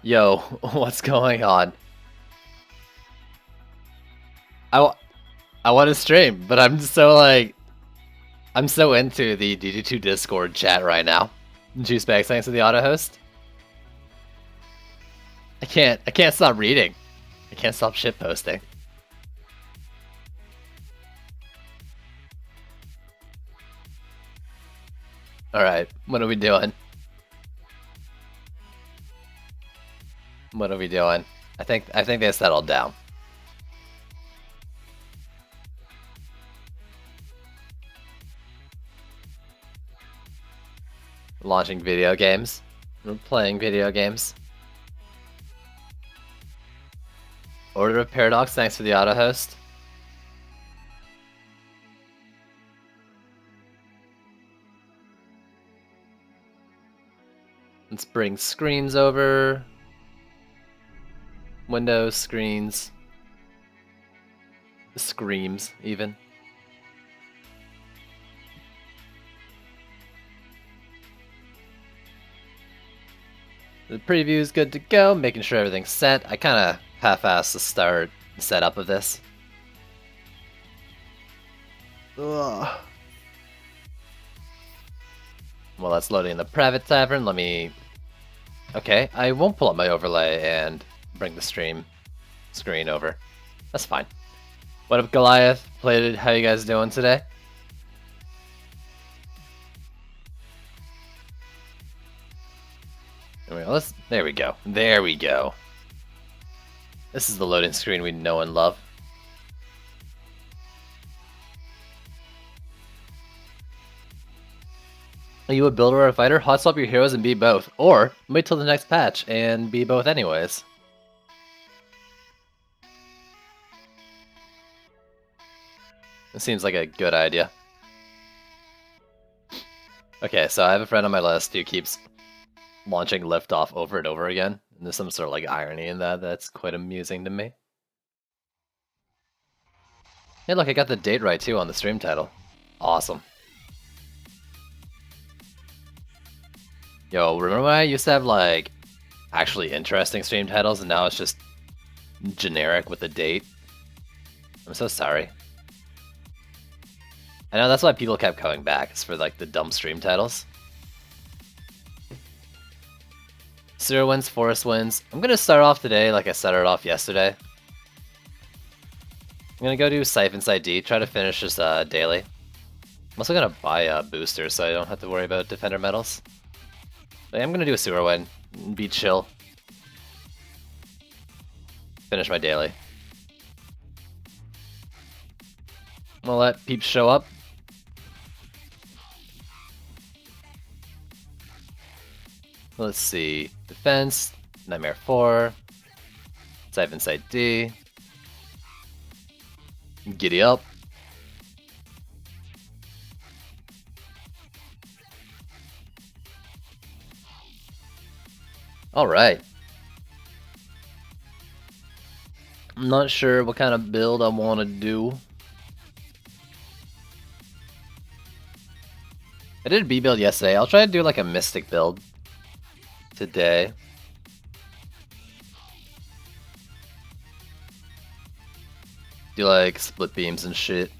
Yo, what's going on? I, w- I want to stream, but I'm so into the DD2 Discord chat right now. Juice bags, thanks to the auto host. I can't stop reading. I can't stop shit posting. Alright, what are we doing? What are we doing? I think they settled down. Launching video games. We're playing video games. Order of Paradox, thanks for the auto host. Let's bring screens over. Windows, screens. Screams, even. The preview is good to go, making sure everything's set. I kind of half-assed the start setup of this. Ugh. Well, that's loading the private tavern. Let me... Okay, I won't pull up my overlay and bring the stream screen over. That's fine. What up, Goliath? Plated, how you guys doing today? There we go. There we go. This is the loading screen we know and love. Are you a builder or a fighter? Hot swap your heroes and be both. Or wait till the next patch and be both anyways. It seems like a good idea. Okay, so I have a friend on my list who keeps launching liftoff over and over again. And there's some sort of like irony in that that's quite amusing to me. Hey look, I got the date right too on the stream title. Awesome. Yo, remember when I used to have like actually interesting stream titles and now it's just generic with the date? I'm so sorry. I know that's why people kept coming back, it's for like the dumb stream titles. Zero wins, Forest wins. I'm gonna start off today like I started off yesterday. I'm gonna go do Siphon's ID, try to finish this daily. I'm also gonna buy a booster so I don't have to worry about defender medals. But I'm gonna do a sewer win, be chill. Finish my daily. I'm gonna let peeps show up. Let's see. Defense, Nightmare 4, Siphon's ID. Giddy up. Alright. I'm not sure what kind of build I want to do. I did a B build yesterday. I'll try to do like a Mystic build today. Do like split beams and shit.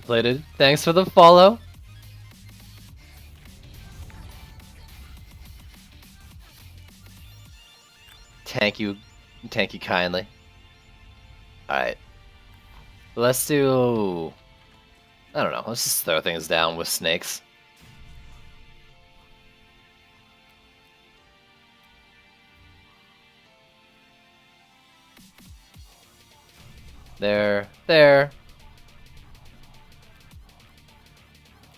Plated, thanks for the follow. Thank you kindly. Alright. Let's do... I don't know, let's just throw things down with snakes. There.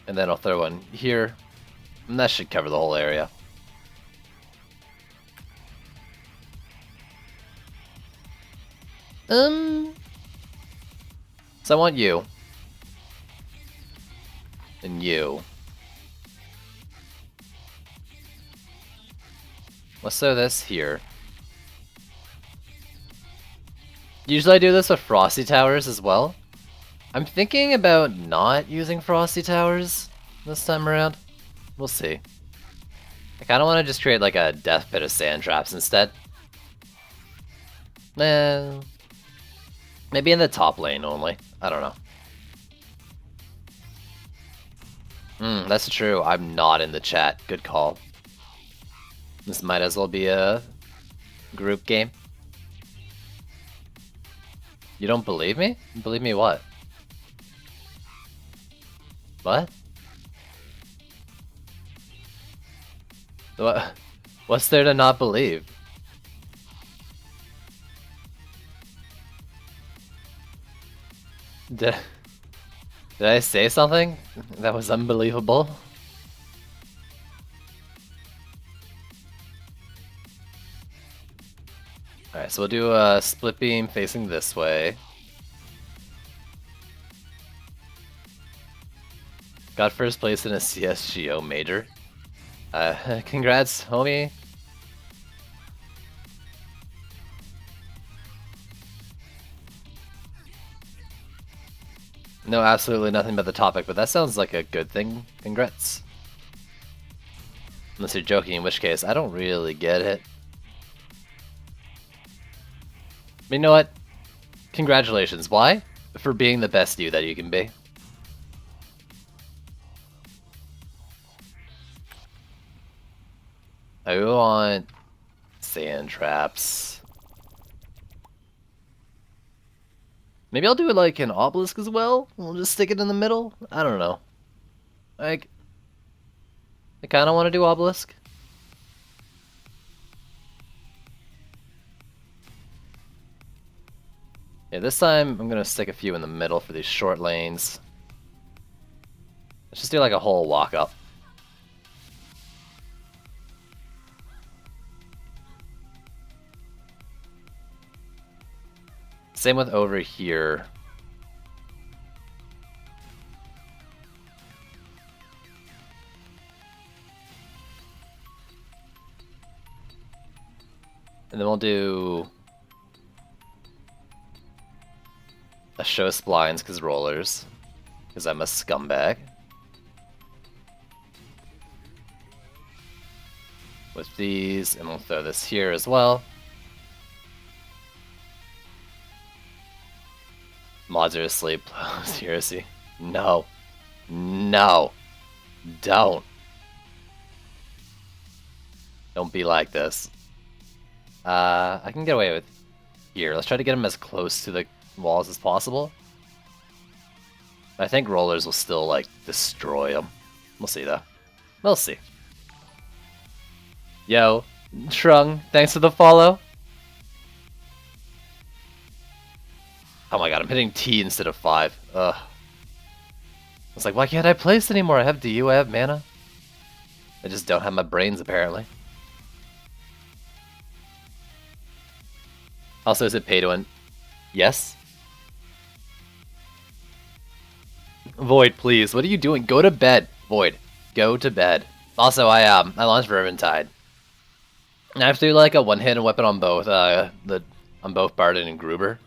And then I'll throw one here. And that should cover the whole area. So I want you. And you. Let's throw this here. Usually I do this with Frosty Towers as well. I'm thinking about not using Frosty Towers this time around. We'll see. I kind of want to just create like a death pit of sand traps instead. Maybe in the top lane only. I don't know. That's true. I'm not in the chat. Good call. This might as well be a group game. You don't believe me? Believe me what? What? What? What's there to not believe? Did I say something that was unbelievable? Alright, so we'll do a split beam facing this way. Got first place in a CSGO major. Congrats, homie. No, absolutely nothing but the topic, but that sounds like a good thing. Congrats. Unless you're joking, in which case, I don't really get it. But you know what? Congratulations. Why? For being the best you that you can be. I want sand traps. Maybe I'll do it like an obelisk as well. We'll just stick it in the middle. I don't know. Like, I kind of want to do obelisk. Yeah, this time I'm gonna stick a few in the middle for these short lanes. Let's just do like a whole walk up. Same with over here. And then we'll do a show splines because rollers, because I'm a scumbag. With these, and we'll throw this here as well. Mods are asleep. Seriously. No. No. Don't. Don't be like this. I can get away with here. Let's try to get him as close to the walls as possible. I think rollers will still, like, destroy him. We'll see, though. We'll see. Yo, Trung, thanks for the follow. Oh my god, I'm hitting T instead of 5. Ugh. I was like, why can't I place anymore? I have DU, I have mana. I just don't have my brains, apparently. Also, is it pay to win? Yes. Void, please. What are you doing? Go to bed, Void. Go to bed. Also, I launched Vermintide. And I have to do like a one-hit weapon on both on both Barden and Gruber.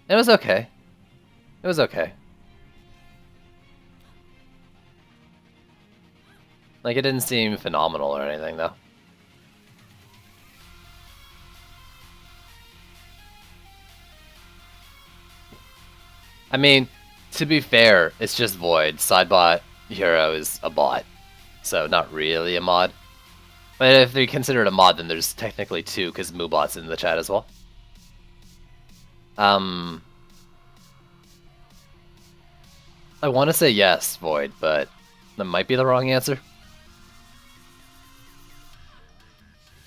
It was okay. It was okay. Like, it didn't seem phenomenal or anything, though. I mean, to be fair, it's just Void. Sidebot Hero is a bot, so not really a mod. But if they consider it a mod, then there's technically 2, because Moobot's in the chat as well. I want to say yes, Void, but that might be the wrong answer.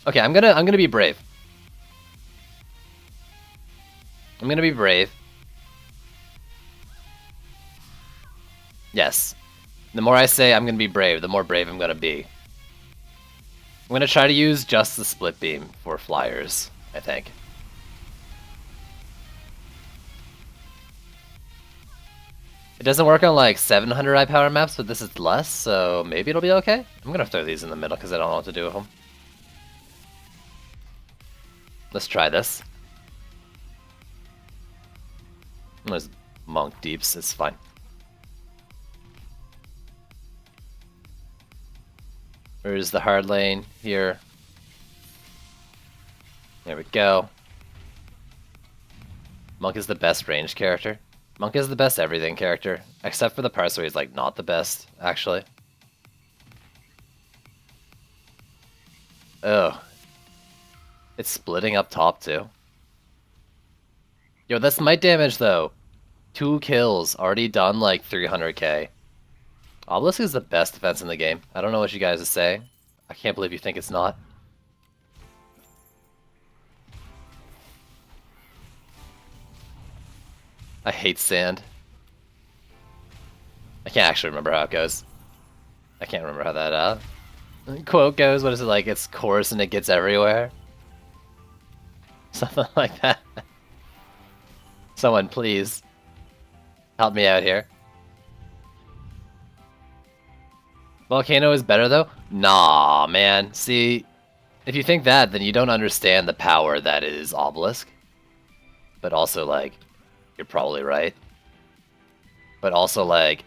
Okay, I'm gonna be brave. I'm gonna be brave. Yes. The more I say I'm gonna be brave, the more brave I'm gonna be. I'm gonna try to use just the split beam for flyers, I think. It doesn't work on like 700 high power maps, but this is less, so maybe it'll be okay. I'm gonna throw these in the middle because I don't know what to do with them. Let's try this. There's Monk Deeps, it's fine. Where's the hard lane? Here. There we go. Monk is the best ranged character. Monk is the best everything character, except for the parts where he's like not the best, actually. Oh. It's splitting up top too. Yo, that's might damage though. 2 kills, already done like 300k. Obelisk is the best defense in the game. I don't know what you guys are saying. I can't believe you think it's not. I hate sand. I can't actually remember how it goes. I can't remember how that quote goes. What is it like? It's coarse and it gets everywhere. Something like that. Someone please help me out here. Volcano is better though? Nah, man. See, if you think that, then you don't understand the power that is Obelisk. But also, like, you're probably right. But also, like,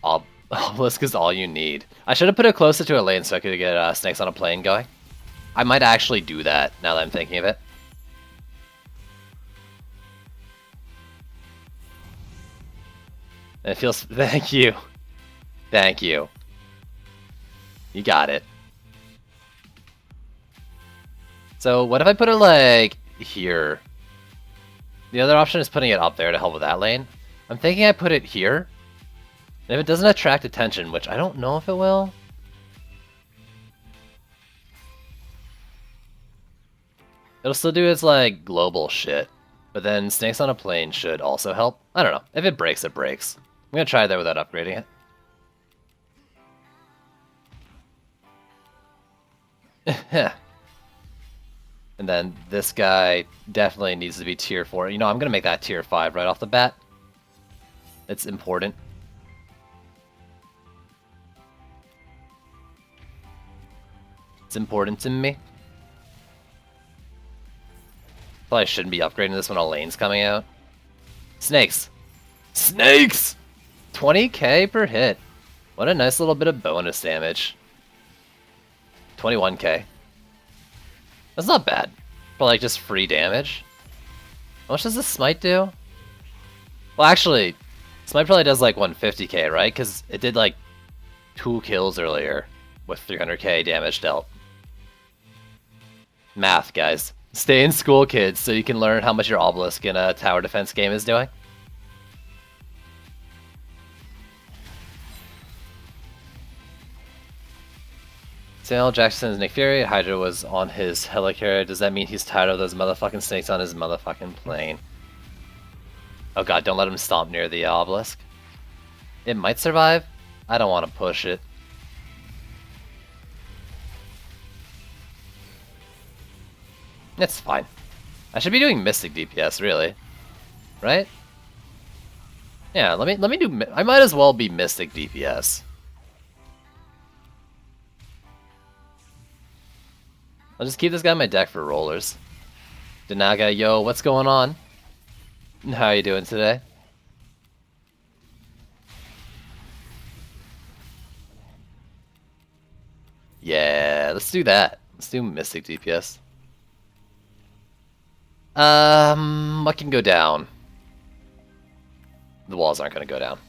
Obelisk is all you need. I should have put it closer to a lane so I could get snakes on a plane going. I might actually do that now that I'm thinking of it. And it feels... Thank you. Thank you. You got it. So what if I put it like here? The other option is putting it up there to help with that lane. I'm thinking I put it here. And if it doesn't attract attention, which I don't know if it will. It'll still do its like global shit. But then snakes on a plane should also help. I don't know. If it breaks, it breaks. I'm gonna try that without upgrading it. And then this guy definitely needs to be tier 4. You know, I'm going to make that tier 5 right off the bat. It's important. It's important to me. Probably shouldn't be upgrading this when a lane's coming out. Snakes! Snakes! 20k per hit. What a nice little bit of bonus damage. 21k. That's not bad. For like just free damage. How much does this smite do? Well, actually, smite probably does like 150k, right? Because it did like 2 kills earlier with 300k damage dealt. Math, guys. Stay in school, kids, so you can learn how much your obelisk in a tower defense game is doing. Samuel Jackson's Nick Fury, Hydra was on his helicarrier. Does that mean he's tired of those motherfucking snakes on his motherfucking plane? Oh god, don't let him stomp near the obelisk. It might survive. I don't want to push it. It's fine. I should be doing Mystic DPS, really. Right? Yeah, let me do... I might as well be Mystic DPS. I'll just keep this guy in my deck for rollers. Denaga, yo, what's going on? How are you doing today? Yeah, let's do that. Let's do Mystic DPS. What can go down? The walls aren't going to go down.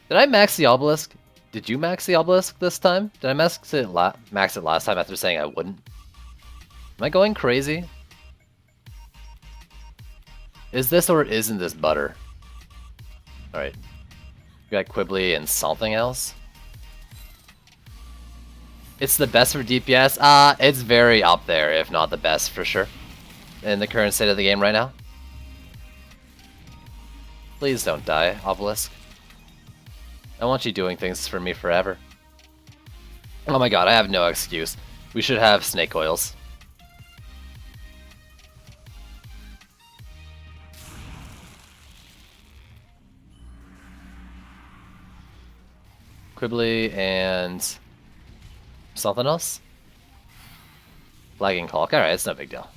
Did I max the obelisk? Did you max the obelisk this time? Did I max it last time after saying I wouldn't? Am I going crazy? Is this or isn't this butter? Alright. We got Quibbly and something else. It's the best for DPS? It's very up there, if not the best for sure. In the current state of the game right now. Please don't die, Obelisk. I want you doing things for me forever. Oh my god, I have no excuse. We should have snake coils. Quibbly and something else? Lagging Hulk. Alright, it's no big deal.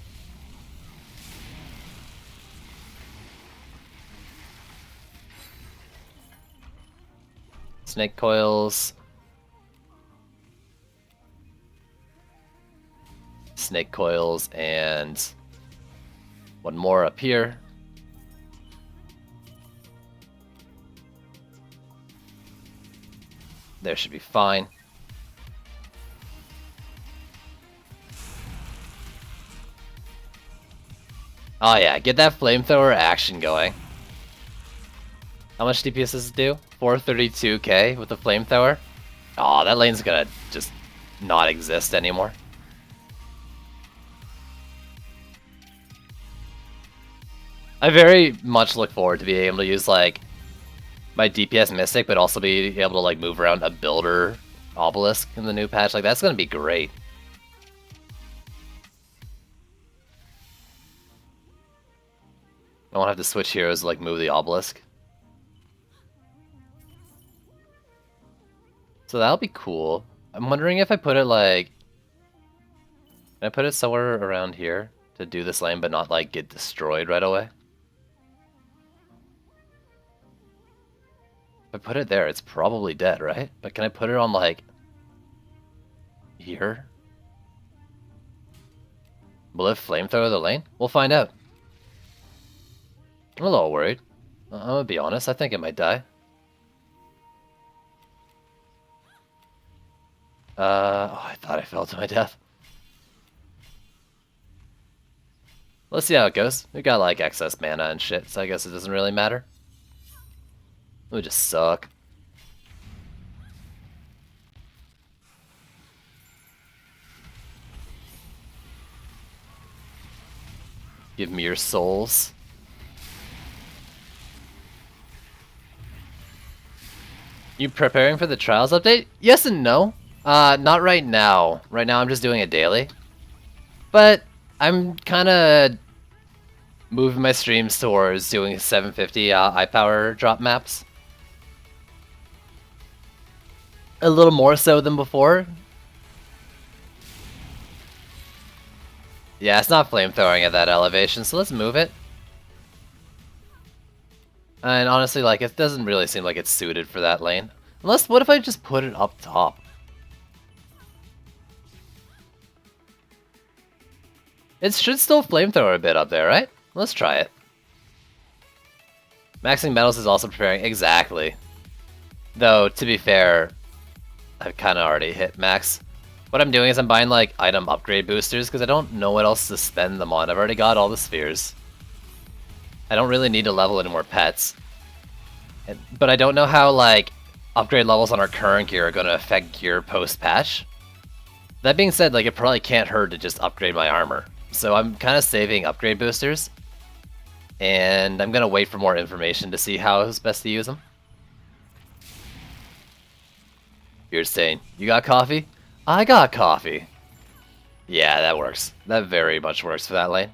Snake coils. snake coils and one more up here. There should be fine. Oh yeah, get that flamethrower action going. How much DPS does it do? 432k with the flamethrower? Oh, that lane's gonna just not exist anymore. I very much look forward to being able to use like my DPS Mystic, but also be able to like move around a builder obelisk in the new patch. Like that's gonna be great. I won't have to switch heroes to like move the obelisk. So that'll be cool. I'm wondering if I put it like... Can I put it somewhere around here to do this lane but not like get destroyed right away? If I put it there, it's probably dead, right? But can I put it on like... here? Will it flamethrower the lane? We'll find out. I'm a little worried. I'm gonna be honest, I think it might die. Oh, I thought I fell to my death. Let's see how it goes. We got like excess mana and shit, so I guess it doesn't really matter. It would just suck. Give me your souls. You preparing for the Trials update? Yes and no. Not right now. Right now I'm just doing it daily. But I'm kind of moving my streams towards doing 750 iPower drop maps. A little more so than before. Yeah, it's not flamethrowing at that elevation, so let's move it. And honestly, like, it doesn't really seem like it's suited for that lane. Unless, what if I just put it up top? It should still flamethrower a bit up there, right? Let's try it. Maxing metals is also preparing. Exactly. Though, to be fair, I've kind of already hit max. What I'm doing is I'm buying, like, item upgrade boosters, because I don't know what else to spend them on. I've already got all the spheres. I don't really need to level any more pets. But I don't know how, like, upgrade levels on our current gear are going to affect gear post-patch. That being said, like, it probably can't hurt to just upgrade my armor. So I'm kind of saving upgrade boosters. And I'm going to wait for more information to see how it's best to use them. You're saying, you got coffee? I got coffee. Yeah, that works. That very much works for that lane.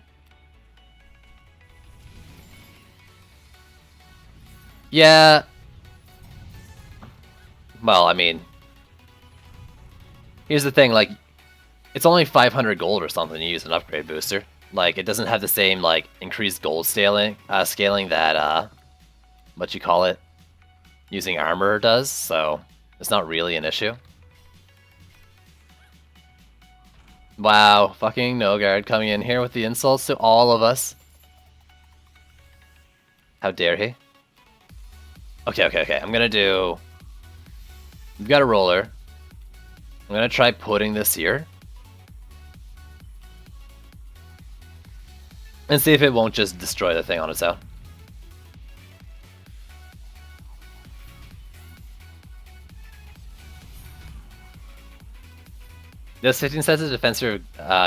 Yeah. Well, I mean, here's the thing, like, it's only 500 gold or something to use an upgrade booster. Like, it doesn't have the same, like, increased gold scaling that, what you call it, using armor does, so it's not really an issue. Wow, fucking Nogard coming in here with the insults to all of us. How dare he? Okay. I'm gonna do... We've got a roller. I'm gonna try putting this here. And see if it won't just destroy the thing on its own. This 15 sets of defensive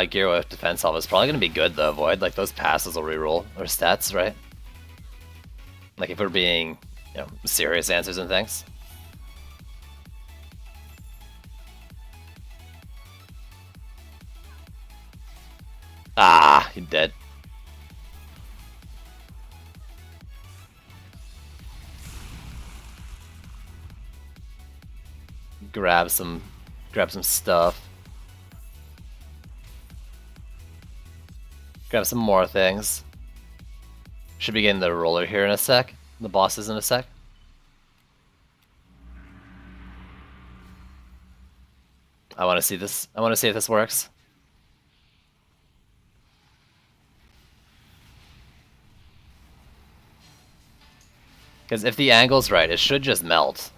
gear with defense health is probably going to be good to avoid. Like, those passes will reroll, or stats, right? Like, if we're being, you know, serious answers and things. Ah, he's dead. Grab some stuff. Grab some more things. Should be getting the roller here in a sec. The bosses in a sec. I want to see this. I want to see if this works. Because if the angle's right, it should just melt.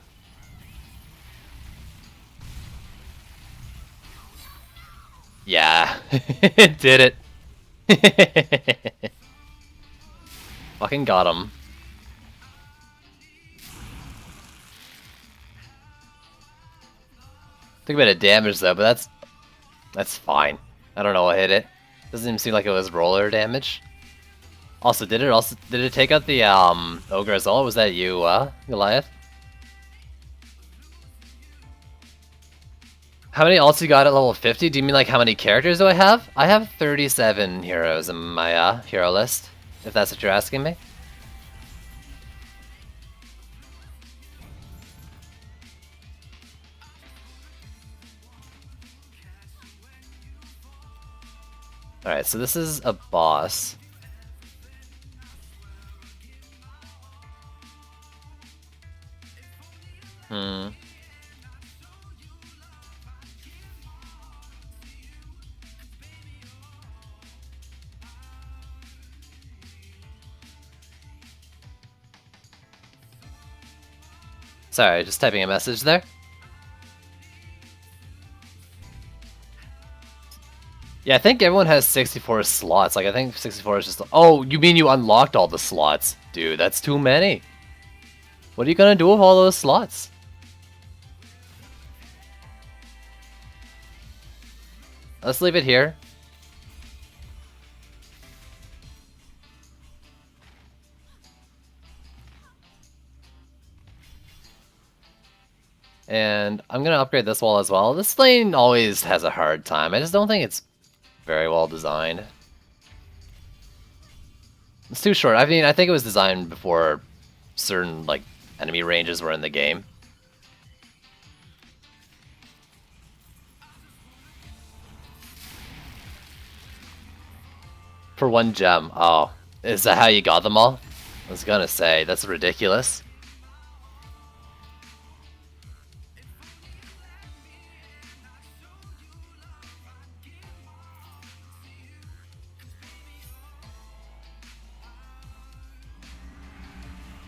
Yeah, it did it. Fucking got him. Took a bit of damage though, but that's fine. I don't know what hit it. Doesn't even seem like it was roller damage. Also, did it take out the ogre as well? Was that you, Goliath? How many ults you got at level 50? Do you mean like how many characters do I have? I have 37 heroes in my hero list, if that's what you're asking me. Alright, so this is a boss. Sorry, just typing a message there. Yeah, I think everyone has 64 slots. Like, I think 64 is just... Oh, you mean you unlocked all the slots? Dude, that's too many. What are you gonna do with all those slots? Let's leave it here. And I'm gonna upgrade this wall as well. This lane always has a hard time. I just don't think it's very well designed. It's too short. I mean, I think it was designed before certain, like, enemy ranges were in the game. For 1 gem. Oh, is that how you got them all? I was gonna say, that's ridiculous.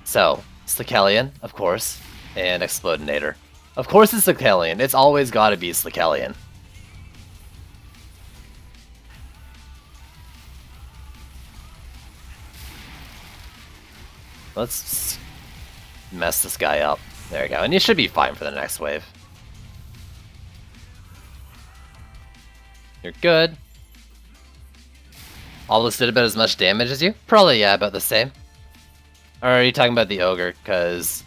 So, Slikelion, of course, and Explodinator. Of course it's Slikelion. It's always gotta be Slikelion. Let's mess this guy up. There we go. And you should be fine for the next wave. You're good. Almost did about as much damage as you? Probably, yeah, about the same. Or are you talking about the ogre? Because...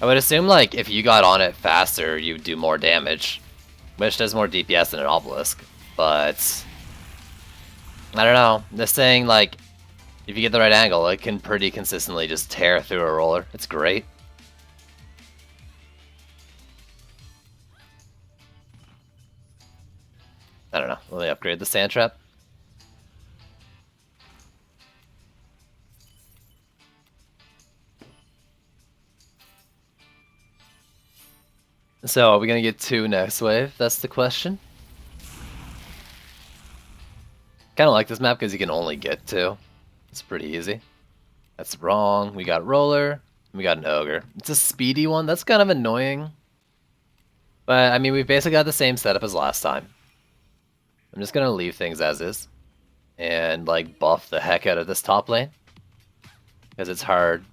I would assume, like, if you got on it faster, you'd do more damage. Which does more DPS than an obelisk. But... I don't know. This thing, like, if you get the right angle, it can pretty consistently just tear through a roller. It's great. I don't know. Let me upgrade the sand trap. So, are we gonna get 2 next wave? That's the question. Kinda like this map because you can only get 2. It's pretty easy. That's wrong. We got roller. We got an ogre. It's a speedy one. That's kind of annoying. But, I mean, we've basically got the same setup as last time. I'm just gonna leave things as is. And, like, buff the heck out of this top lane. Because it's hard.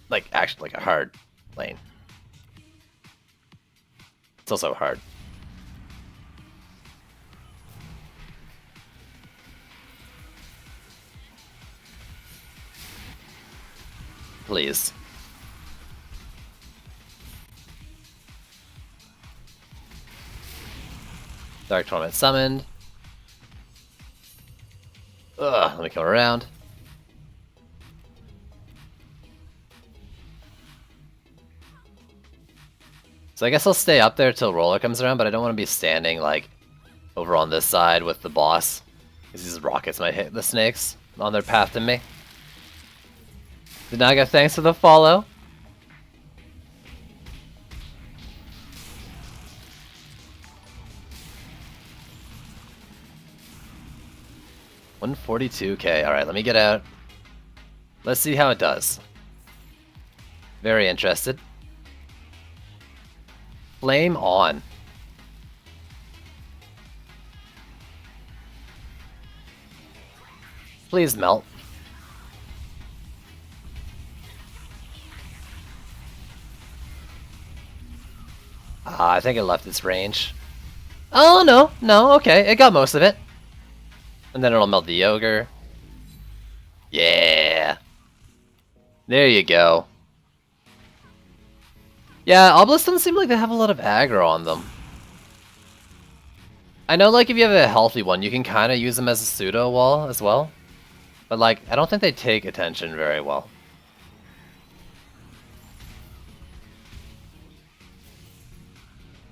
Like, actually, like a hard lane. It's also hard. Please. Dark Torment summoned. Ugh, let me come around. So I guess I'll stay up there till Roller comes around, but I don't want to be standing, like, over on this side with the boss. Because these rockets might hit the snakes on their path to me. Dinaga, thanks for the follow. 142k. Alright, let me get out. Let's see how it does. Very interested. Flame on. Please melt. I think it left its range. Oh, no, okay, it got most of it. And then it'll melt the Ogre. Yeah. There you go. Yeah, Obelisk doesn't seem like they have a lot of aggro on them. I know, like, if you have a healthy one, you can kind of use them as a pseudo wall as well. But, like, I don't think they take attention very well.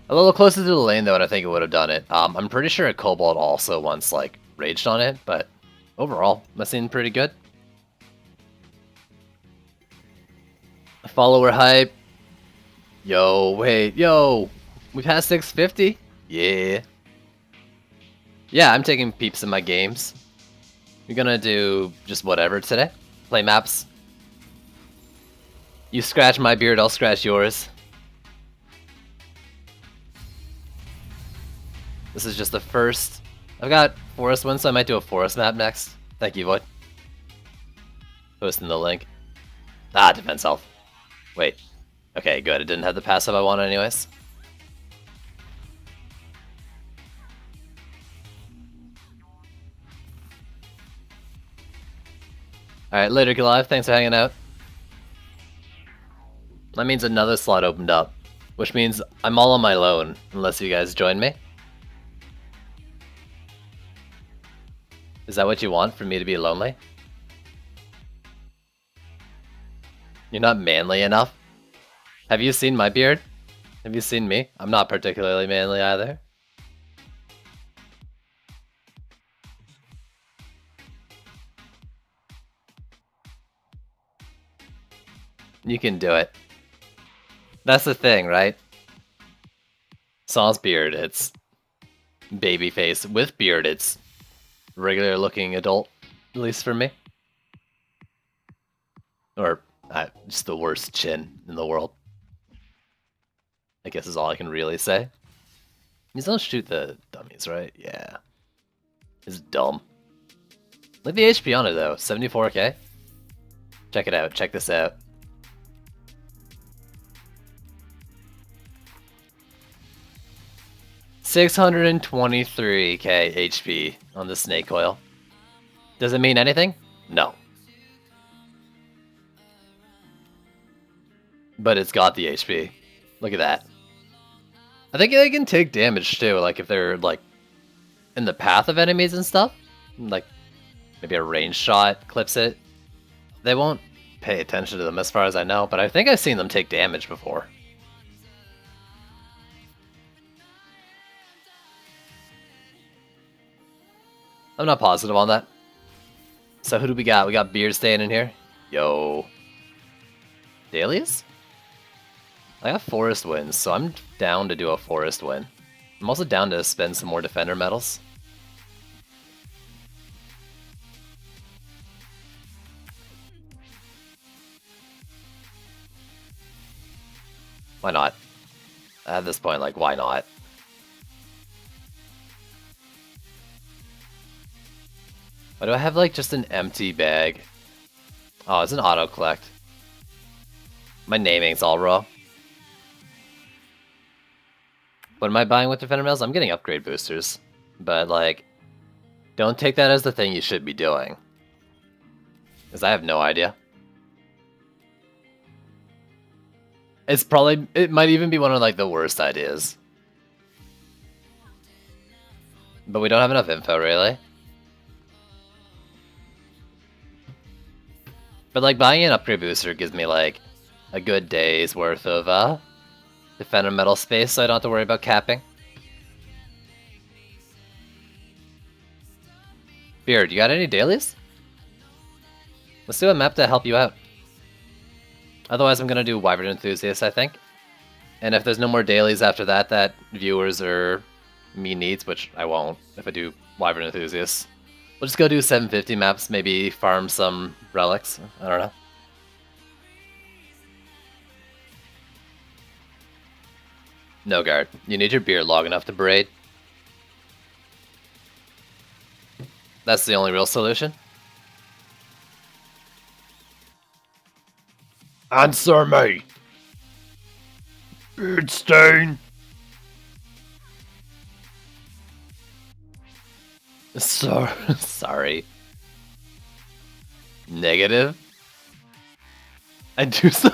A little closer to the lane, though, and I think it would have done it. I'm pretty sure a Kobold also once, like, raged on it, but overall, that seemed pretty good. Follower hype. Yo, wait, yo! We passed 650? Yeah. Yeah, I'm taking peeps in my games. We're gonna do just whatever today. Play maps. You scratch my beard, I'll scratch yours. This is just the first. I've got forest one, so I might do a forest map next. Thank you, Void. Posting the link. Ah, defense health. Wait. Okay, good. It didn't have the passive I wanted anyways. Alright, later, Goliath. Thanks for hanging out. That means another slot opened up, which means I'm all on my own, unless you guys join me. Is that what you want, for me to be lonely? You're not manly enough? Have you seen my beard? Have you seen me? I'm not particularly manly either. You can do it. That's the thing, right? Saw's beard, it's baby face. With beard, it's regular looking adult, at least for me. Or just the worst chin in the world, I guess is all I can really say. These don't shoot the dummies, right? Yeah. It's dumb. Look at the HP on it though, 74k. Check it out, check this out. $623k HP on the snake coil. Does it mean anything? No. But it's got the HP. Look at that. I think they can take damage too, like if they're like in the path of enemies and stuff. Like maybe a range shot clips it. They won't pay attention to them as far as I know, but I think I've seen them take damage before. I'm not positive on that. So who do we got? We got Beard staying in here. Yo. Dailies? I got forest wins, so I'm down to do a forest win. I'm also down to spend some more defender medals. Why not? At this point, like, why not? Why do I have, like, just an empty bag? Oh, it's an auto-collect. My naming's all raw. What am I buying with Defender Medals? I'm getting upgrade boosters. But, like, don't take that as the thing you should be doing. Because I have no idea. It might even be one of, like, the worst ideas. But we don't have enough info, really. But, like, buying an upgrade booster gives me, like, a good day's worth of, Defender Medal space, so I don't have to worry about capping. Beard, you got any dailies? Let's do a map to help you out. Otherwise, I'm gonna do Wyvern Enthusiast, I think. And if there's no more dailies after that, that viewers or me needs, which I won't if I do Wyvern Enthusiast, We'll just go do 750 maps, maybe farm some relics. I don't know. No guard. You need your beard long enough to braid. That's the only real solution. Answer me! Beard stain! Sorry. Negative? I do so.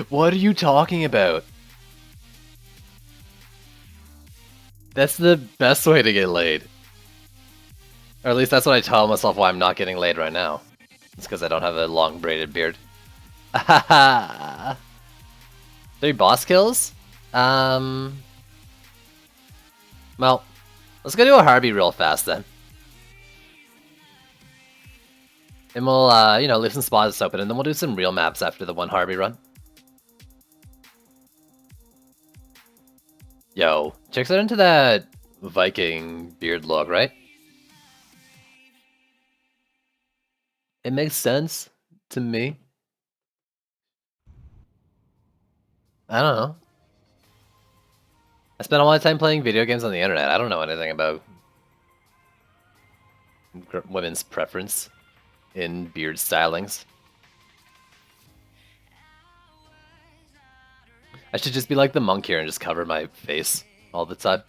What are you talking about? That's the best way to get laid. Or at least that's what I tell myself why I'm not getting laid right now. It's because I don't have a long braided beard. 3 boss kills? Well, let's go do a Harby real fast then. And we'll, you know, leave some spots open, and then we'll do some real maps after the one Harby run. Yo, chicks are into that Viking beard look, right? It makes sense to me. I don't know. I spend a lot of time playing video games on the internet. I don't know anything about women's preference in beard stylings. I should just be like the monk here and just cover my face all the time.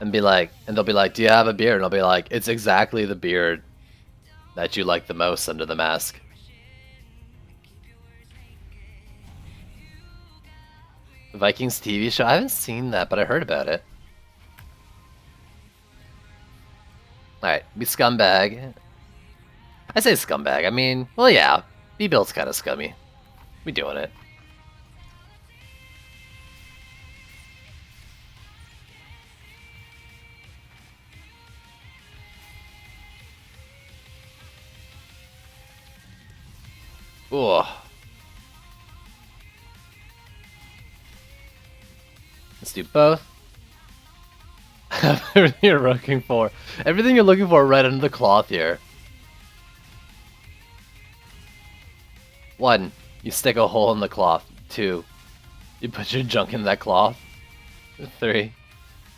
And be like, and they'll be like, do you have a beard? And I'll be like, it's exactly the beard that you like the most under the mask. Vikings TV show? I haven't seen that, but I heard about it. Alright, be scumbag. I say scumbag, I mean, well yeah, B-Build's kinda scummy. We doing it. Ooh. Let's do both. Everything you're looking for. Everything you're looking for right under the cloth here. 1. You stick a hole in the cloth. 2. You put your junk in that cloth. 3.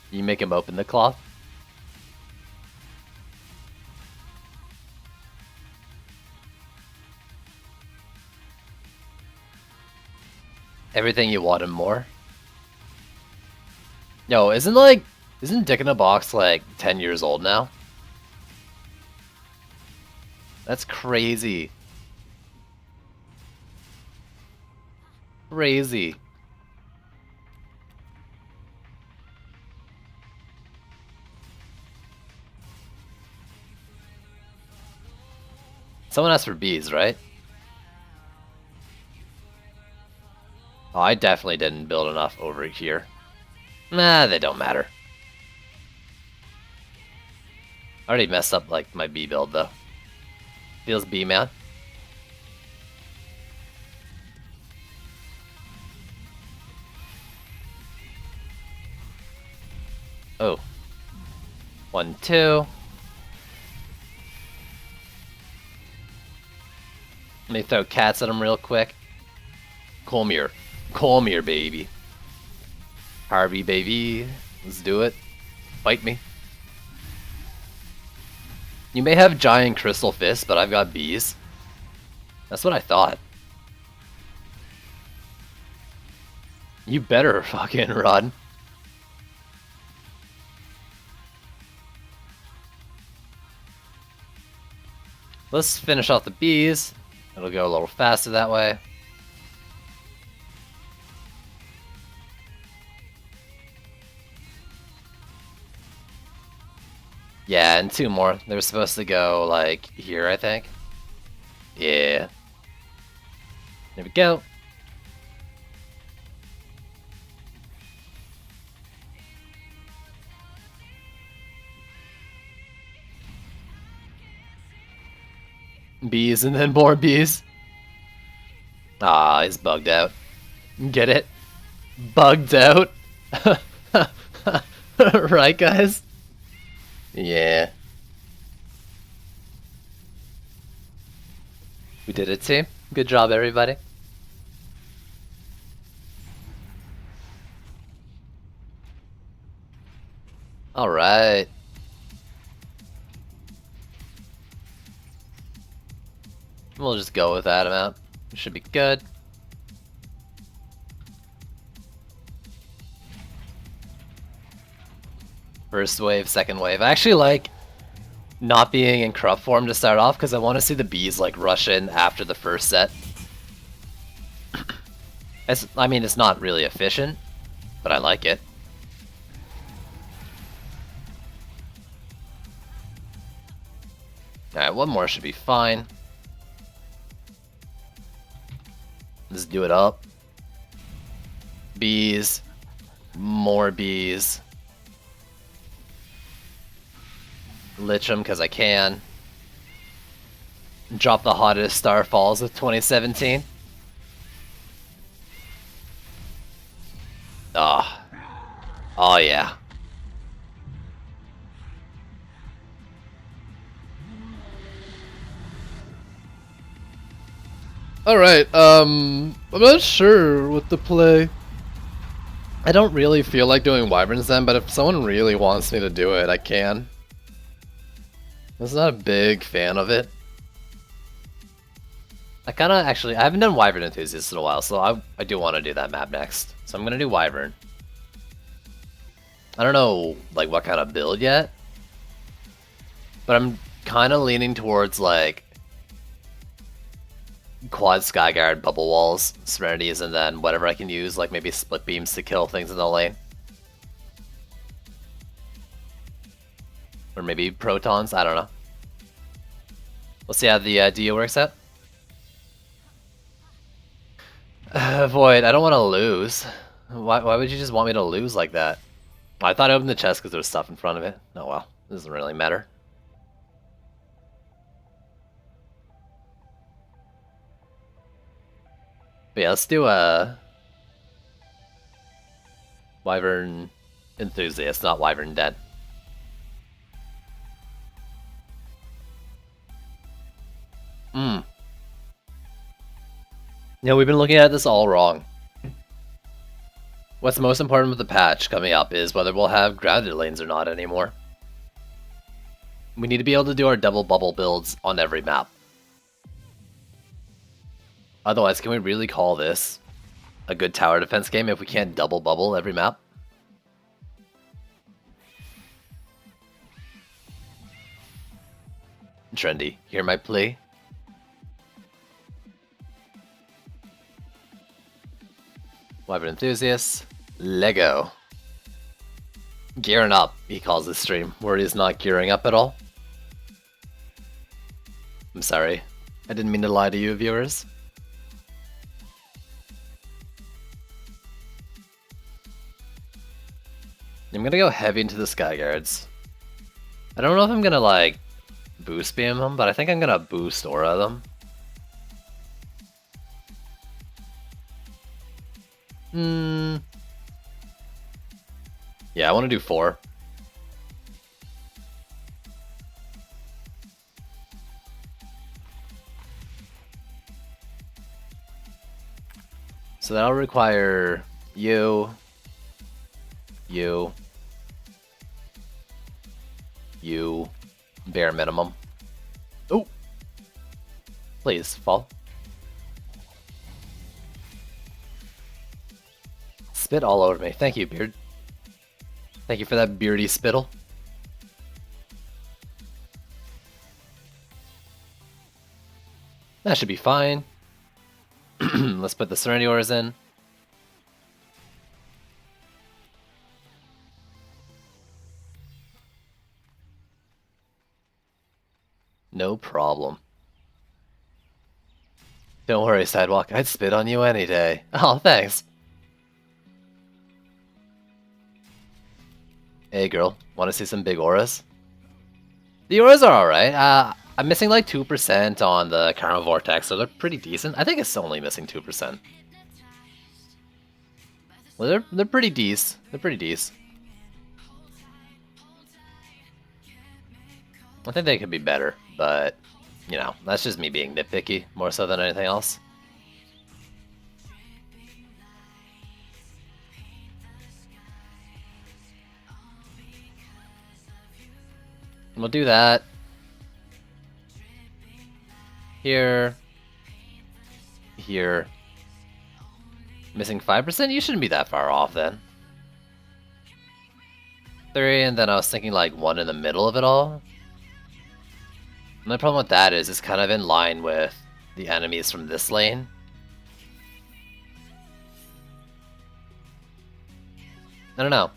You make him open the cloth. Everything you want and more. Yo, isn't Dick in a Box like 10 years old now? That's crazy. Crazy. Someone asked for bees, right? Oh, I definitely didn't build enough over here. Nah, they don't matter. I already messed up like my bee build though. Feels bee man. Oh. 1, 2. Let me throw cats at him real quick. Colmere. Colmere, baby. Harvey, baby. Let's do it. Fight me. You may have giant crystal fists, but I've got bees. That's what I thought. You better fucking run. Let's finish off the bees. It'll go a little faster that way. Yeah, and 2 more. They were supposed to go, like, here, I think. Yeah. There we go. Bees and then more bees. Ah, he's bugged out. Get it? Bugged out? Right, guys? Yeah. We did it, team. Good job, everybody. Alright. We'll just go with that amount. It should be good. First wave, second wave. I actually like not being in corrupt form to start off because I want to see the bees like rush in after the first set. I mean, it's not really efficient, but I like it. Alright, one more should be fine. Let's do it up. Bees. More bees. Lich them because I can. Drop the hottest Starfalls of 2017. Ah. Oh yeah. Alright, I'm not sure what to play. I don't really feel like doing Wyverns then, but if someone really wants me to do it, I can. I was not a big fan of it. I haven't done Wyvern Enthusiast in a while, so I do want to do that map next. So I'm gonna do Wyvern. I don't know like what kind of build yet, but I'm kind of leaning towards like quad Skyguard, bubble walls, Serenities, and then whatever I can use, like maybe split beams to kill things in the lane. Or maybe protons, I don't know. We'll see how the DD works out. Void, I don't want to lose. Why would you just want me to lose like that? I thought I opened the chest because there was stuff in front of it. Oh well, it doesn't really matter. But yeah, let's do a Wyvern Enthusiast, not Wyvern Dead. Yeah, we've been looking at this all wrong. What's most important with the patch coming up is whether we'll have grounded lanes or not anymore. We need to be able to do our double bubble builds on every map. Otherwise, can we really call this a good tower defense game if we can't double bubble every map? Trendy, hear my plea? Wyvern Enthusiasts, Lego. Gearing up, he calls this stream, where he's not gearing up at all. I'm sorry, I didn't mean to lie to you, viewers. I'm gonna go heavy into the Skyguards. I don't know if I'm gonna like boost beam them, but I think I'm gonna boost aura them. Yeah, I want to do 4. So that'll require you, bare minimum. Oh! Please, fall. Spit all over me. Thank you, Beard. Thank you for that beardy spittle. That should be fine. Let's put the Serenity Auras in. No problem. Don't worry, Sidewalk. I'd spit on you any day. Oh, thanks. Hey, girl. Want to see some big auras? The auras are alright. I'm missing like 2% on the Karma Vortex, so they're pretty decent. I think it's only missing 2%. Well, they're pretty decent. They're pretty decent. I think they could be better, but you know, that's just me being nitpicky more so than anything else. And we'll do that. Here. Here. Missing 5%? You shouldn't be that far off then. 3, and then I was thinking like 1 in the middle of it all. And the problem with that is it's kind of in line with the enemies from this lane. I don't know.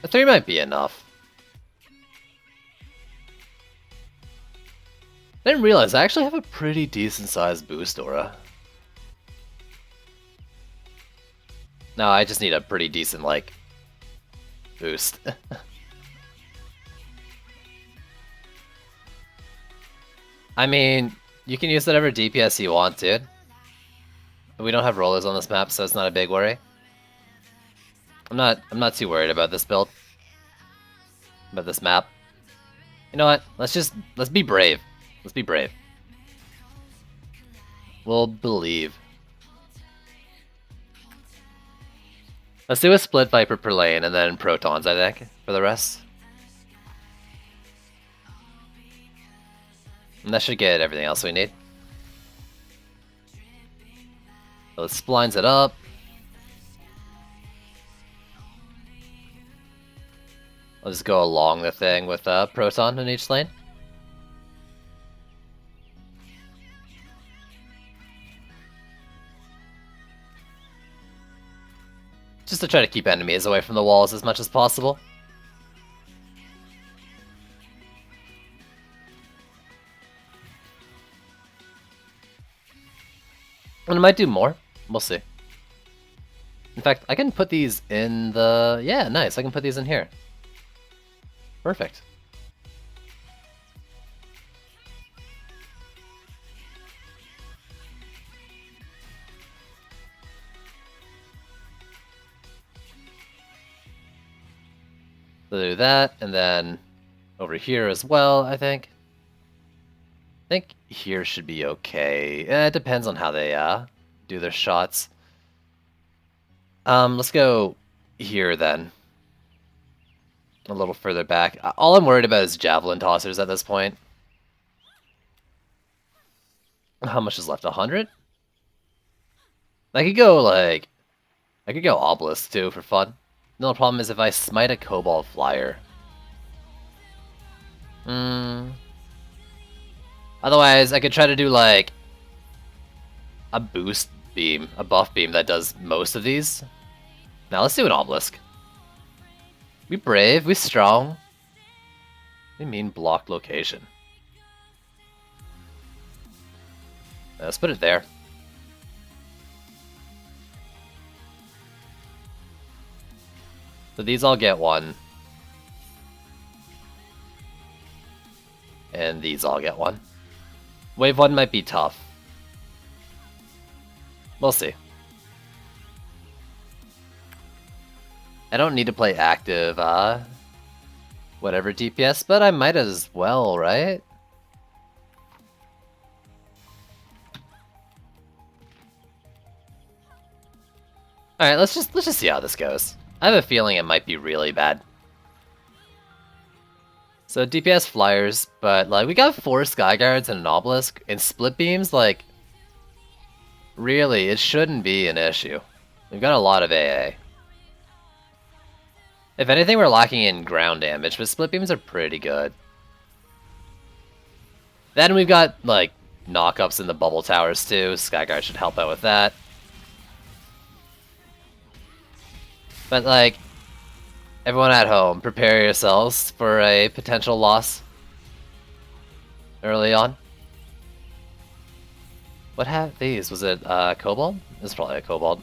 A 3 might be enough. I didn't realize I actually have a pretty decent sized boost aura. No, I just need a pretty decent, like, boost. I mean, you can use whatever DPS you want, dude. But we don't have rollers on this map, so it's not a big worry. I'm not too worried about this build. About this map. You know what? Let's be brave. Let's be brave. We'll believe. Let's do a split Viper per lane and then Protons, I think, for the rest. And that should get everything else we need. So it splines it up. I'll just go along the thing with Proton in each lane. Just to try to keep enemies away from the walls as much as possible. And I might do more. We'll see. In fact, I can put these in the... Yeah, nice. I can put these in here. Perfect. So do that, and then over here as well, I think. I think here should be okay. It depends on how they do their shots. Let's go here then. A little further back. All I'm worried about is javelin tossers at this point. How much is left? 100? I could go like... I could go obelisk too for fun. The only problem is if I smite a cobalt flyer. Otherwise, I could try to do like a boost beam, a buff beam that does most of these. Now let's do an obelisk. We brave, we strong. What do you mean block location? Let's put it there. So these all get 1. And these all get 1. Wave 1 might be tough. We'll see. I don't need to play active, whatever DPS, but I might as well, right? Alright, let's just see how this goes. I have a feeling it might be really bad. So DPS flyers, but like we got 4 Skyguards and an obelisk and split beams, like really it shouldn't be an issue. We've got a lot of AA. If anything, we're lacking in ground damage, but split beams are pretty good. Then we've got like knockups in the bubble towers too. Skyguard should help out with that. But like, everyone at home, prepare yourselves for a potential loss early on. What had these? Was it Kobold? This is probably a Kobold.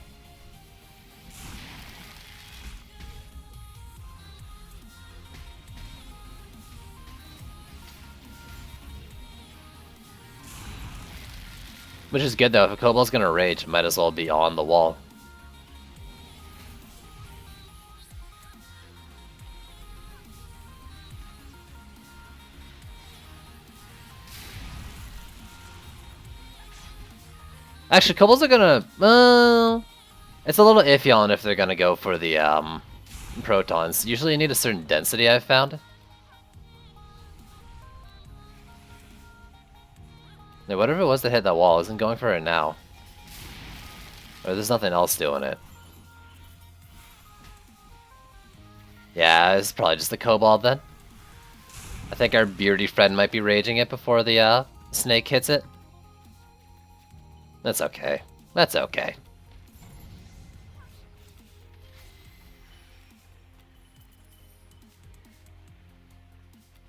Which is good though, if a Kobold's gonna rage, it might as well be on the wall. Actually, kobolds are gonna... it's a little iffy on if they're gonna go for the protons. Usually you need a certain density, I've found. Yeah, whatever it was that hit that wall isn't going for it now. Or there's nothing else doing it. Yeah, it's probably just the kobold then. I think our beardy friend might be raging it before the snake hits it. That's okay. That's okay.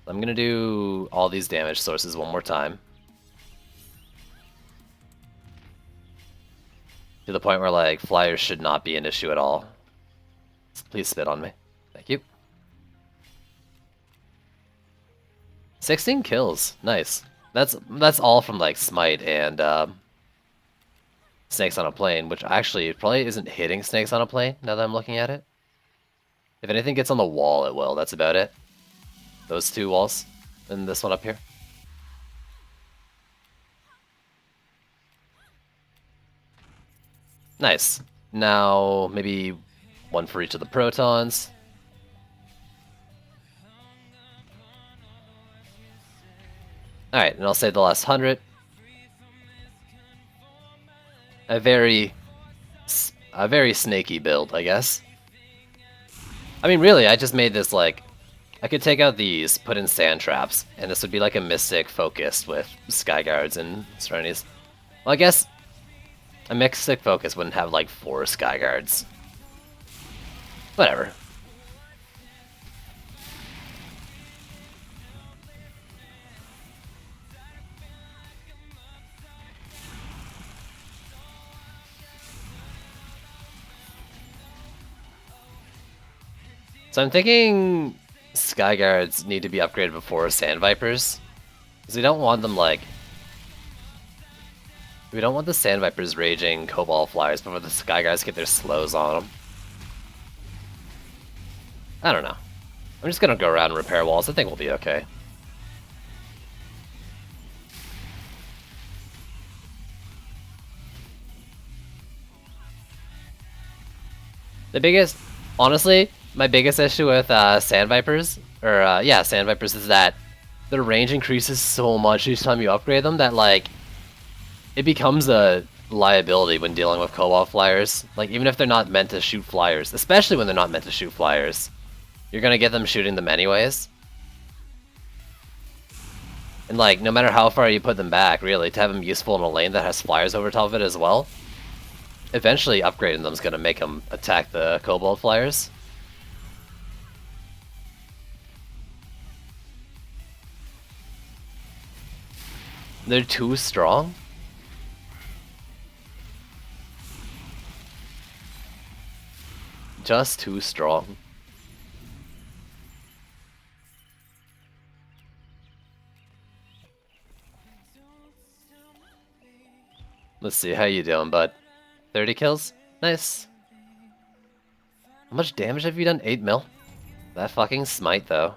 I'm gonna do all these damage sources one more time. To the point where, like, flyers should not be an issue at all. Please spit on me. Thank you. 16 kills. Nice. That's all from, like, Smite and Snakes on a Plane, which actually probably isn't hitting Snakes on a Plane, now that I'm looking at it. If anything gets on the wall, it will. That's about it. Those two walls. And this one up here. Nice. Now, maybe one for each of the protons. Alright, and I'll save the last 100. A very snaky build, I guess. I mean, really, I just made this, like... I could take out these, put in sand traps, and this would be like a Mystic focused with Sky Guards and Serenities. Well, I guess a Mystic focus wouldn't have, like, 4 Sky Guards. Whatever. So I'm thinking Sky Guards need to be upgraded before Sand Vipers. Because we don't want them, like... We don't want the Sand Vipers raging Cobalt Flyers before the Sky Guards get their slows on them. I don't know. I'm just gonna go around and repair walls. I think we'll be okay. The biggest... Honestly... My biggest issue with Sand Vipers, or Sand Vipers, is that their range increases so much each time you upgrade them that, like, it becomes a liability when dealing with Cobalt Flyers. Like, even if they're not meant to shoot flyers, especially when they're not meant to shoot flyers, you're gonna get them shooting them anyways. And, like, no matter how far you put them back, really, to have them useful in a lane that has flyers over top of it as well, eventually upgrading them is gonna make them attack the Cobalt Flyers. They're too strong? Just too strong. Let's see, how you doing, bud? 30 kills? Nice. How much damage have you done? 8 mil? That fucking smite, though.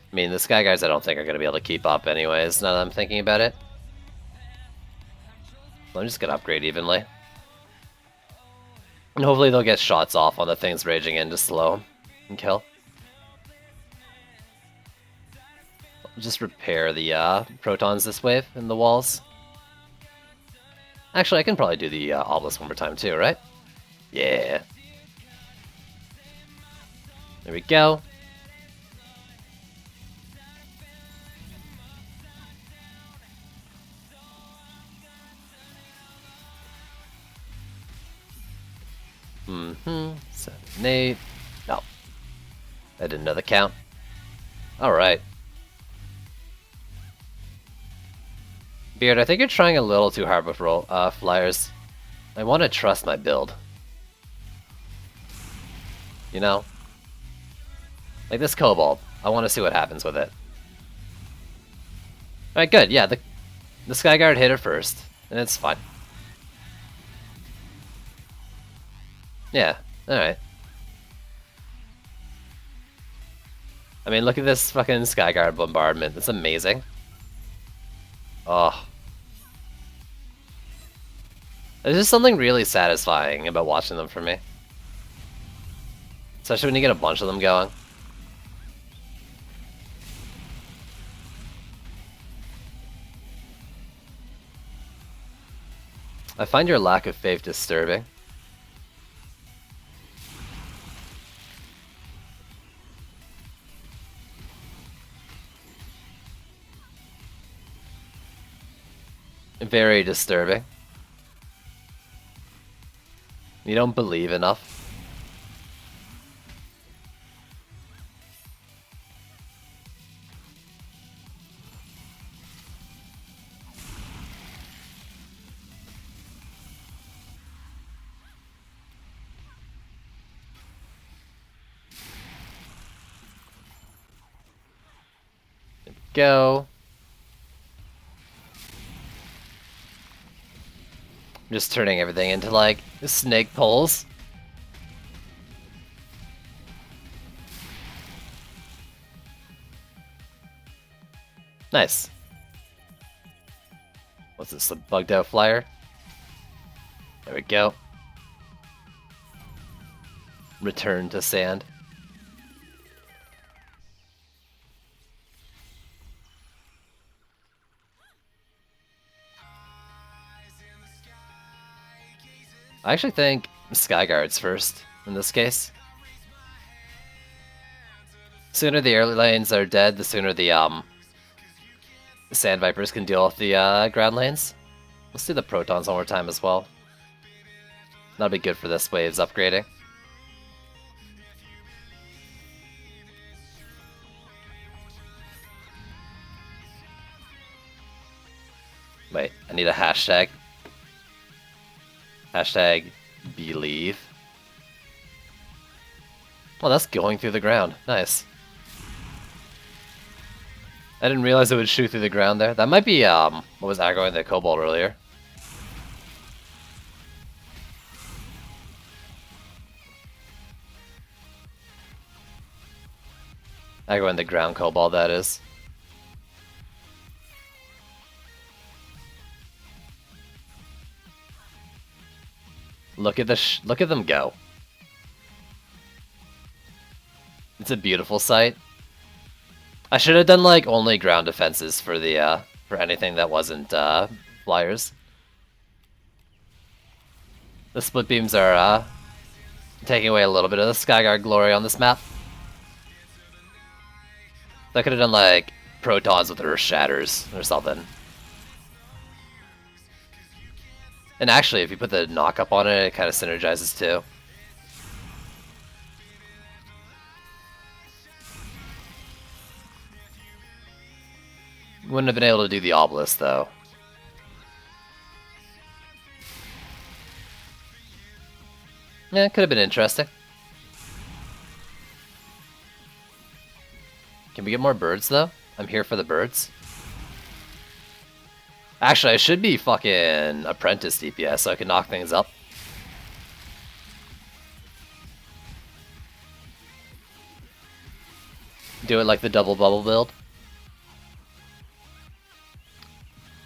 I mean, the Sky Guys I don't think are going to be able to keep up anyways, now that I'm thinking about it. I'm just going to upgrade evenly. And hopefully they'll get shots off on the things raging in to slow and kill. I'll just repair the protons this wave in the walls. Actually, I can probably do the obelisk one more time too, right? Yeah. There we go. Mm-hmm. 7, 8. No. I didn't know the count. Alright. Beard, I think you're trying a little too hard with flyers. I want to trust my build. You know? Like this Cobalt. I want to see what happens with it. Alright, good. Yeah, the Skyguard hit it first. And it's fine. Yeah, alright. I mean, look at this fucking Skyguard bombardment. It's amazing. Oh. There's just something really satisfying about watching them for me. Especially when you get a bunch of them going. I find your lack of faith disturbing. Very disturbing. You don't believe enough. There we go. I'm just turning everything into like snake poles. Nice. What's this, a bugged out flyer? There we go. Return to sand. I actually think Skyguard's first in this case. Sooner the air lanes are dead, the sooner the Sand Vipers can deal with the ground lanes. Let's do the Protons one more time as well. That'll be good for this wave's upgrading. Wait, I need a hashtag. Hashtag believe. Well, that's going through the ground. Nice. I didn't realize it would shoot through the ground there. That might be what was aggroing the Cobalt earlier. Aggroing the ground Cobalt, that is. Look at look at them go. It's a beautiful sight. I should have done like only ground defenses for the for anything that wasn't flyers. The split beams are taking away a little bit of the Skyguard glory on this map. I could have done like Protons with Earth Shatters or something. And actually, if you put the knock up on it, it kind of synergizes too. Wouldn't have been able to do the obelisk though. Yeah, it could have been interesting. Can we get more birds though? I'm here for the birds. Actually, I should be fucking apprentice DPS so I can knock things up. Do it like the double bubble build.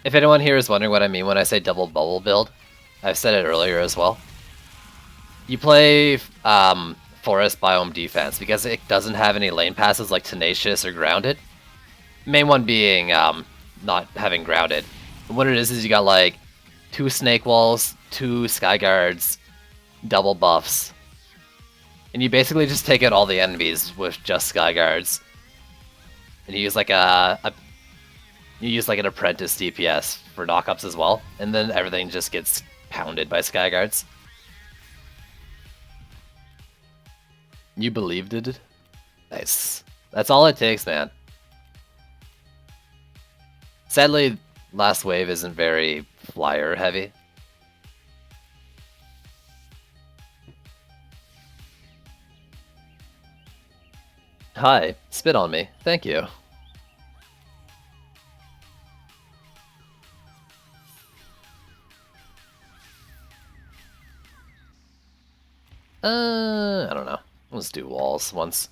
If anyone here is wondering what I mean when I say double bubble build, I've said it earlier as well. You play forest biome defense because it doesn't have any lane passes like tenacious or grounded. Main one being not having grounded. And what it is you got like 2 snake walls, 2 skyguards, double buffs. And you basically just take out all the enemies with just skyguards. And you use like an apprentice DPS for knockups as well, and then everything just gets pounded by skyguards. You believed it? Nice. That's all it takes, man. Sadly, last wave isn't very flyer heavy. Hi, spit on me. Thank you. I don't know. Let's do walls once.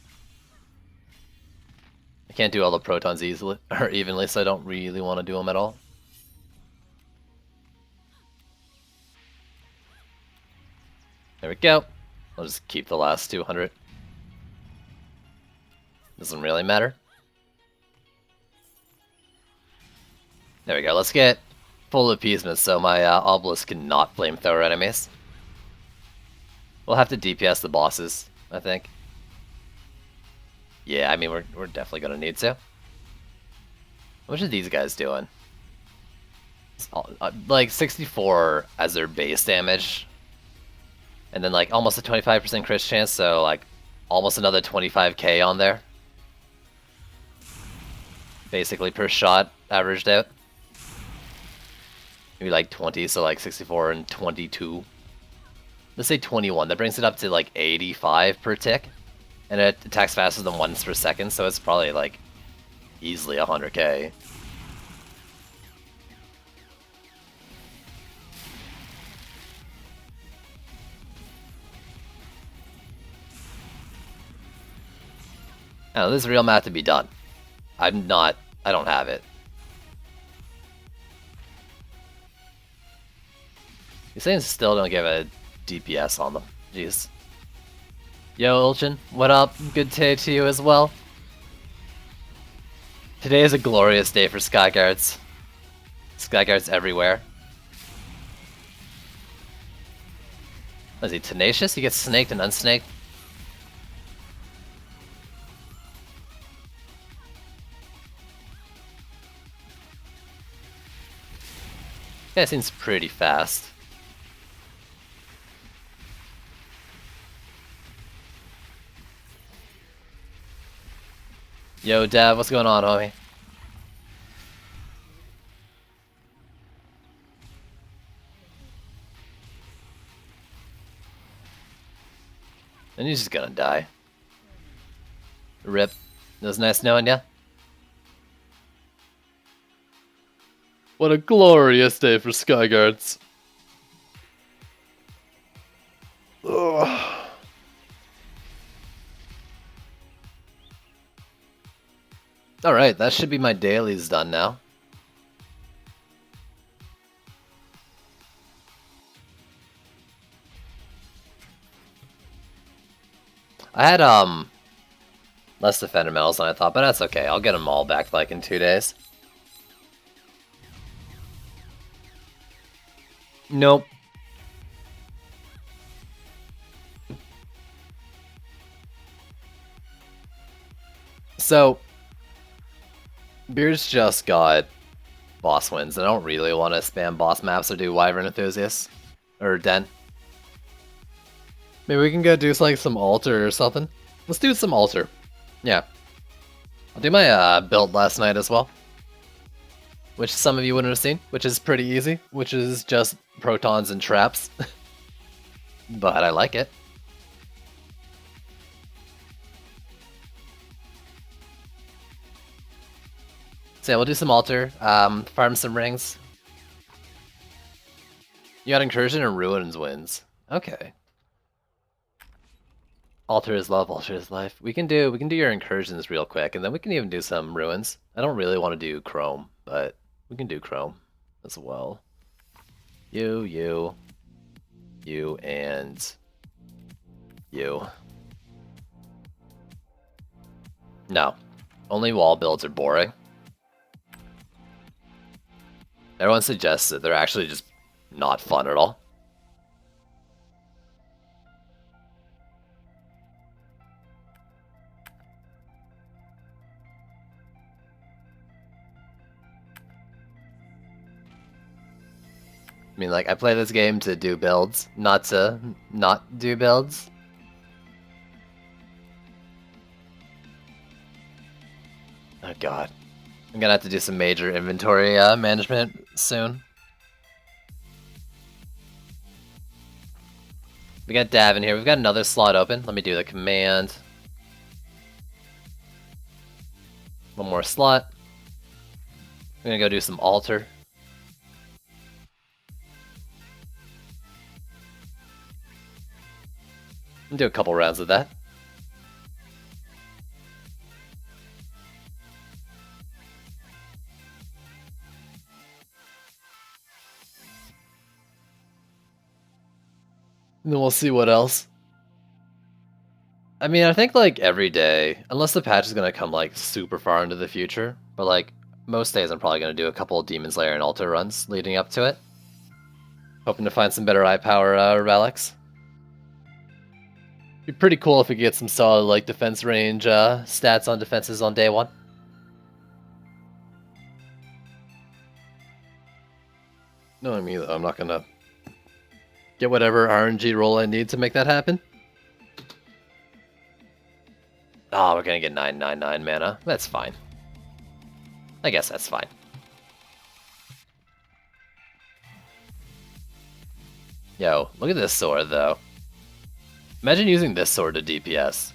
can't do all the protons easily or evenly, so I don't really want to do them at all. There we go. I'll just keep the last 200. Doesn't really matter. There we go. Let's get full appeasement so my obelisk cannot flamethrower enemies. We'll have to DPS the bosses, I think. Yeah, I mean, we're definitely gonna need to. What are these guys doing? Like 64 as their base damage. And then like almost a 25% crit chance, so like almost another 25k on there. Basically per shot, averaged out. Maybe like 20, so like 64 and 22. Let's say 21, that brings it up to like 85 per tick. And it attacks faster than once per second, so it's probably like easily 100k. Now, this is real math to be done. I don't have it. These things still don't give a DPS on them. Jeez. Yo, Ulchin, what up? Good day to you as well. Today is a glorious day for Skyguards. Skyguards everywhere. Is he tenacious? He gets snaked and unsnaked. Yeah, it seems pretty fast. Yo, Dad, what's going on, homie? And he's just gonna die. Rip. It was nice knowing ya. What a glorious day for Skyguards. Ugh. Alright, that should be my dailies done now. I had less defender medals than I thought, but that's okay. I'll get them all back like in 2 days. Nope. So, Beard's just got boss wins. I don't really want to spam boss maps or do Wyvern Enthusiasts. Or Den. Maybe we can go do like some altar or something. Let's do some altar. Yeah. I'll do my build last night as well. Which some of you wouldn't have seen, which is pretty easy. Which is just protons and traps. But I like it. So yeah, we'll do some altar, farm some rings. You got incursion and ruins wins. Okay. Altar is love, altar is life. We can do your incursions real quick, and then we can even do some ruins. I don't really want to do chrome, but we can do chrome as well. You, and you. No. Only wall builds are boring. Everyone suggests that they're actually just not fun at all. I mean, like, I play this game to do builds, not to not do builds. Oh god. I'm gonna have to do some major inventory management soon. We got Dav in here. We've got another slot open. Let me do the command. One more slot. I'm gonna go do some altar. And do a couple rounds of that. And then we'll see what else. I mean, I think like every day, unless the patch is gonna come like super far into the future, but like most days I'm probably gonna do a couple of Demon Slayer and Altar runs leading up to it. Hoping to find some better eye power relics. Be pretty cool if we get some solid like defense range stats on defenses on day one. No, me though. I'm not gonna get whatever RNG roll I need to make that happen. Oh, we're gonna get 999 mana. That's fine. I guess that's fine. Yo, look at this sword though. Imagine using this sword to DPS.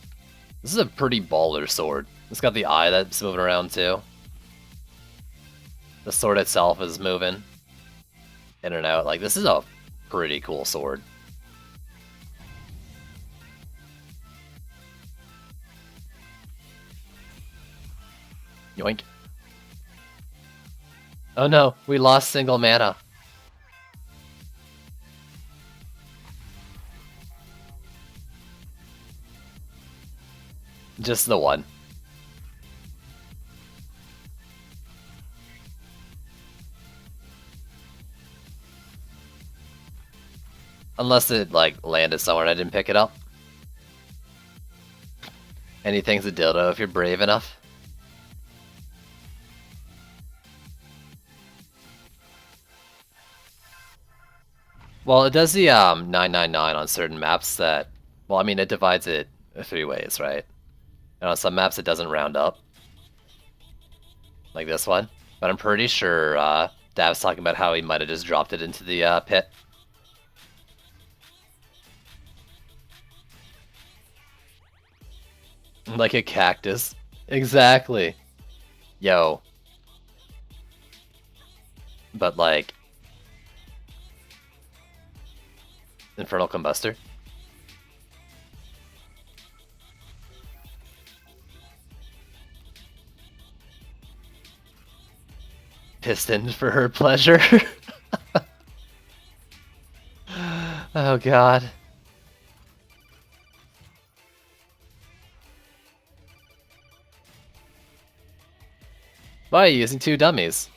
This is a pretty baller sword. It's got the eye that's moving around too. The sword itself is moving in and out. Like, this is a pretty cool sword. Yoink. Oh no, we lost single mana. Just the one. Unless it, like, landed somewhere and I didn't pick it up. Anything's a dildo if you're brave enough. Well, it does the 999 on certain maps that... Well, I mean, it divides it 3 ways, right? And on some maps it doesn't round up. Like this one. But I'm pretty sure Dav's talking about how he might have just dropped it into the pit. Like a cactus. Exactly. Yo. But like... Infernal Combustor. Piston for her pleasure. Oh god. Why are you using 2 dummies?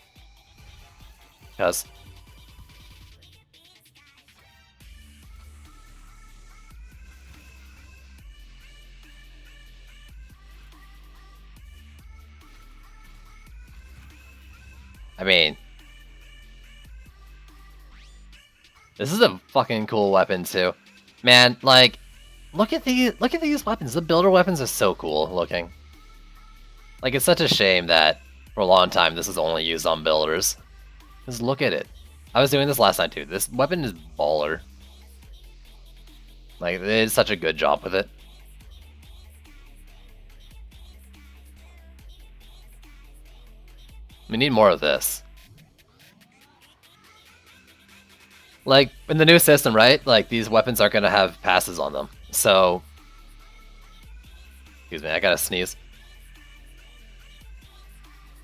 Because... I mean... This is a fucking cool weapon too. Man, like, look at these weapons. The builder weapons are so cool looking. Like, it's such a shame that for a long time this is only used on builders. Just look at it. I was doing this last night too. This weapon is baller. Like, they did such a good job with it. We need more of this. Like, in the new system, right? Like, these weapons aren't gonna have passes on them. So... Excuse me, I gotta sneeze.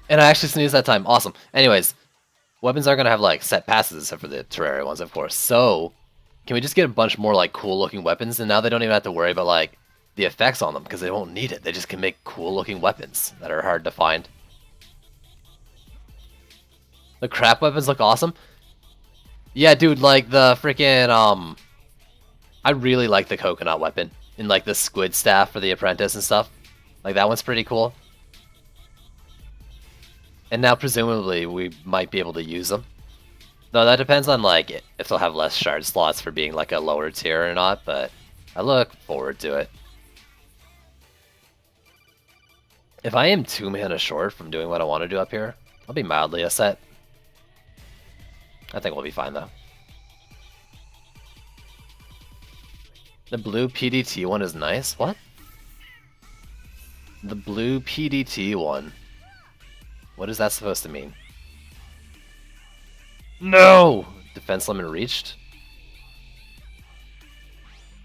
And I actually sneezed that time. Awesome. Anyways, weapons are gonna have, like, set passes except for the Terraria ones, of course. So, can we just get a bunch more, like, cool-looking weapons? And now they don't even have to worry about, like, the effects on them, because they won't need it. They just can make cool-looking weapons that are hard to find. The crap weapons look awesome. Yeah, dude, like, the freaking, I really like the coconut weapon. And, like, the squid staff for the apprentice and stuff. Like, that one's pretty cool. And now, presumably, we might be able to use them. Though that depends on, like, if they'll have less shard slots for being, like, a lower tier or not, but I look forward to it. If I am 2 mana short from doing what I want to do up here, I'll be mildly upset. I think we'll be fine, though. The blue PDT one is nice? What? The blue PDT one. What is that supposed to mean? No! Defense limit reached?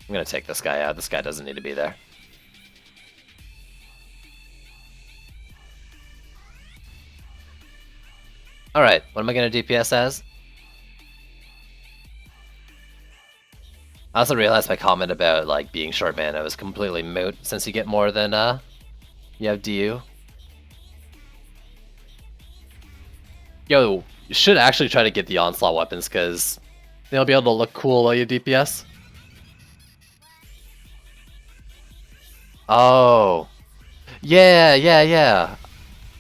I'm gonna take this guy out. This guy doesn't need to be there. Alright, what am I gonna DPS as? I also realized my comment about like being short mana was completely moot since you get more than you have DU. Yo, you should actually try to get the onslaught weapons because they'll be able to look cool while you DPS. Oh. Yeah.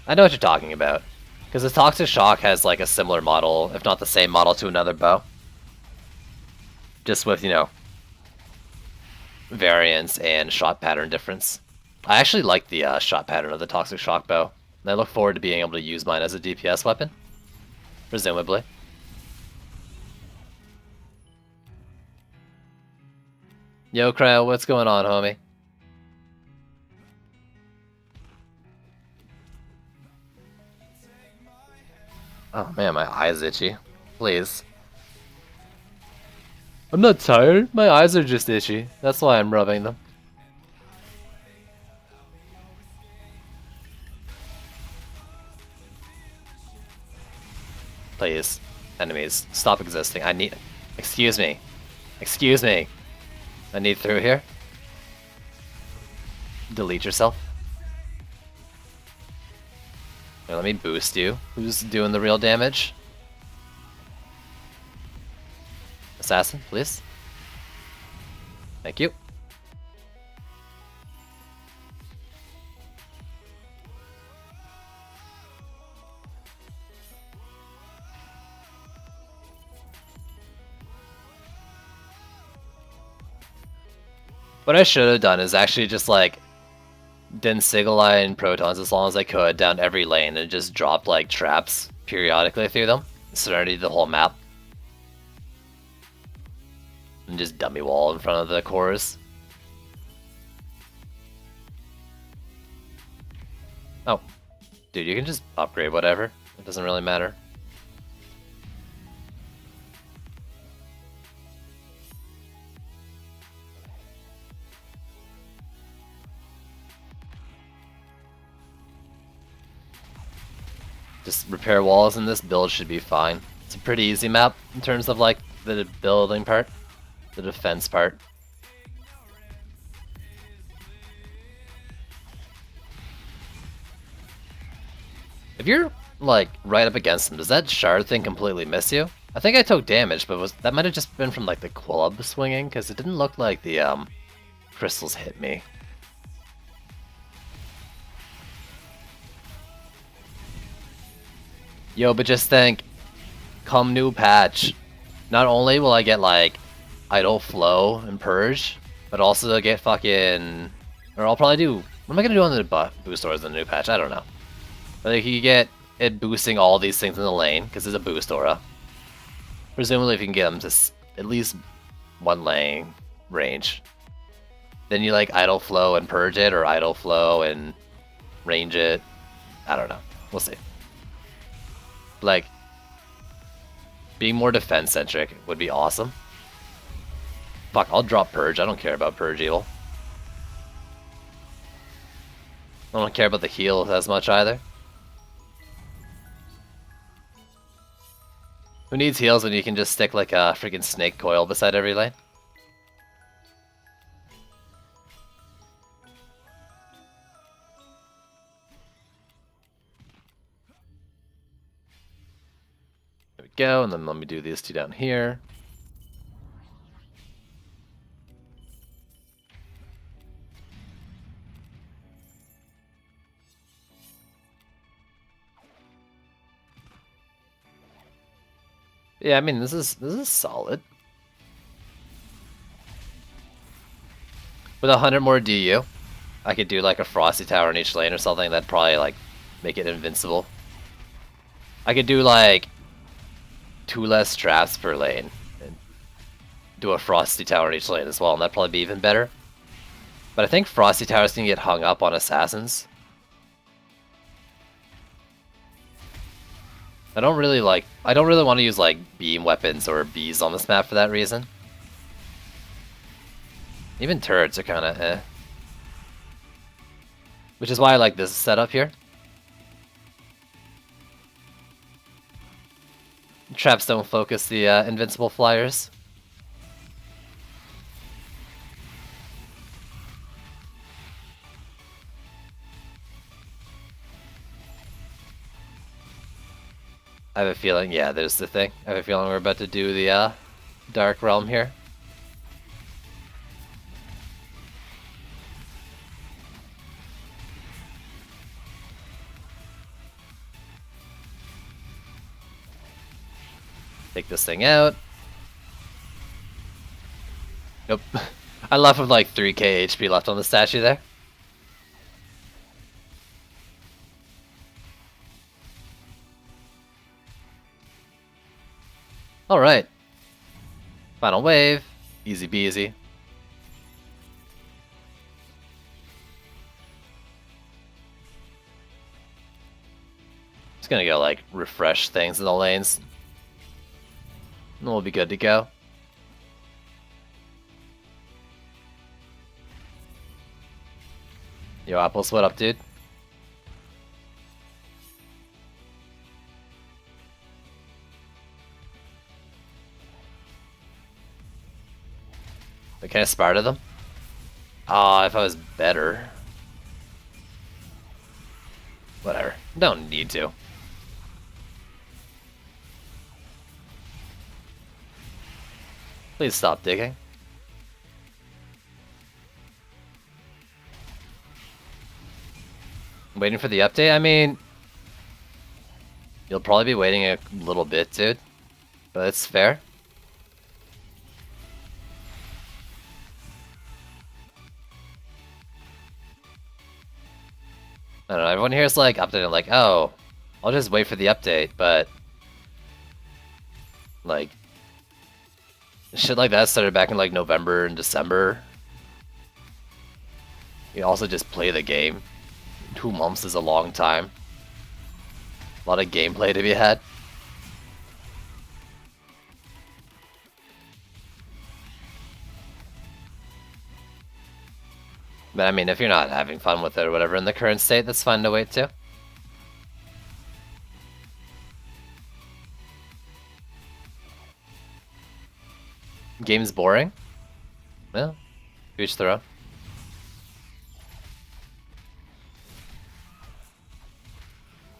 I know what you're talking about. Because the Toxic Shock has like a similar model, if not the same model to another bow. Just with, you know, variance and shot pattern difference. I actually like the shot pattern of the Toxic Shock bow. And I look forward to being able to use mine as a DPS weapon. Presumably. Yo, Cryo, what's going on, homie? Oh man, my eye's itchy. Please. I'm not tired. My eyes are just itchy. That's why I'm rubbing them. Please. Enemies, stop existing. I need... Excuse me. Excuse me. I need through here. Delete yourself. Here, let me boost you. Who's doing the real damage? Assassin, please. Thank you. What I should have done is actually just like done Sigil and Protons as long as I could down every lane and just dropped like traps periodically through them. Serenity the whole map. And just dummy wall in front of the cores. Oh. Dude, you can just upgrade whatever. It doesn't really matter. Just repair walls in this build should be fine. It's a pretty easy map in terms of like the building part, the defense part. If you're like right up against him, does that shard thing completely miss you? I think I took damage, but that might have just been from like the club swinging because it didn't look like the crystals hit me. Yo, but just think, come new patch, not only will I get like Idle Flow and Purge, but also they'll get fucking, or I'll probably do, what am I gonna do on the boost doors in the new patch? I don't know. But like you get it boosting all these things in the lane, because it's a boost aura. Presumably if you can get them to at least one lane range. Then you like Idle Flow and Purge it, or Idle Flow and range it. I don't know. We'll see. Like, being more defense-centric would be awesome. Fuck, I'll drop Purge. I don't care about Purge Evil. I don't care about the heal as much either. Who needs heals when you can just stick like a freaking snake coil beside every lane? There we go, and then let me do these two down here. Yeah, I mean this is solid. With 100 more DU, I could do like a Frosty Tower in each lane or something. That'd probably like make it invincible. I could do like 2 less traps per lane and do a Frosty Tower in each lane as well, and that'd probably be even better. But I think Frosty Towers can get hung up on assassins. I don't really want to use like beam weapons or bees on this map for that reason. Even turrets are kind of eh. Which is why I like this setup here. Traps don't focus the invincible flyers. I have a feeling, yeah, there's the thing. I have a feeling we're about to do the Dark Realm here. Take this thing out. Nope. I left with like 3k HP left on the statue there. Alright. Final wave. Easy peasy. Just gonna go like refresh things in the lanes. And we'll be good to go. Yo, Apples, what up, dude? Can I Sparta them? Ah, if I was better. Whatever. Don't need to. Please stop digging. Waiting for the update? I mean, you'll probably be waiting a little bit, dude. But it's fair. I don't know, everyone here is like updating like, oh, I'll just wait for the update, but like shit like that started back in like November and December. You also just play the game. 2 months is a long time. A lot of gameplay to be had. But I mean, if you're not having fun with it or whatever in the current state, that's fine to wait too. Game's boring? Well, each their own.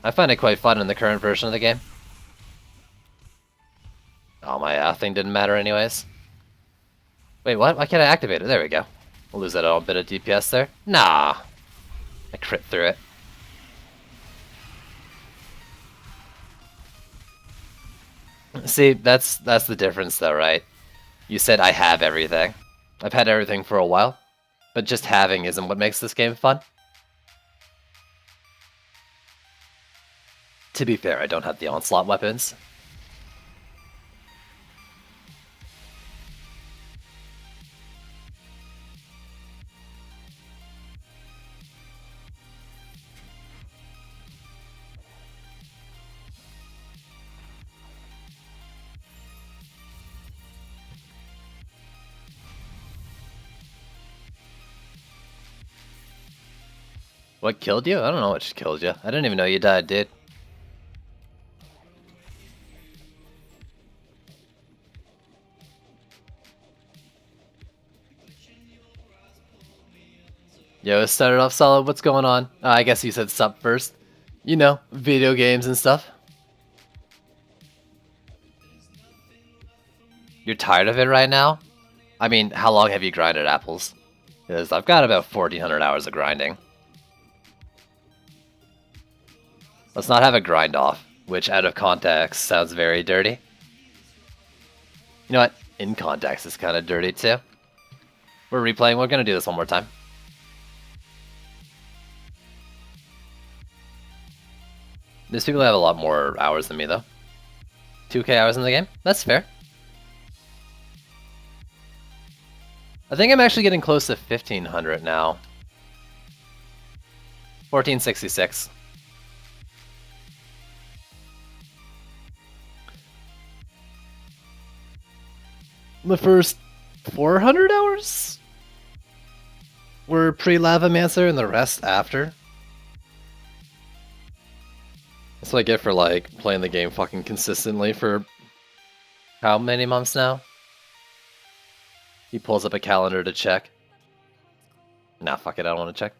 I find it quite fun in the current version of the game. Oh, my thing didn't matter anyways. Wait, what? Why can't I activate it? There we go. We'll lose that little bit of DPS there. Nah! I crit through it. See, that's the difference though, right? You said I have everything. I've had everything for a while, but just having isn't what makes this game fun. To be fair, I don't have the onslaught weapons. What killed you? I don't know what just killed you. I didn't even know you died, dude. Yo, it started off solid. What's going on? I guess you said sup first. You know, video games and stuff. You're tired of it right now? I mean, how long have you grinded apples? Because I've got about 1,400 hours of grinding. Let's not have a grind off, which out of context sounds very dirty. You know what? In context is kind of dirty too. We're replaying. We're going to do this one more time. There's people that have a lot more hours than me though. 2k hours in the game? That's fair. I think I'm actually getting close to 1,500 now. 1466. The first 400 hours were pre-Lavamancer and the rest after. That's what I get for like playing the game fucking consistently for how many months now? He pulls up a calendar to check. Nah, fuck it, I don't want to check.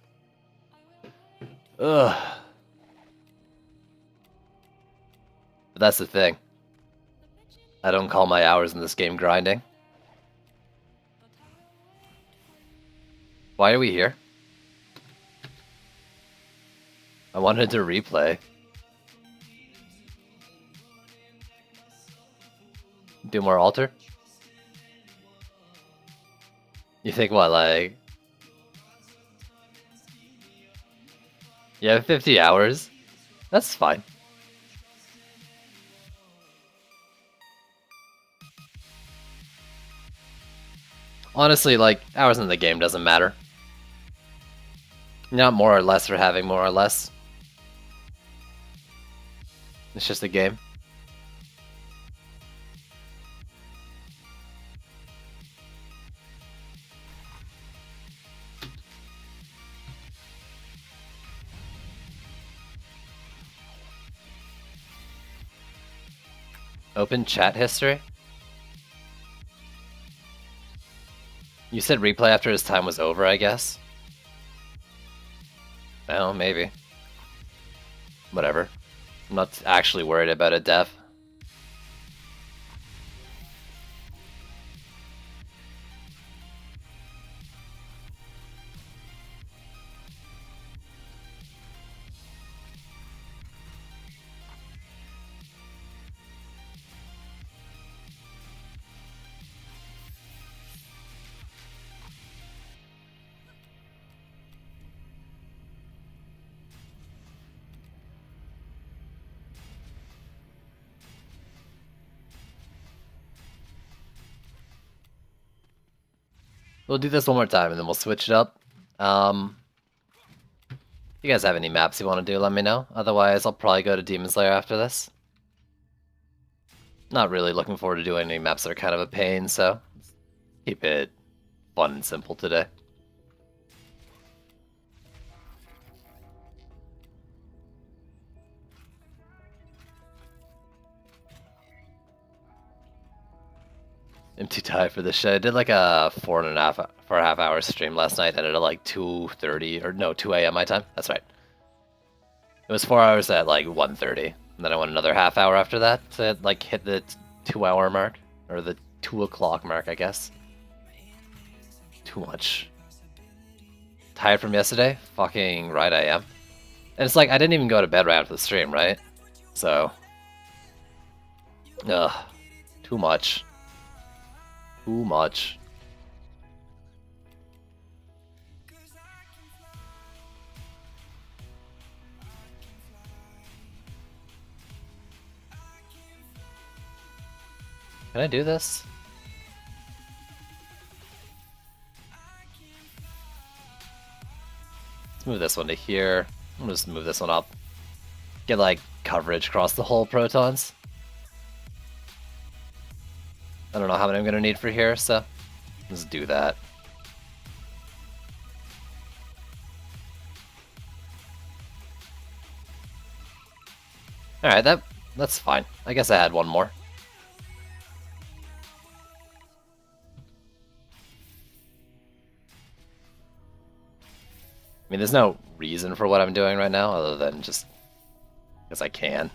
Ugh. But that's the thing. I don't call my hours in this game grinding. Why are we here? I wanted to replay. Do more altar? You think what, like... You have 50 hours? That's fine. Honestly, like, hours in the game doesn't matter. Not more or less for having more or less. It's just a game. Open chat history? You said replay after his time was over, I guess? Well, maybe. Whatever. I'm not actually worried about a death. We'll do this one more time and then we'll switch it up. If you guys have any maps you want to do, let me know. Otherwise, I'll probably go to Demon Slayer after this. Not really looking forward to doing any maps that are kind of a pain, so let's keep it fun and simple today. I'm too tired for this shit. I did like a 4.5 hour stream last night. Ended at like 2:30 or no 2 a.m. my time. That's right. It was 4 hours at like 1:30, and then I went another half hour after that to like hit the 2 hour mark or the 2 o'clock mark, I guess. Too much. Tired from yesterday? Fucking right I am. And it's like I didn't even go to bed right after the stream, right? So, ugh, too much. Too much. Can I do this? Let's move this one to here. I'm gonna just move this one up. Get like coverage across the whole protons. I don't know how many I'm gonna need for here, so let's do that. Alright, that's fine. I guess I had one more. I mean, there's no reason for what I'm doing right now other than just because I can.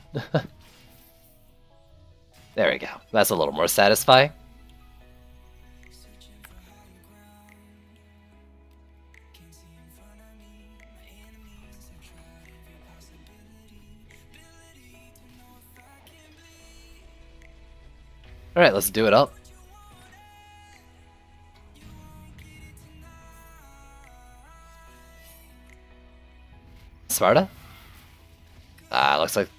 There we go. That's a little more satisfying. Alright, let's do it up. Sparta? Looks like...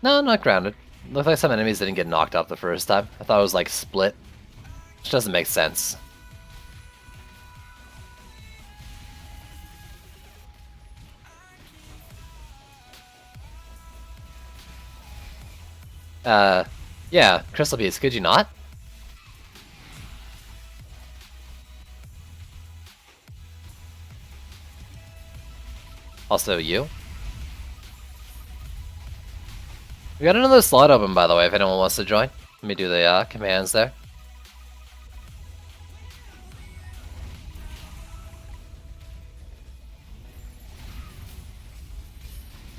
No, not grounded. Looks like some enemies didn't get knocked off the first time. I thought it was like split. Which doesn't make sense. Yeah, Crystal Piece, could you not? Also you. We got another slot open, by the way, if anyone wants to join. Let me do the commands there.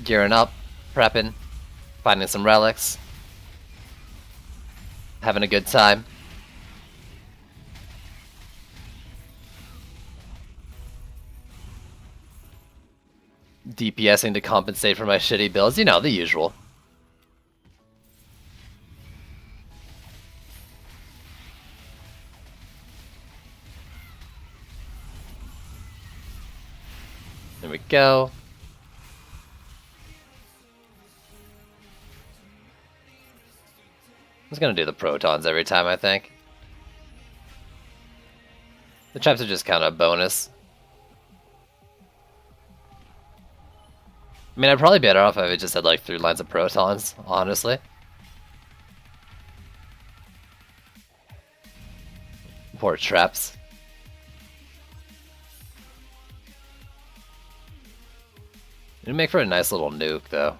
Gearing up, prepping. finding some relics, having a good time. DPSing to compensate for my shitty builds, you know, the usual. There we go. I'm just gonna do the protons every time, I think. The traps are just kind of a bonus. I mean, I'd probably be better off if I just had like 3 lines of protons, honestly. Poor traps. It'd make for a nice little nuke, though.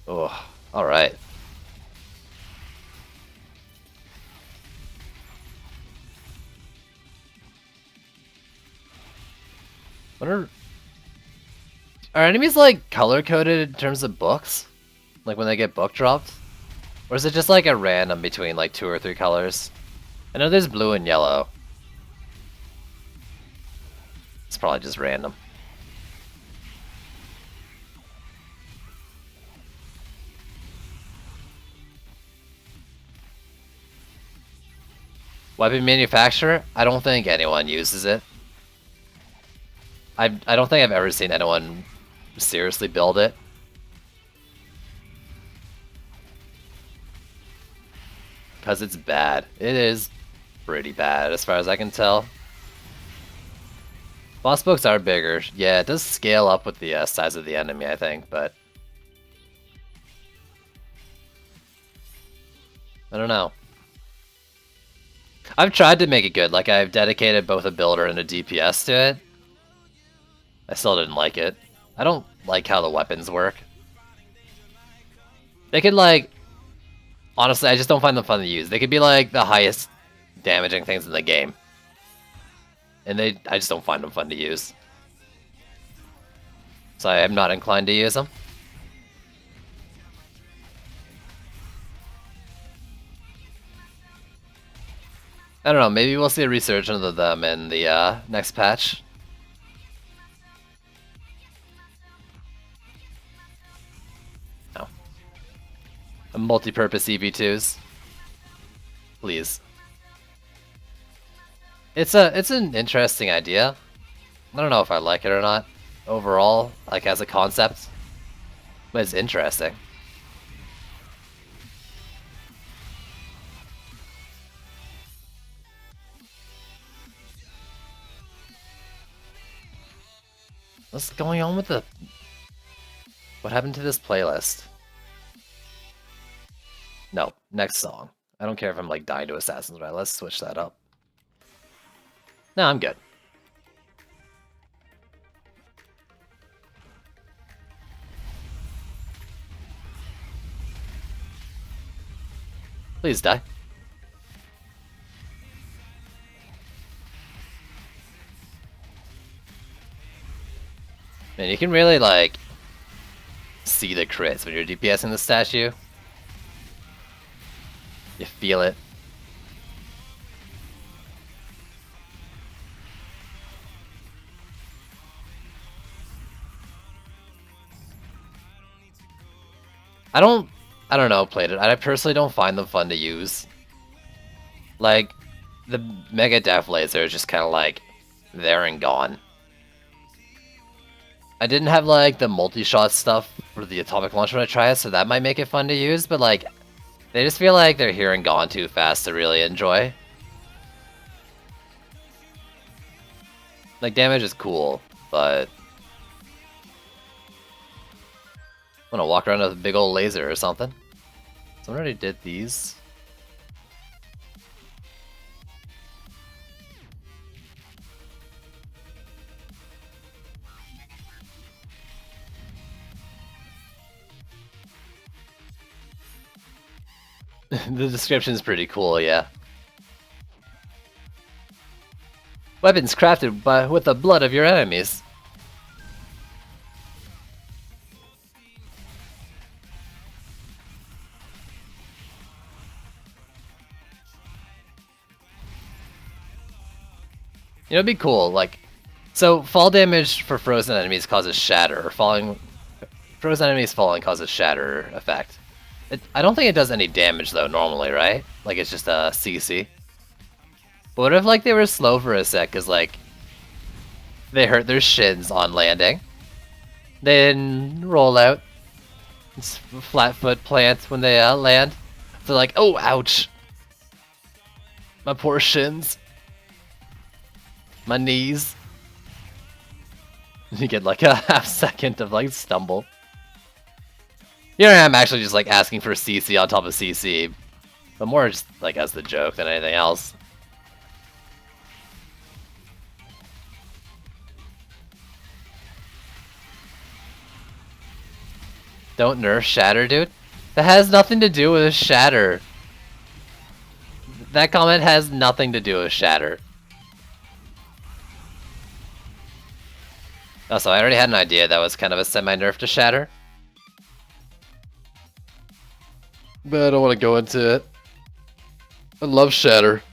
Oh, alright. Are enemies like color-coded in terms of books? Like when they get book dropped? Or is it just like a random between like 2 or 3 colors? I know there's blue and yellow. It's probably just random. Weapon manufacturer? I don't think anyone uses it. I don't think I've ever seen anyone seriously build it. Because it's bad. It is pretty bad as far as I can tell. Boss books are bigger. Yeah, it does scale up with the size of the enemy, I think, but... I don't know. I've tried to make it good, like I've dedicated both a builder and a DPS to it. I still didn't like it. I don't like how the weapons work. They could like... Honestly, I just don't find them fun to use. They could be like the highest damaging things in the game. And I just don't find them fun to use. So I'm not inclined to use them. I don't know, maybe we'll see a resurgence of them in the next patch. No. A multi-purpose EV2s. Please. It's an interesting idea. I don't know if I like it or not. Overall, like as a concept. But it's interesting. What's going on with the... What happened to this playlist? No, next song. I don't care if I'm like dying to Assassins, right? Let's switch that up. No, I'm good. Please die. Man, you can really like see the crits when you're DPSing the statue. You feel it. I don't know, played it. I personally don't find them fun to use. Like, the Mega Def Laser is just kind of like, there and gone. I didn't have like the multi-shot stuff for the atomic launch when I try it, so that might make it fun to use, but like, they just feel like they're here and gone too fast to really enjoy. Like, damage is cool, but... I'm gonna walk around with a big old laser or something. Someone already did these. The description's pretty cool, yeah. Weapons crafted with the blood of your enemies. You know, it'd be cool, like, so fall damage for frozen enemies causes shatter, or frozen enemies falling causes shatter effect. I don't think it does any damage though normally, right? Like it's just a CC. But what if like they were slow for a sec, cause like they hurt their shins on landing, then roll out, flat foot plant when they land. They're like, oh, ouch, my poor shins. My knees. You get like a half second of like stumble. Here I am actually just like asking for CC on top of CC, but more just like as the joke than anything else. Don't nerf Shatter, dude. That has nothing to do with Shatter. That comment has nothing to do with Shatter. Also, I already had an idea that was kind of a semi-nerf to Shatter. But I don't want to go into it. I love Shatter.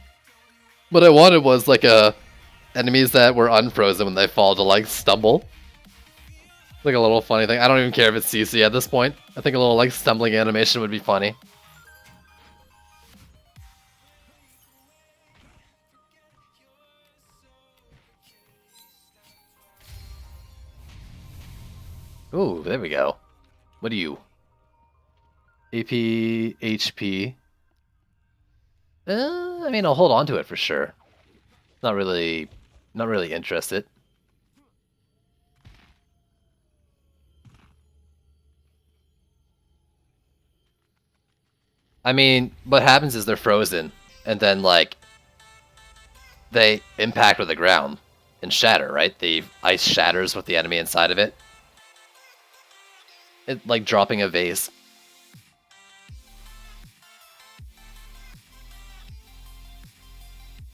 What I wanted was like enemies that were unfrozen when they fall to like stumble. Like a little funny thing. I don't even care if it's CC at this point. I think a little like stumbling animation would be funny. Ooh, there we go. What do you? AP, HP. I mean, I'll hold on to it for sure. Not really interested. I mean, what happens is they're frozen, and then like they impact with the ground and shatter, right? The ice shatters with the enemy inside of it. It like dropping a vase.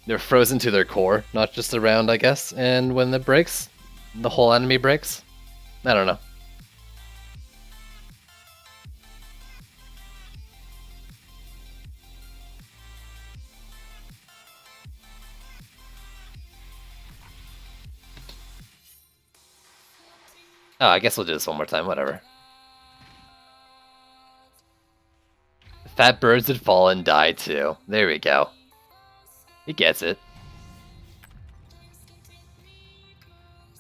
They're frozen to their core, not just around, I guess. And when it breaks, the whole enemy breaks. I don't know. Oh, I guess we'll do this one more time, whatever. Fat birds that fall and die too. There we go. He gets it.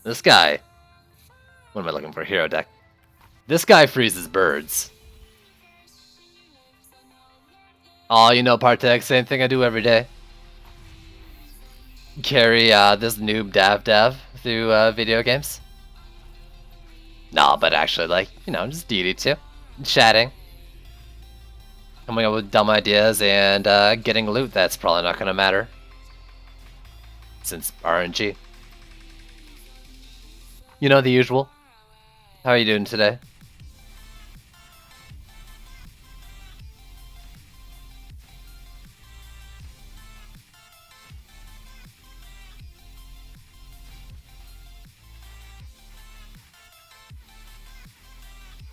This guy. What am I looking for? Hero deck. This guy freezes birds. Oh, you know, Partek, same thing I do every day. Carry this noob Dav through video games. Nah, but actually, like, you know, just DD2. Chatting. Coming up with dumb ideas and getting loot that's probably not going to matter. Since RNG. You know the usual. How are you doing today?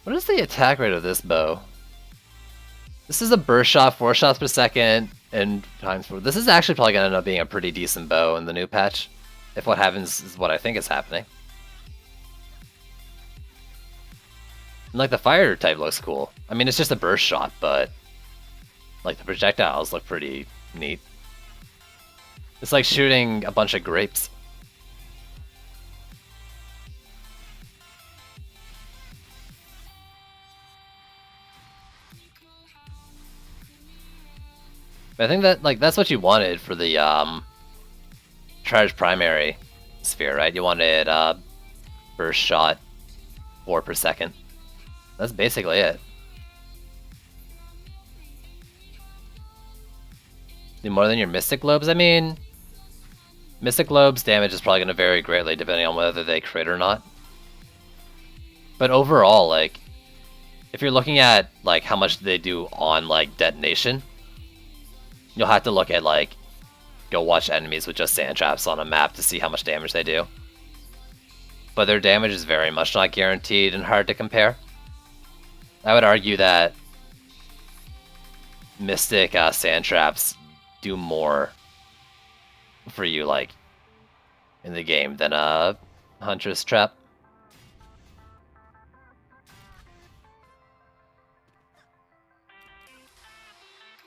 What is the attack rate of this bow? This is a burst shot, 4 shots per second, and times 4. This is actually probably going to end up being a pretty decent bow in the new patch. If what happens is what I think is happening. And like the fire type looks cool. I mean, it's just a burst shot, but like the projectiles look pretty neat. It's like shooting a bunch of grapes. I think that like that's what you wanted for the charge primary sphere, right? You wanted burst shot 4 per second. That's basically it. Do more than your Mystic Lobes? I mean, Mystic Lobes damage is probably going to vary greatly depending on whether they crit or not. But overall, like, if you're looking at like how much they do on like detonation, You'll have to look at, like, go watch enemies with just sand traps on a map to see how much damage they do. But their damage is very much not guaranteed and hard to compare. I would argue that Mystic sand traps do more for you, like, in the game than a Huntress trap.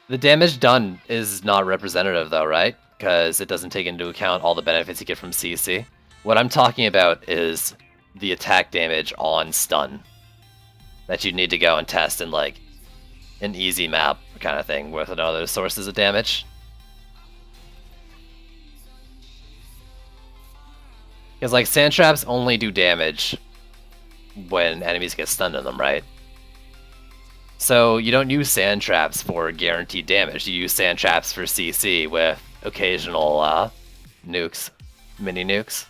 The damage done is not representative though, right? Because it doesn't take into account all the benefits you get from CC. What I'm talking about is the attack damage on stun that you need to go and test in, like, an easy map kind of thing with other sources of damage. Because, like, sand traps only do damage when enemies get stunned in them, right? So you don't use sand traps for guaranteed damage. You use sand traps for CC with occasional nukes, mini nukes.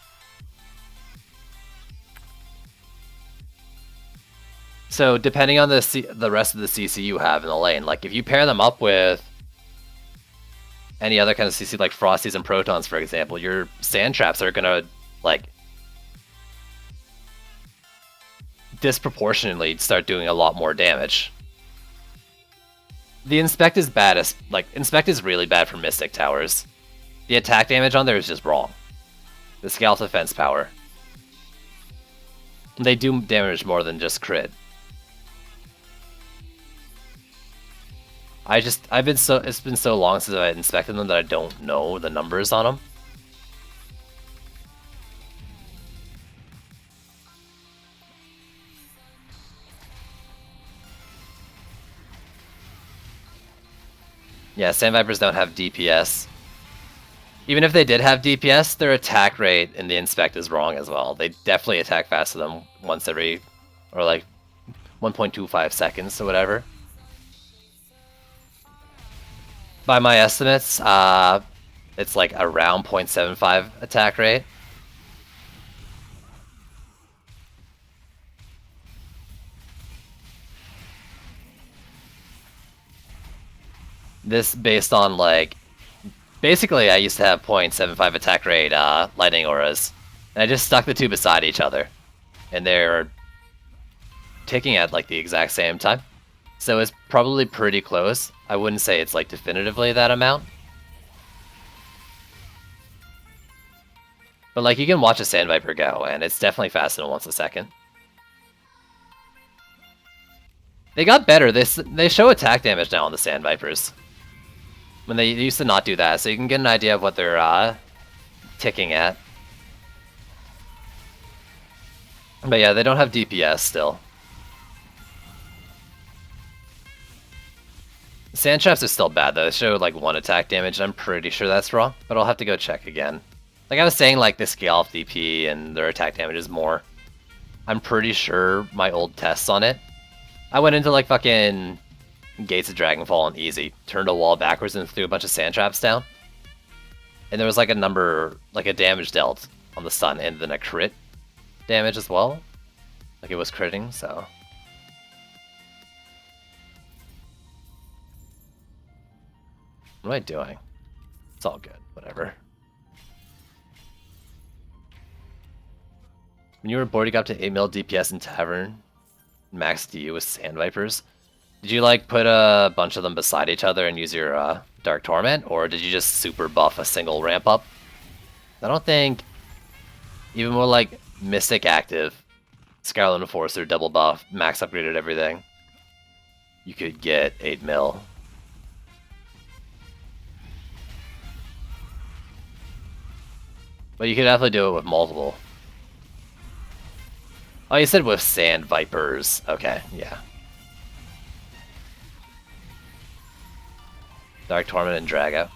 So depending on the rest of the CC you have in the lane, like if you pair them up with any other kind of CC like Frosties and Protons, for example, your sand traps are gonna, like, disproportionately start doing a lot more damage. The Inspect is bad, like, Inspect is really bad for Mystic Towers. The attack damage on there is just wrong. The Scalp defense power. They do damage more than just crit. It's been so long since I inspected them that I don't know the numbers on them. Yeah, Sand Vipers don't have DPS. Even if they did have DPS, their attack rate in the Inspect is wrong as well. They definitely attack faster than once every, or like 1.25 seconds or whatever. By my estimates, it's like around 0.75 attack rate. This based on, like, basically I used to have 0.75 attack rate lightning auras, and I just stuck the two beside each other, and they're ticking at like the exact same time. So it's probably pretty close. I wouldn't say it's like definitively that amount. But like you can watch a Sand Viper go, and it's definitely faster than once a second. They got better. They show attack damage now on the Sand Vipers. When they used to not do that, so you can get an idea of what they're ticking at. But yeah, they don't have DPS still. Sand traps are still bad though. They show like 1 attack damage, and I'm pretty sure that's wrong, but I'll have to go check again. Like I was saying, like the scale DP and their attack damage is more. I'm pretty sure my old tests on it. I went into like fucking Gates of Dragonfall on easy, turned a wall backwards and threw a bunch of sand traps down. And there was like a number, like a damage dealt on the stun, and then a crit damage as well. Like it was critting, so. What am I doing? It's all good, whatever. When you were bored, you got up to 8 mil DPS in Tavern, max DU with Sand Vipers. Did you like put a bunch of them beside each other and use your Dark Torment, or did you just super buff a single ramp up? I don't think, even more like Mystic Active, Scarlet Enforcer, double buff, max upgraded everything, you could get 8 mil. But you could definitely do it with multiple. Oh, you said with Sand Vipers. Okay, yeah. Dark Torment and Drago.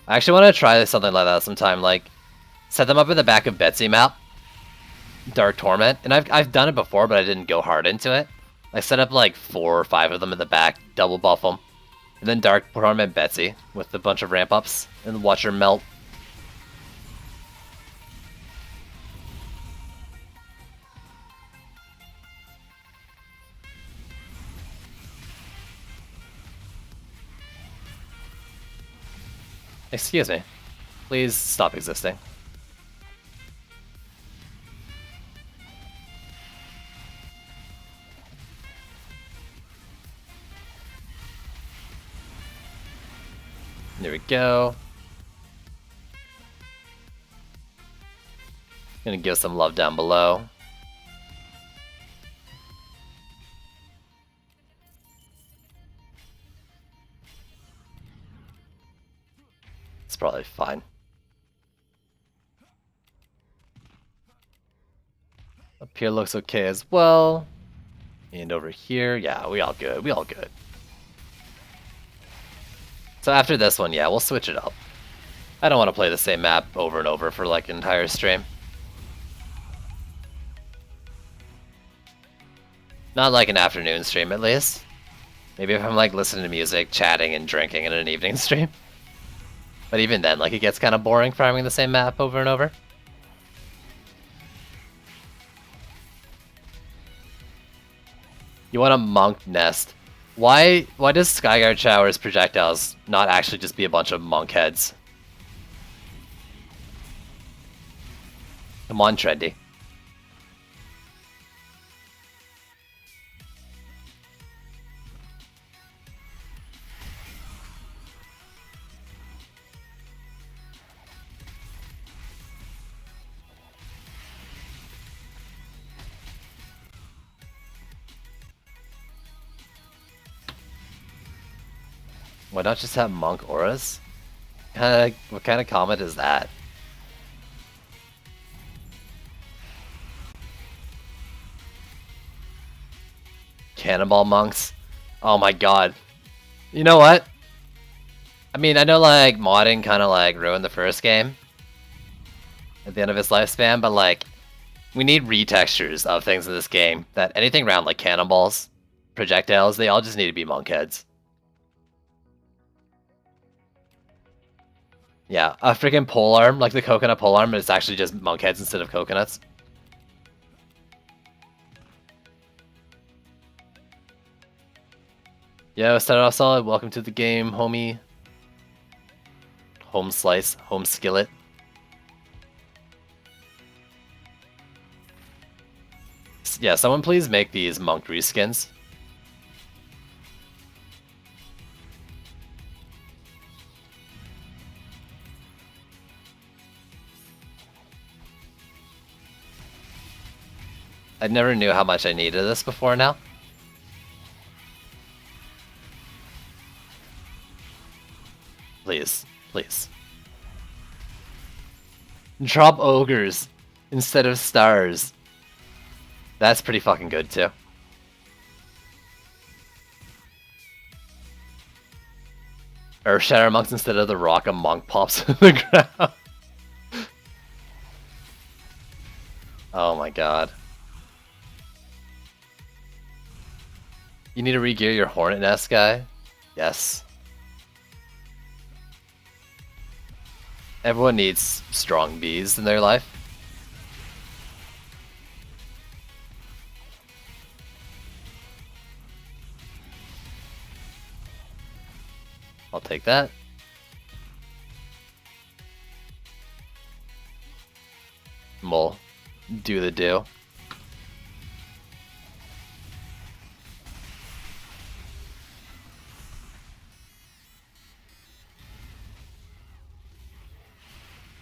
I actually want to try something like that sometime, like set them up in the back of Betsy map, Dark Torment, and I've done it before, but I didn't go hard into it. I set up like 4 or 5 of them in the back, double buff them, and then Dark Torment Betsy with a bunch of ramp ups, and watch her melt. Excuse me. Please stop existing. There we go. Gonna give some love down below. It's probably fine. Up here looks okay as well. And over here, yeah, we all good. We all good. So after this one, yeah, we'll switch it up. I don't want to play the same map over and over for like an entire stream. Not like an afternoon stream, at least. Maybe if I'm like listening to music, chatting, and drinking in an evening stream. But even then, like, it gets kind of boring farming the same map over and over. You want a monk nest. Why does Skyguard Shower's projectiles not actually just be a bunch of monk heads? Come on, Trendy. Why not just have monk auras? What kind of comment is that? Cannonball monks? Oh my god. You know what? I mean, I know like modding kind of like ruined the first game at the end of its lifespan, but like we need retextures of things in this game. That anything around like cannonballs, projectiles, they all just need to be monk heads. Yeah, a freaking polearm, like the coconut polearm, but it's actually just monk heads instead of coconuts. Yo, started off solid. Welcome to the game, homie. Home slice, home skillet. Yeah, someone please make these monk reskins. I never knew how much I needed this before now. Please, please. Drop ogres instead of stars. That's pretty fucking good too. Or shatter monks instead of the rock, a monk pops in the ground. Oh my god. You need to re-gear your hornet nest guy? Yes. Everyone needs strong bees in their life. I'll take that. We'll do the do.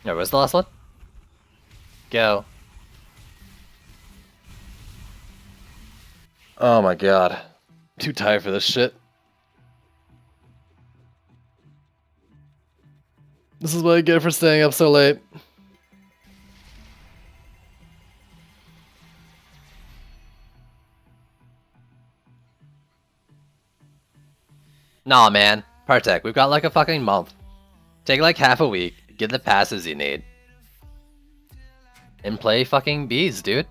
Alright, where's the last one? Go. Oh my god. Too tired for this shit. This is what I get for staying up so late. Nah, man. Partek, we've got like a fucking month. Take like half a week, get the passes you need. And play fucking bees, dude.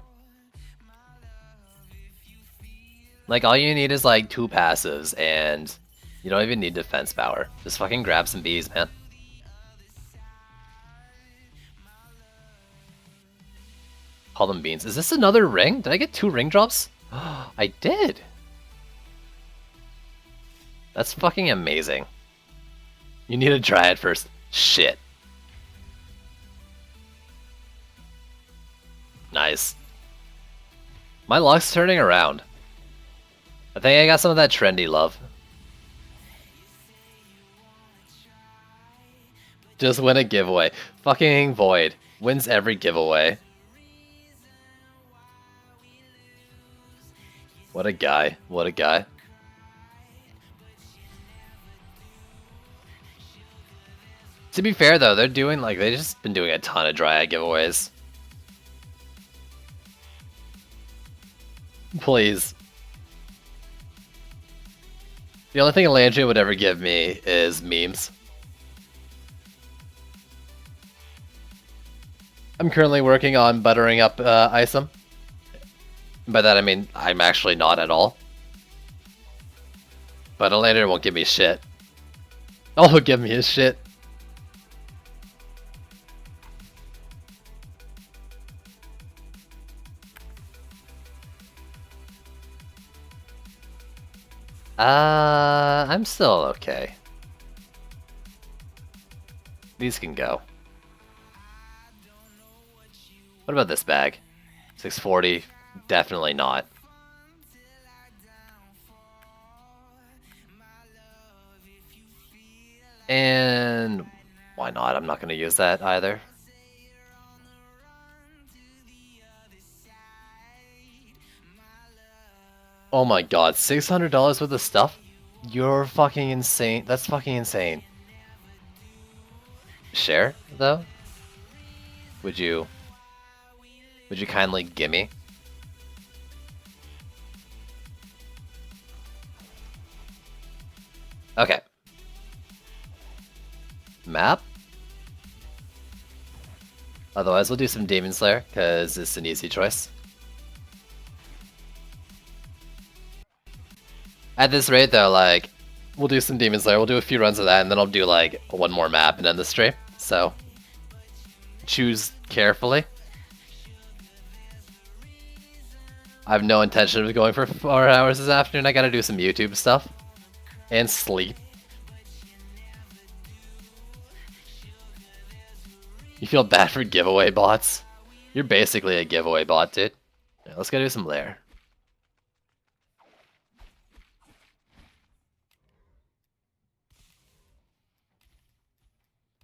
Like, all you need is like 2 passives, and you don't even need defense power. Just fucking grab some bees, man. Call them beans. Is this another ring? Did I get 2 ring drops? I did! That's fucking amazing. You need to try it first. Shit. Nice. My luck's turning around. I think I got some of that trendy love. Just win a giveaway. Fucking Void wins every giveaway. What a guy. What a guy. To be fair though, they're doing like they've just been doing a ton of Dryad giveaways. Please. The only thing Elandria would ever give me is memes. I'm currently working on buttering up Isom. By that I mean I'm actually not at all. But Elandria won't give me shit. All he'll give me is shit. I'm still okay. These can go. What about this bag? 640? Definitely not. And why not? I'm not going to use that either. Oh my god, $600 worth of stuff? You're fucking insane. That's fucking insane. Share, though? Would you kindly gimme? Okay. Map? Otherwise, we'll do some Demon Slayer, because it's an easy choice. At this rate, though, like, we'll do some Demon Slayer, we'll do a few runs of that, and then I'll do, like, one more map and end the stream. So, choose carefully. I have no intention of going for 4 hours this afternoon. I gotta do some YouTube stuff. And sleep. You feel bad for giveaway bots? You're basically a giveaway bot, dude. Yeah, let's go do some lair.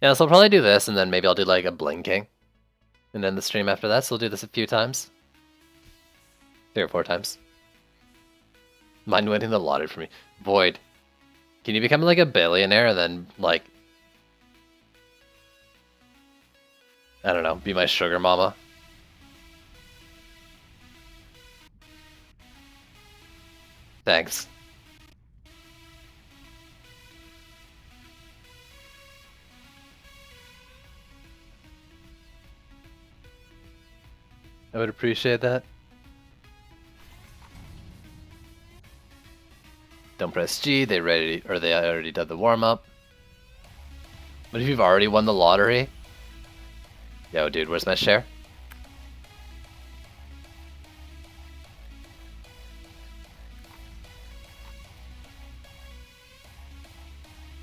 Yeah, so I'll probably do this, and then maybe I'll do like a blinking. And then the stream after that, so we'll do this a few times. 3 or 4 times. Mind winning the lottery for me. Void. Can you become like a billionaire and then like... I don't know, be my sugar mama? Thanks. I would appreciate that. Don't press G, they already did the warm-up. But if you've already won the lottery... Yo, dude, where's my share?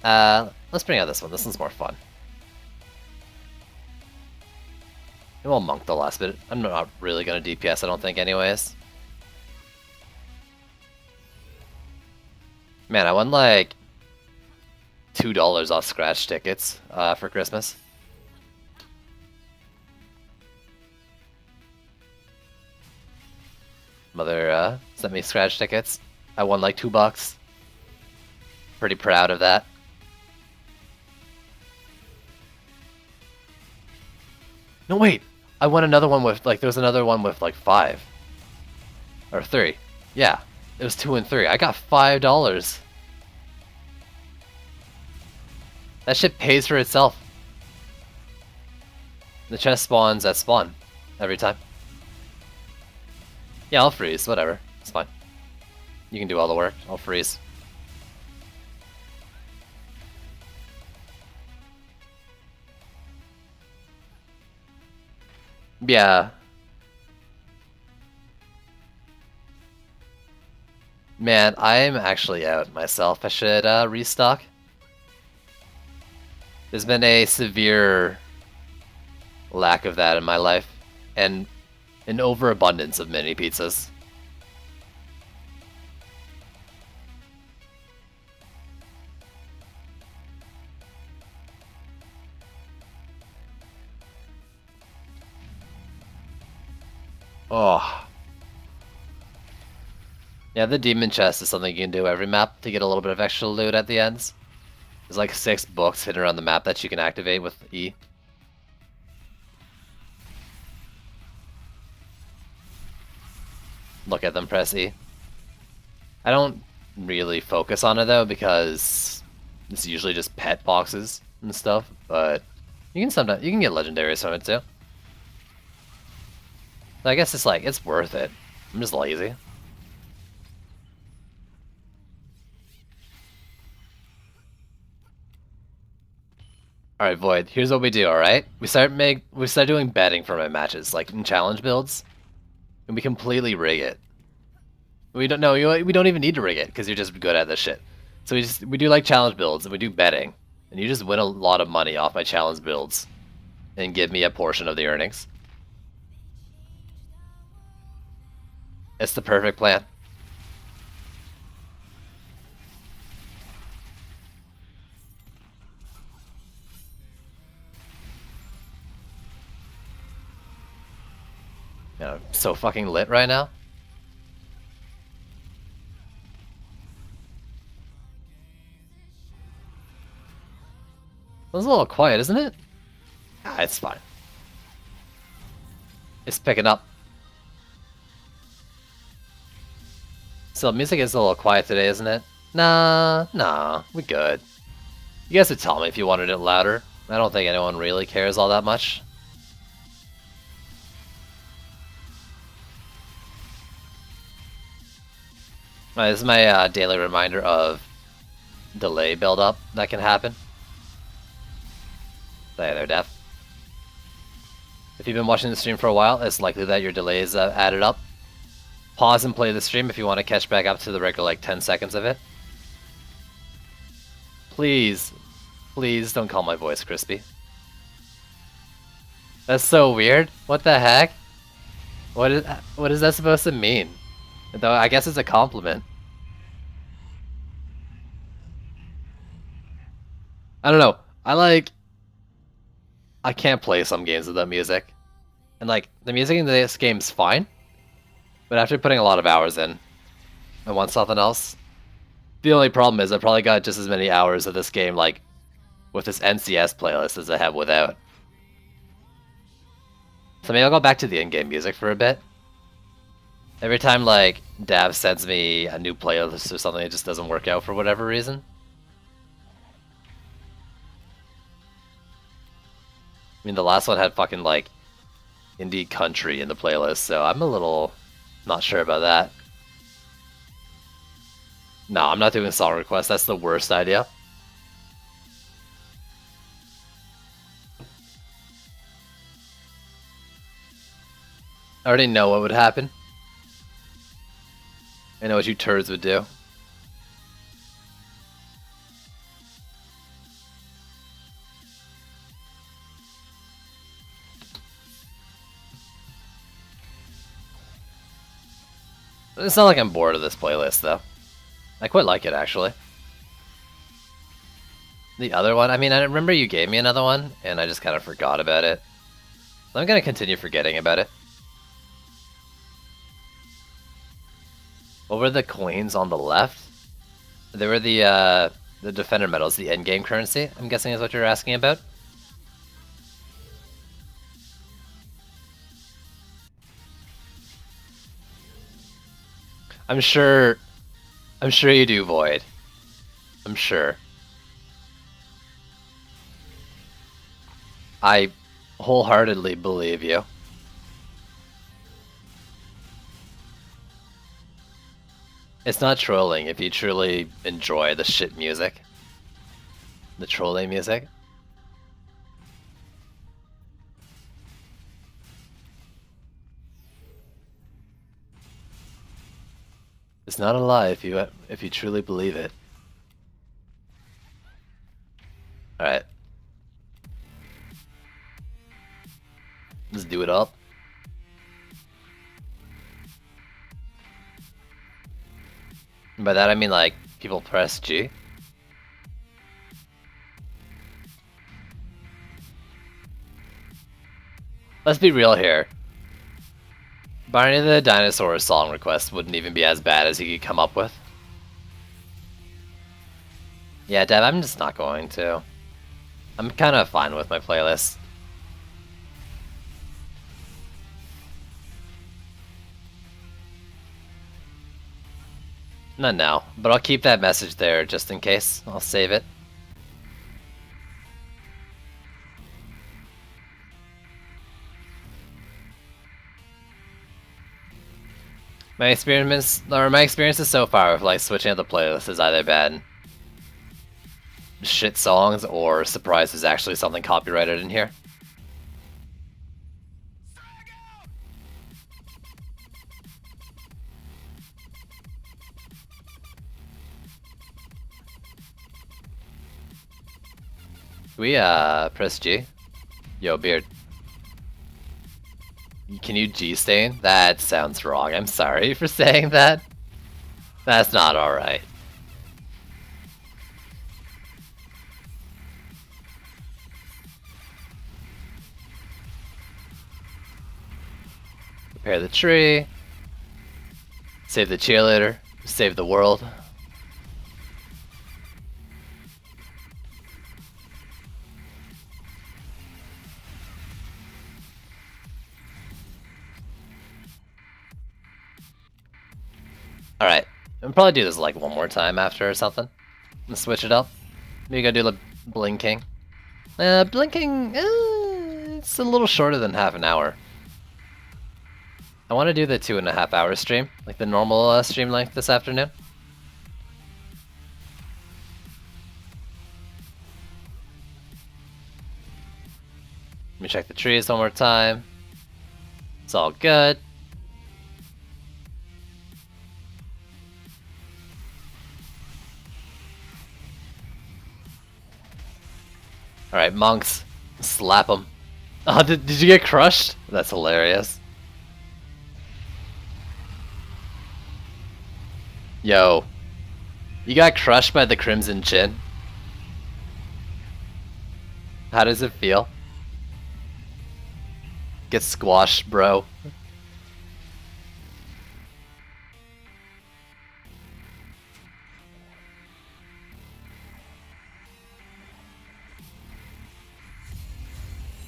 Let's bring out this one. This one's more fun. And we'll monk the last bit. I'm not really gonna DPS, I don't think, anyways. Man, I won like $2 off scratch tickets for Christmas. Mother sent me scratch tickets. I won like $2. Pretty proud of that. No, wait. I won another one with, like, there was another one with, like, 5. Or 3. Yeah. It was 2 and 3. I got $5. That shit pays for itself. The chest spawns at spawn. Every time. Yeah, I'll freeze. Whatever. It's fine. You can do all the work. I'll freeze. Yeah. Man, I'm actually out myself. I should restock. There's been a severe lack of that in my life, and an overabundance of mini pizzas. Oh. Yeah, the demon chest is something you can do every map to get a little bit of extra loot at the ends. There's like 6 books hidden around the map that you can activate with E. Look at them, press E. I don't really focus on it though because it's usually just pet boxes and stuff, but you can get legendaries from it too. So I guess it's like, it's worth it. I'm just lazy. Alright, Void, here's what we do, alright? We start doing betting for my matches, like in challenge builds, and we completely rig it. We don't even need to rig it, because you're just good at this shit. So we do like challenge builds, and we do betting. And you just win a lot of money off my challenge builds, and give me a portion of the earnings. It's the perfect plan. You know, so fucking lit right now. It was a little quiet, isn't it? Ah, it's fine. It's picking up. So music is a little quiet today, isn't it? Nah, we good. You guys would tell me if you wanted it louder. I don't think anyone really cares all that much. This is my daily reminder of delay buildup that can happen. There, they're deaf. If you've been watching the stream for a while, it's likely that your delays added up. Pause and play the stream if you want to catch back up to the regular like 10 seconds of it. Please don't call my voice crispy. That's so weird. What the heck? What is that supposed to mean? Though I guess it's a compliment. I don't know. I can't play some games without music. And like, the music in this game's fine. But after putting a lot of hours in, I want something else. The only problem is I probably got just as many hours of this game, like, with this NCS playlist as I have without. So maybe I'll go back to the in-game music for a bit. Every time, like, Dav sends me a new playlist or something, it just doesn't work out for whatever reason. I mean, the last one had fucking, like, indie country in the playlist, so I'm a little not sure about that. No, I'm not doing song requests. That's the worst idea. I already know what would happen. I know what you turds would do. It's not like I'm bored of this playlist, though. I quite like it, actually. The other one, I mean, I remember you gave me another one, and I just kind of forgot about it. So I'm going to continue forgetting about it. What were the coins on the left? They were the defender medals, the endgame currency, I'm guessing is what you're asking about. I'm sure you do, Void. I'm sure. I wholeheartedly believe you. It's not trolling if you truly enjoy the shit music. The trolling music. It's not a lie if you truly believe it. Alright. do it up. And by that I mean like people press G. Let's be real here. Barney the Dinosaur song request wouldn't even be as bad as he could come up with. Yeah, Dev, I'm just not going to. I'm kind of fine with my playlist. Not now, but I'll keep that message there just in case. I'll save it. My experiences so far with like switching up the playlist is either bad shit songs or surprise there's actually something copyrighted in here. We press G. Yo, Beard. Can you G-stain? That sounds wrong. I'm sorry for saying that. That's not alright. Repair the tree. Save the cheerleader. Save the world. Alright, I'll probably do this like one more time after or something. And switch it up. Maybe go do the blinking. Blinking, it's a little shorter than half an hour. I want to do the 2.5 hour stream, like the normal stream length this afternoon. Let me check the trees one more time. It's all good. Alright, monks. Slap them. Oh, did you get crushed? That's hilarious. Yo. You got crushed by the Crimson Chin? How does it feel? Get squashed, bro.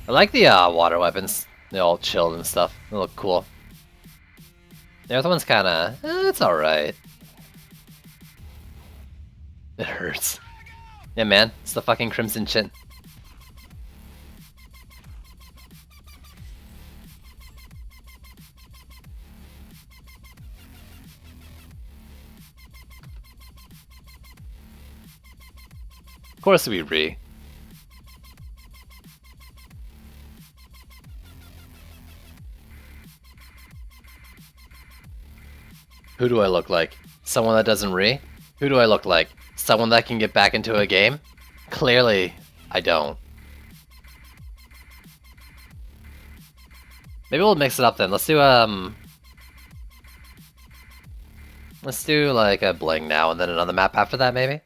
I like the water weapons. They're all chilled and stuff. They look cool. The other one's kinda... it's alright. It hurts. Yeah, man. It's the fucking Crimson Chin. Of course we re. Who do I look like? Someone that doesn't re? Who do I look like? Someone that can get back into a game? Clearly, I don't. Maybe we'll mix it up then. Let's do like a bling now and then another map after that maybe?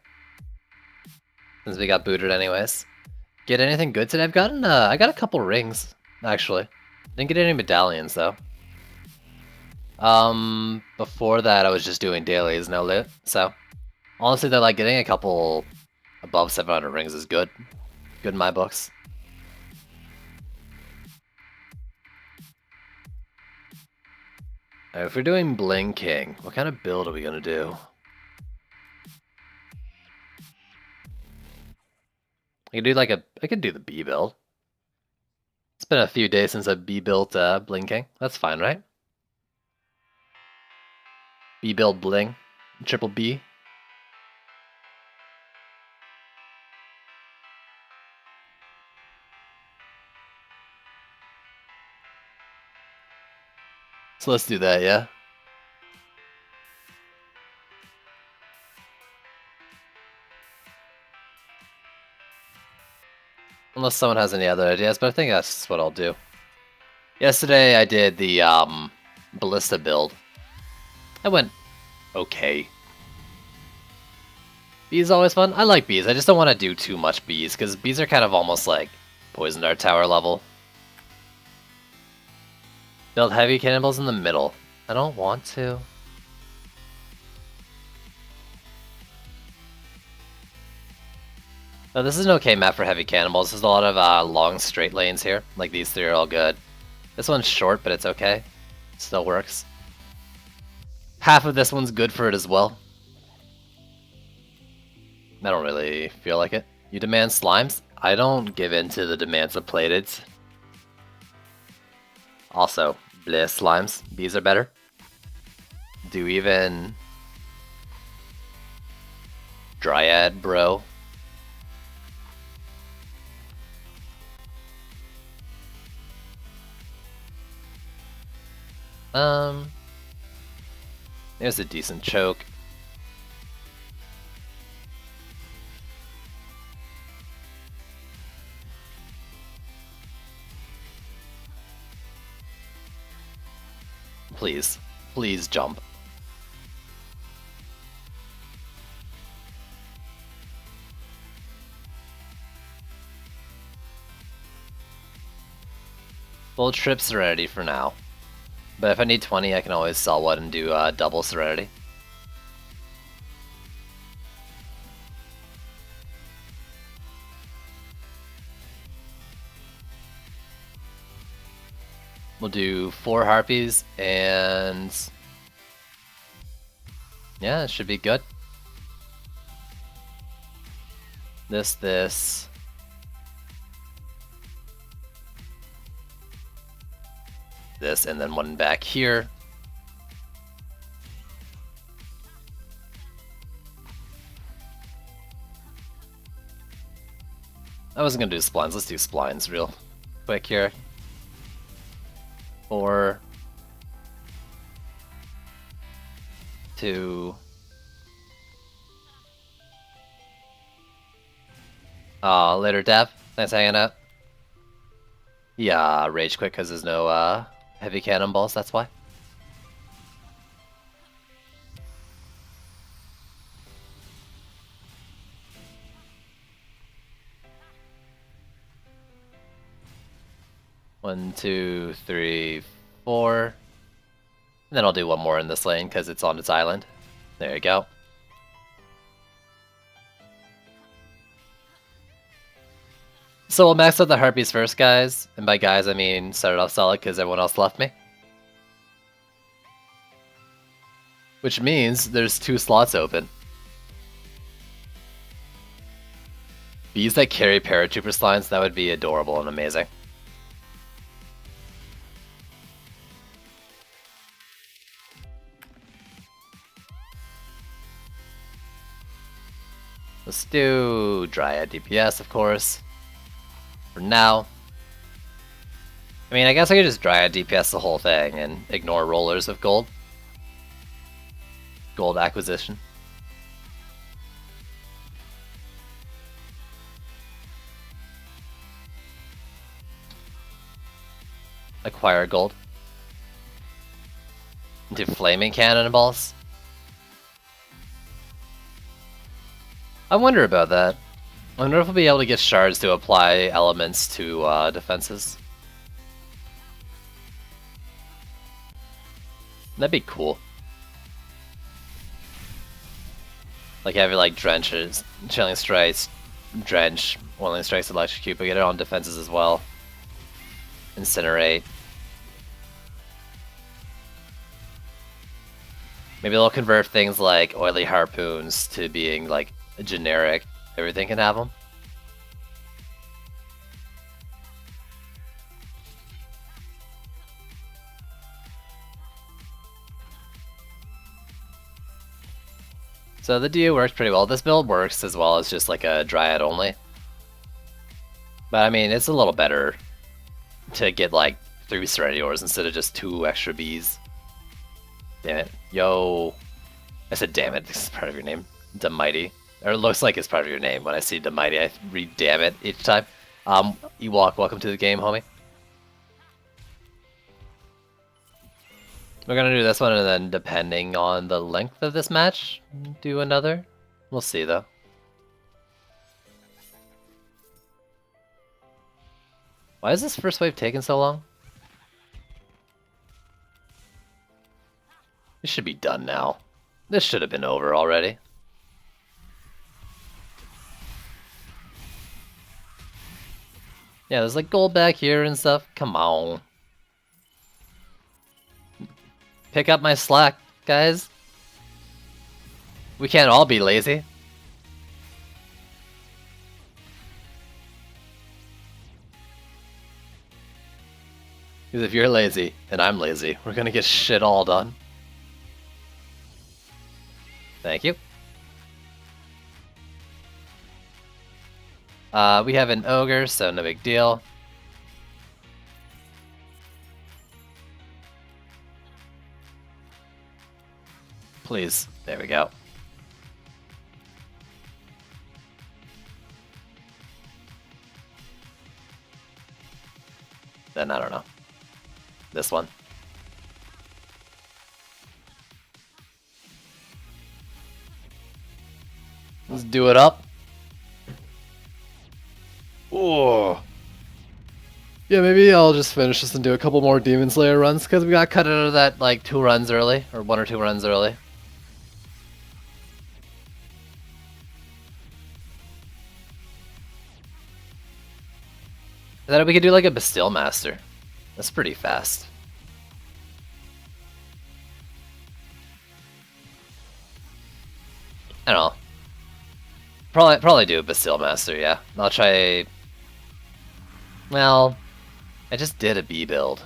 Since we got booted anyways. Get anything good today? I got a couple rings, actually. Didn't get any medallions though. Before that I was just doing dailies, no loot, so honestly they're like getting a couple above 700 rings is good. Good in my books. Alright, if we're doing Bling King, what kind of build are we gonna do? I could do the B build. It's been a few days since I B built Bling King. That's fine, right? B build bling, triple B. So let's do that, yeah? Unless someone has any other ideas, but I think that's what I'll do. Yesterday I did the ballista build. I went okay. Bees always fun. I like bees. I just don't want to do too much bees because bees are kind of almost like poison dart tower level. Build heavy cannonballs in the middle. I don't want to. No, this is an okay map for heavy cannonballs. There's a lot of long straight lanes here. Like these three are all good. This one's short, but it's okay. Still works. Half of this one's good for it as well. I don't really feel like it. You demand slimes? I don't give in to the demands of plateds. Also, bleh, slimes. These are better. Do even... Dryad, bro. There's a decent choke. Please. Please jump. Full trip Serenity for now. But if I need 20, I can always sell one and do double Serenity. We'll do 4 Harpies and... yeah, it should be good. This. This, and then one back here. I wasn't gonna do splines, let's do splines real quick here. 4, 2. Later, Dev. Thanks for hanging out. Yeah, rage quit because there's no heavy cannonballs, that's why. One, 2, 3, 4. And then I'll do one more in this lane because it's on its island. There you go. So we'll max out the Harpies first, guys. And by guys, I mean started off solid because everyone else left me. Which means there's 2 slots open. Bees that carry paratrooper slimes, that would be adorable and amazing. Let's do Dryad DPS, of course. For now. I mean, I guess I could just Dryad DPS the whole thing and ignore rollers of gold. Gold acquisition. Acquire gold. Do flaming cannonballs. I wonder about that. I wonder if we'll be able to get shards to apply elements to defenses. That'd be cool. Like having like drenches, chilling strikes, drench, whirling strikes, electrocute, but get it on defenses as well. Incinerate. Maybe they'll convert things like oily harpoons to being like generic. Everything can have them. So the DD works pretty well. This build works as well as just like a Dryad only. But I mean, it's a little better to get like 3 Serenity Ores instead of just 2 extra bees. Damn it. Yo. I said damn it, this is part of your name. Demighty. Or it looks like it's part of your name. When I see Demighty, I read damn it each time. Ewok, welcome to the game, homie. We're gonna do this one, and then depending on the length of this match, do another. We'll see, though. Why is this first wave taking so long? This should be done now. This should have been over already. Yeah, there's like gold back here and stuff. Come on. Pick up my slack, guys. We can't all be lazy. Because if you're lazy and I'm lazy, we're gonna get shit all done. Thank you. We have an ogre, so no big deal. Please. There we go. Then I don't know. This one. Let's do it up. Oh. Yeah, maybe I'll just finish this and do a couple more Demon Slayer runs, because we got cut out of that like 2 runs early, or 1 or 2 runs early. And then we could do like a Bastille Master. That's pretty fast. I don't know. Probably do a Bastille Master, yeah. I'll try... Well, I just did a B build.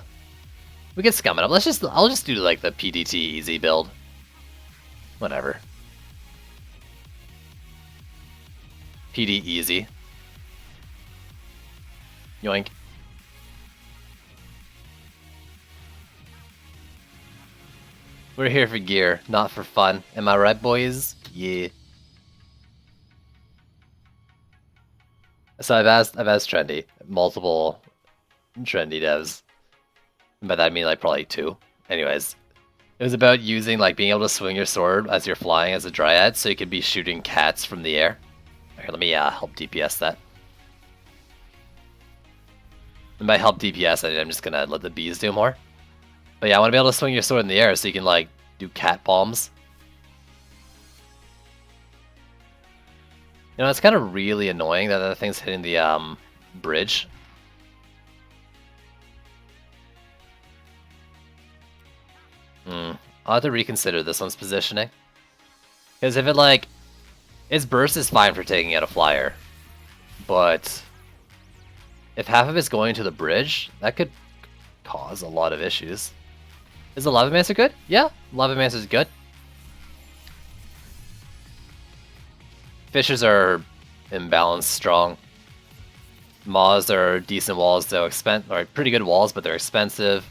We can scum it up. I'll just do like the PDT easy build. Whatever. PD easy. Yoink. We're here for gear, not for fun. Am I right, boys? Yeah. So I've asked Trendy, multiple Trendy devs. By that I mean like probably 2. Anyways, it was about using like being able to swing your sword as you're flying as a Dryad, so you could be shooting cats from the air. Here, let me help DPS that. And by help DPS, I'm just gonna let the bees do more. But yeah, I want to be able to swing your sword in the air so you can like do cat bombs. You know, it's kind of really annoying that the thing's hitting the bridge. I'll have to reconsider this one's positioning. Because if it like... Its burst is fine for taking out a flyer. But... if half of it's going to the bridge, that could cause a lot of issues. Is the Lavamancer good? Yeah, Lavamancer's good. Fishers are imbalanced strong. Maws are decent walls, though or pretty good walls, but they're expensive.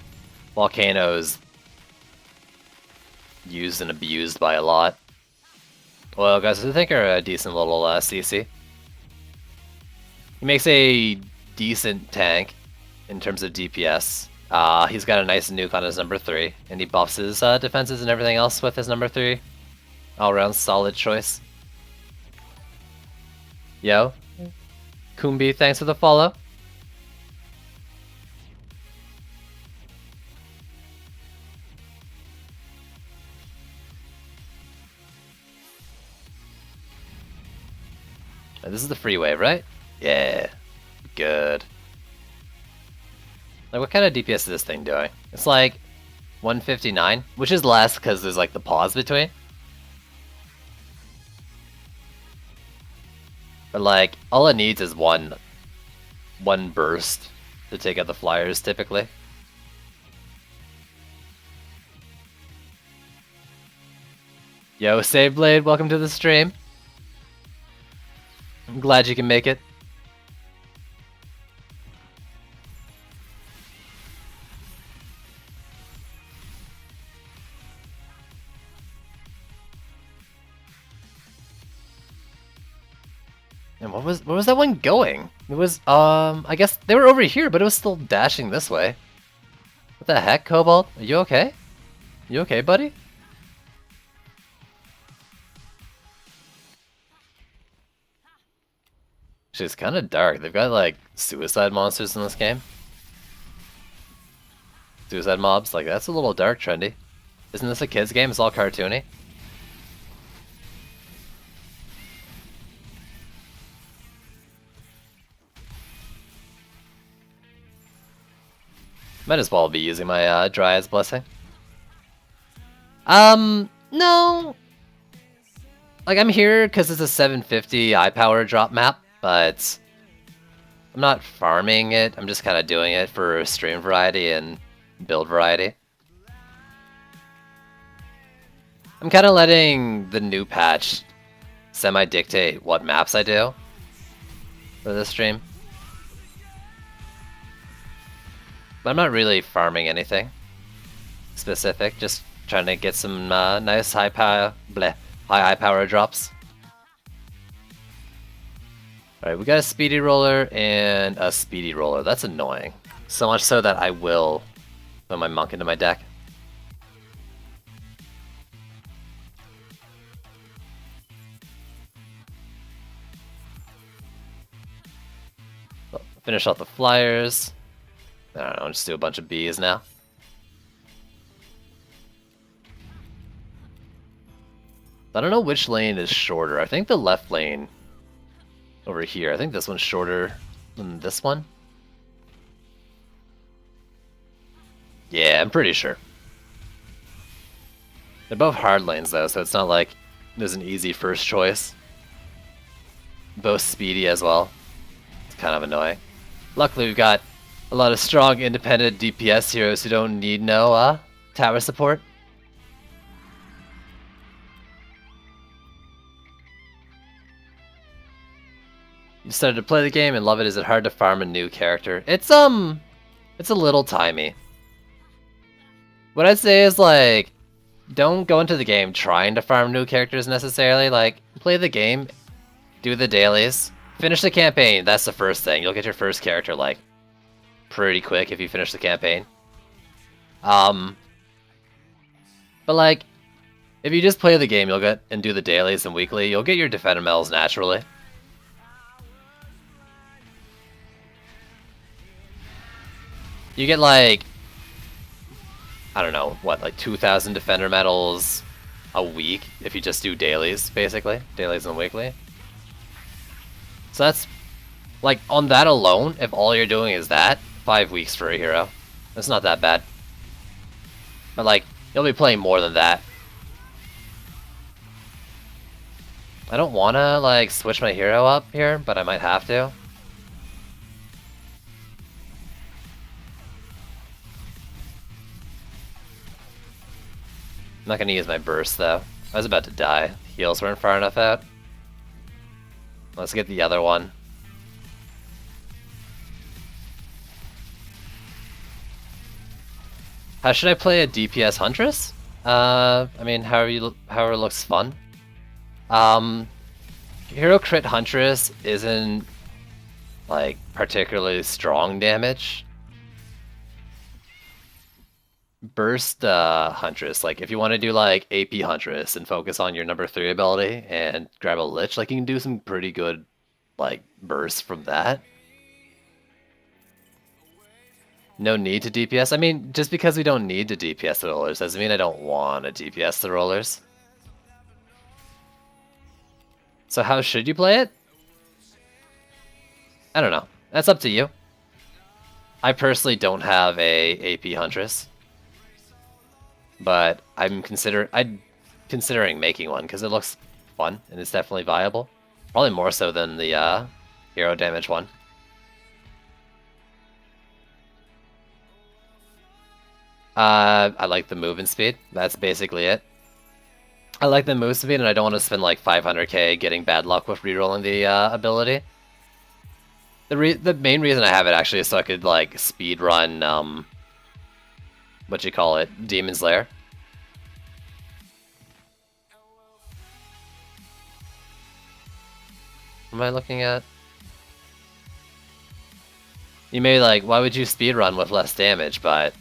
Volcanoes used and abused by a lot. Oil guys, I think are a decent little CC. He makes a decent tank in terms of DPS. He's got a nice nuke on his number 3, and he buffs his defenses and everything else with his number 3. All around solid choice. Yo, Kumbi, thanks for the follow. This is the free wave, right? Yeah, good. Like, what kind of DPS is this thing doing? It's like 159, which is less because there's like the pause between. But like, all it needs is one burst to take out the flyers, typically. Yo, Saveblade, welcome to the stream. I'm glad you can make it. And what was that one going? It was I guess they were over here, but it was still dashing this way. What the heck, Cobalt? Are you okay? You okay, buddy? She's kind of dark. They've got like suicide monsters in this game. Suicide mobs, like that's a little dark, trendy. Isn't this a kid's game? It's all cartoony. Might as well be using my Dryad's Blessing. No. Like, I'm here because it's a 750 eye power drop map, but I'm not farming it. I'm just kind of doing it for stream variety and build variety. I'm kind of letting the new patch semi-dictate what maps I do for this stream. But I'm not really farming anything specific, just trying to get some nice high eye power drops. Alright, we got a speedy roller and a speedy roller. That's annoying. So much so that I will put my monk into my deck. Finish off the flyers. I don't know, just do a bunch of bees now. I don't know which lane is shorter. I think the left lane over here. I think this one's shorter than this one. Yeah, I'm pretty sure. They're both hard lanes though, so it's not like there's an easy first choice. Both speedy as well. It's kind of annoying. Luckily we've got a lot of strong independent DPS heroes who don't need no tower support. You started to play the game and love it. Is it hard to farm a new character? It's a little timey. What I'd say is like, don't go into the game trying to farm new characters necessarily. Like, play the game, do the dailies, finish the campaign. That's the first thing. You'll get your first character like pretty quick if you finish the campaign. But like, if you just play the game, you'll get and do the dailies and weekly, you'll get your defender medals naturally. You get like, I don't know, what, like 2,000 defender medals a week if you just do dailies, basically. Dailies and weekly. So that's, like, on that alone, if all you're doing is that, 5 weeks for a hero. That's not that bad. But like, you'll be playing more than that. I don't wanna, like, switch my hero up here, but I might have to. I'm not gonna use my burst though. I was about to die. Heals weren't far enough out. Let's get the other one. How should I play a DPS Huntress? I mean, however looks fun. Hero crit Huntress isn't like particularly strong damage. Burst Huntress, like if you want to do like AP Huntress and focus on your number 3 ability and grab a Lich, like you can do some pretty good like bursts from that. No need to DPS. I mean, just because we don't need to DPS the rollers doesn't mean I don't want to DPS the rollers. So how should you play it? I don't know. That's up to you. I personally don't have a AP Huntress. But I'm considering making one because it looks fun and it's definitely viable. Probably more so than the hero damage one. I like the movement speed. That's basically it. I like the move speed and I don't want to spend like 500k getting bad luck with rerolling the ability. The main reason I have it actually is so I could like speed run what you call it, Demon's Lair. What am I looking at? You may like, why would you speedrun with less damage, but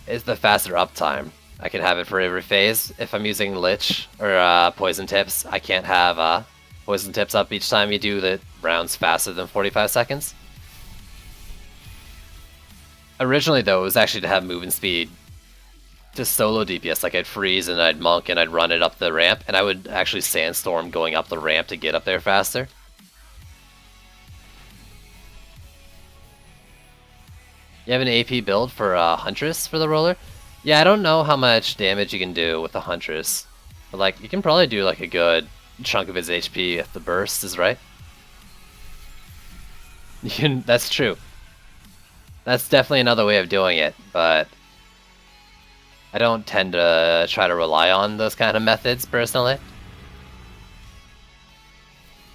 is the faster uptime. I can have it for every phase. If I'm using Lich or Poison Tips, I can't have Poison Tips up each time you do the rounds faster than 45 seconds. Originally, though, it was actually to have movement speed to solo DPS. Like, I'd freeze and I'd monk and I'd run it up the ramp, and I would actually sandstorm going up the ramp to get up there faster. You have an AP build for Huntress for the roller? Yeah, I don't know how much damage you can do with the Huntress. But, like, you can probably do, like, a good chunk of his HP if the burst is right. That's true. That's definitely another way of doing it, but I don't tend to try to rely on those kind of methods, personally.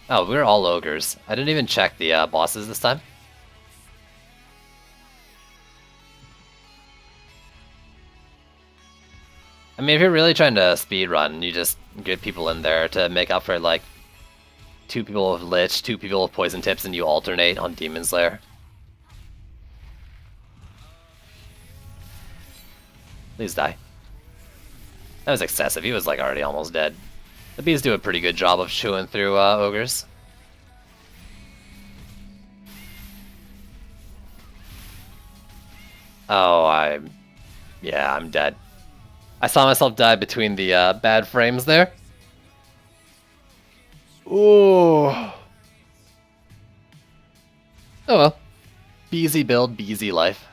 Oh, we're all ogres. I didn't even check the bosses this time. I mean, if you're really trying to speedrun, you just get people in there to make up for, like, 2 people with Lich, 2 people with Poison Tips, and you alternate on Demon Slayer. Please die. That was excessive. He was, like, already almost dead. The bees do a pretty good job of chewing through ogres. Oh, yeah, I'm dead. I saw myself die between the bad frames there. Ooh. Oh well. Beezy build, beezy life.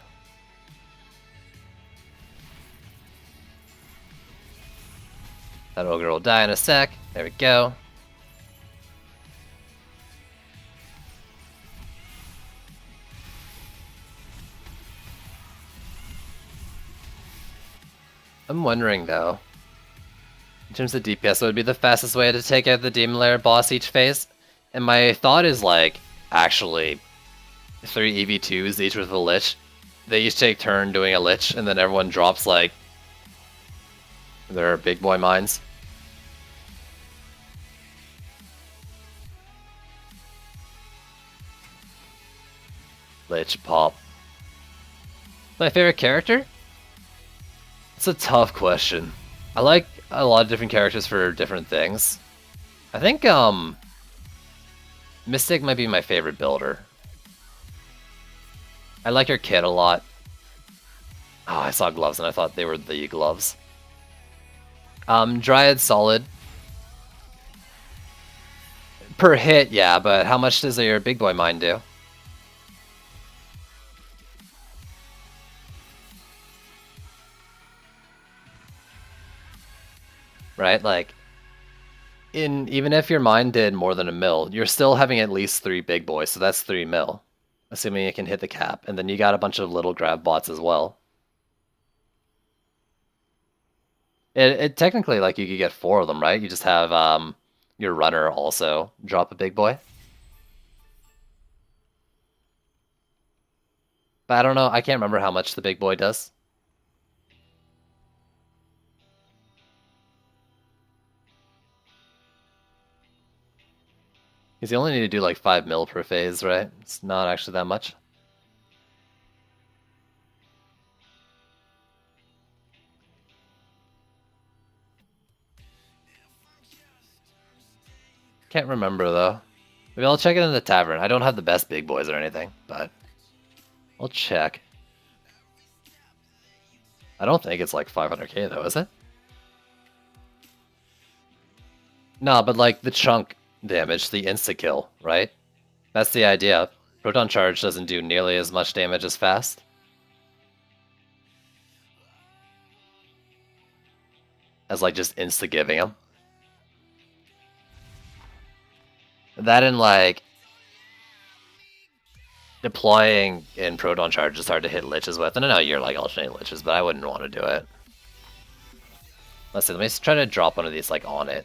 That ogre will die in a sec. There we go. I'm wondering though, in terms of DPS, what would be the fastest way to take out the Demon Lair boss each phase? And my thought is like, actually, 3 EV2s, each with a Lich. They each take turn doing a Lich, and then everyone drops like their big boy mines. Lich pop. My favorite character? It's a tough question. I like a lot of different characters for different things. I think Mystic might be my favorite builder. I like her kit a lot. Oh, I saw gloves and I thought they were the gloves. Dryad solid. Per hit, yeah, but how much does your big boy mine do? Right, like, even if your mine did more than a mil, you're still having at least 3 big boys, so that's 3 mil. Assuming it can hit the cap, and then you got a bunch of little grab bots as well. It technically, like, you could get 4 of them, right? You just have your runner also drop a big boy. But I don't know, I can't remember how much the big boy does. Because you only need to do like 5 mil per phase, right? It's not actually that much. Can't remember though. Maybe I'll check it in the tavern. I don't have the best big boys or anything, but I'll check. I don't think it's like 500k though, is it? No, but like the chunk damage, the insta-kill, right? That's the idea. Proton Charge doesn't do nearly as much damage as fast. As like just insta-giving them. That and like deploying in Proton Charge is hard to hit Liches with. And I know you're like alternating Liches, but I wouldn't want to do it. Let's see, let me try to drop one of these like on it.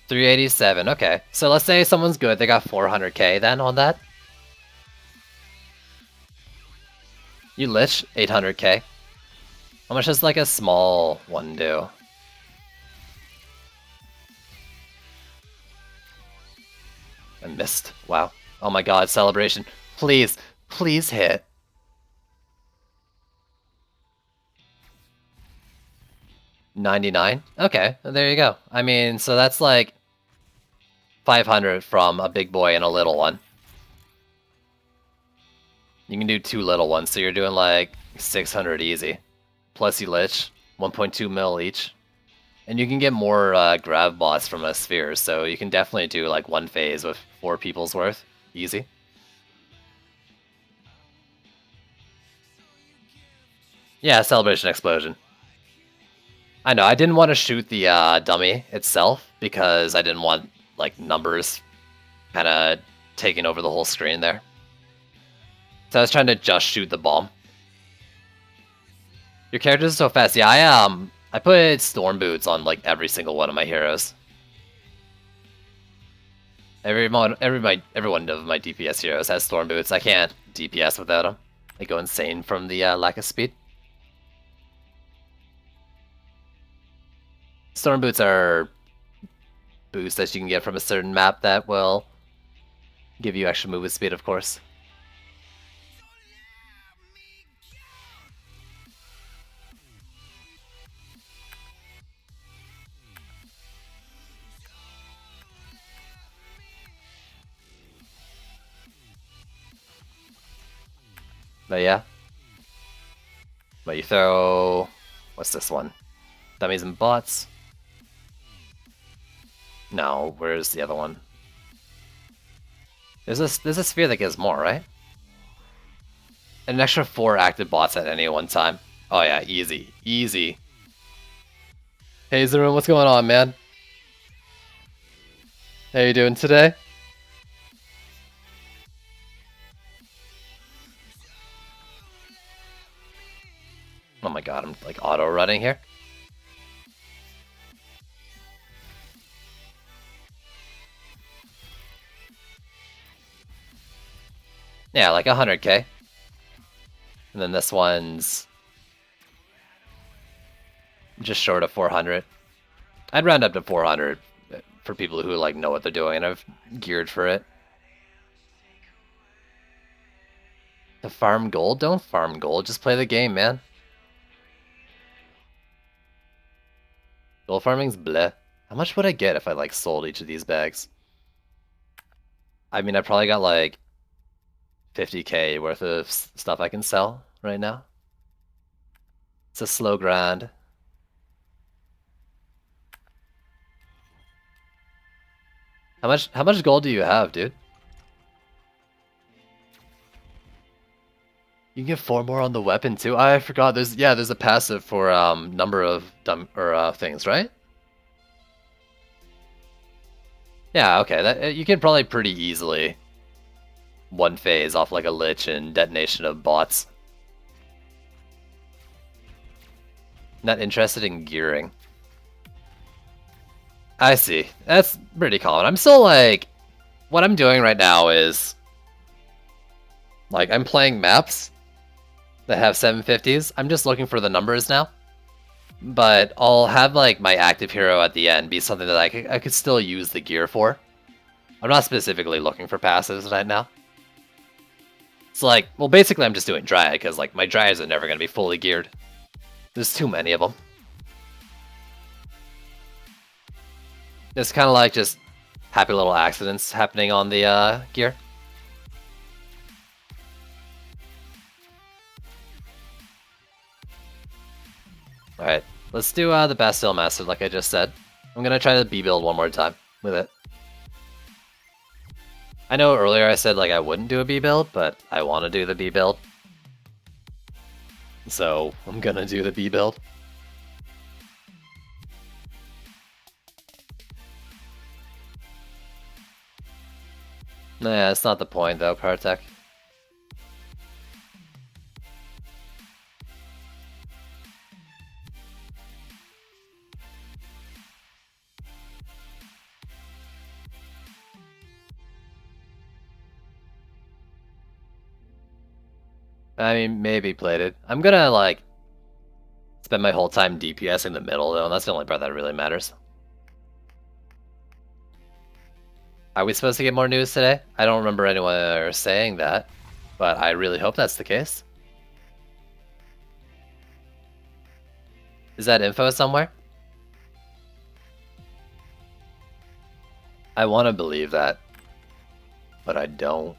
$387, okay. So let's say someone's good, they got 400k then on that. You Lich, 800k. How much does like a small one do? I missed. Wow. Oh my god, celebration. Please, please hit. $99? Okay, there you go. I mean, so that's like 500 from a big boy and a little one. You can do 2 little ones, so you're doing like 600 easy. Plus you lich, 1.2 mil each. And you can get more grab bots from a sphere, so you can definitely do like 1 phase with 4 people's worth. Easy. Yeah, Celebration Explosion. I know, I didn't want to shoot the dummy itself, because I didn't want like numbers kind of taking over the whole screen there. So I was trying to just shoot the bomb. Your characters are so fast. Yeah, I put storm boots on like every single one of my heroes. Every one of my DPS heroes has storm boots. I can't DPS without them. They go insane from the lack of speed. Storm boots are boosts that you can get from a certain map that will give you extra movement speed, of course. But yeah. But you throw... What's this one? Dummies and bots? No, where's the other one? There's a sphere that gives more, right? An extra 4 active bots at any one time. Oh yeah, easy. Easy. Hey Zerun, what's going on, man? How you doing today? Oh my god, I'm like auto-running here. Yeah, like 100k. And then this one's just short of 400. I'd round up to 400 for people who like know what they're doing and I've geared for it. To farm gold? Don't farm gold, just play the game, man. Gold farming's bleh. How much would I get if I like sold each of these bags? I mean, I probably got like 50k worth of stuff I can sell right now. It's a slow grind. How much gold do you have, dude? You can get 4 more on the weapon too. I forgot. There's a passive for number of things, right? Yeah, okay. That you can probably pretty easily 1 phase off like a lich and detonation of bots. Not interested in gearing. I see. That's pretty common. I'm still like, what I'm doing right now is like I'm playing maps that have 750s. I'm just looking for the numbers now. But I'll have like my active hero at the end be something that I could still use the gear for. I'm not specifically looking for passives right now. It's like, well, basically I'm just doing Dryad because like my Dryads are never going to be fully geared. There's too many of them. It's kind of like just happy little accidents happening on the gear. Alright, let's do the Bastille Master like I just said. I'm gonna try the B build one more time with it. I know earlier I said like I wouldn't do a B build, but I want to do the B build. So I'm gonna do the B build. Nah, it's not the point though, Partek. I mean, maybe plated. I'm gonna like spend my whole time DPS in the middle though, and that's the only part that really matters. Are we supposed to get more news today? I don't remember anyone saying that, but I really hope that's the case. Is that info somewhere? I want to believe that, but I don't.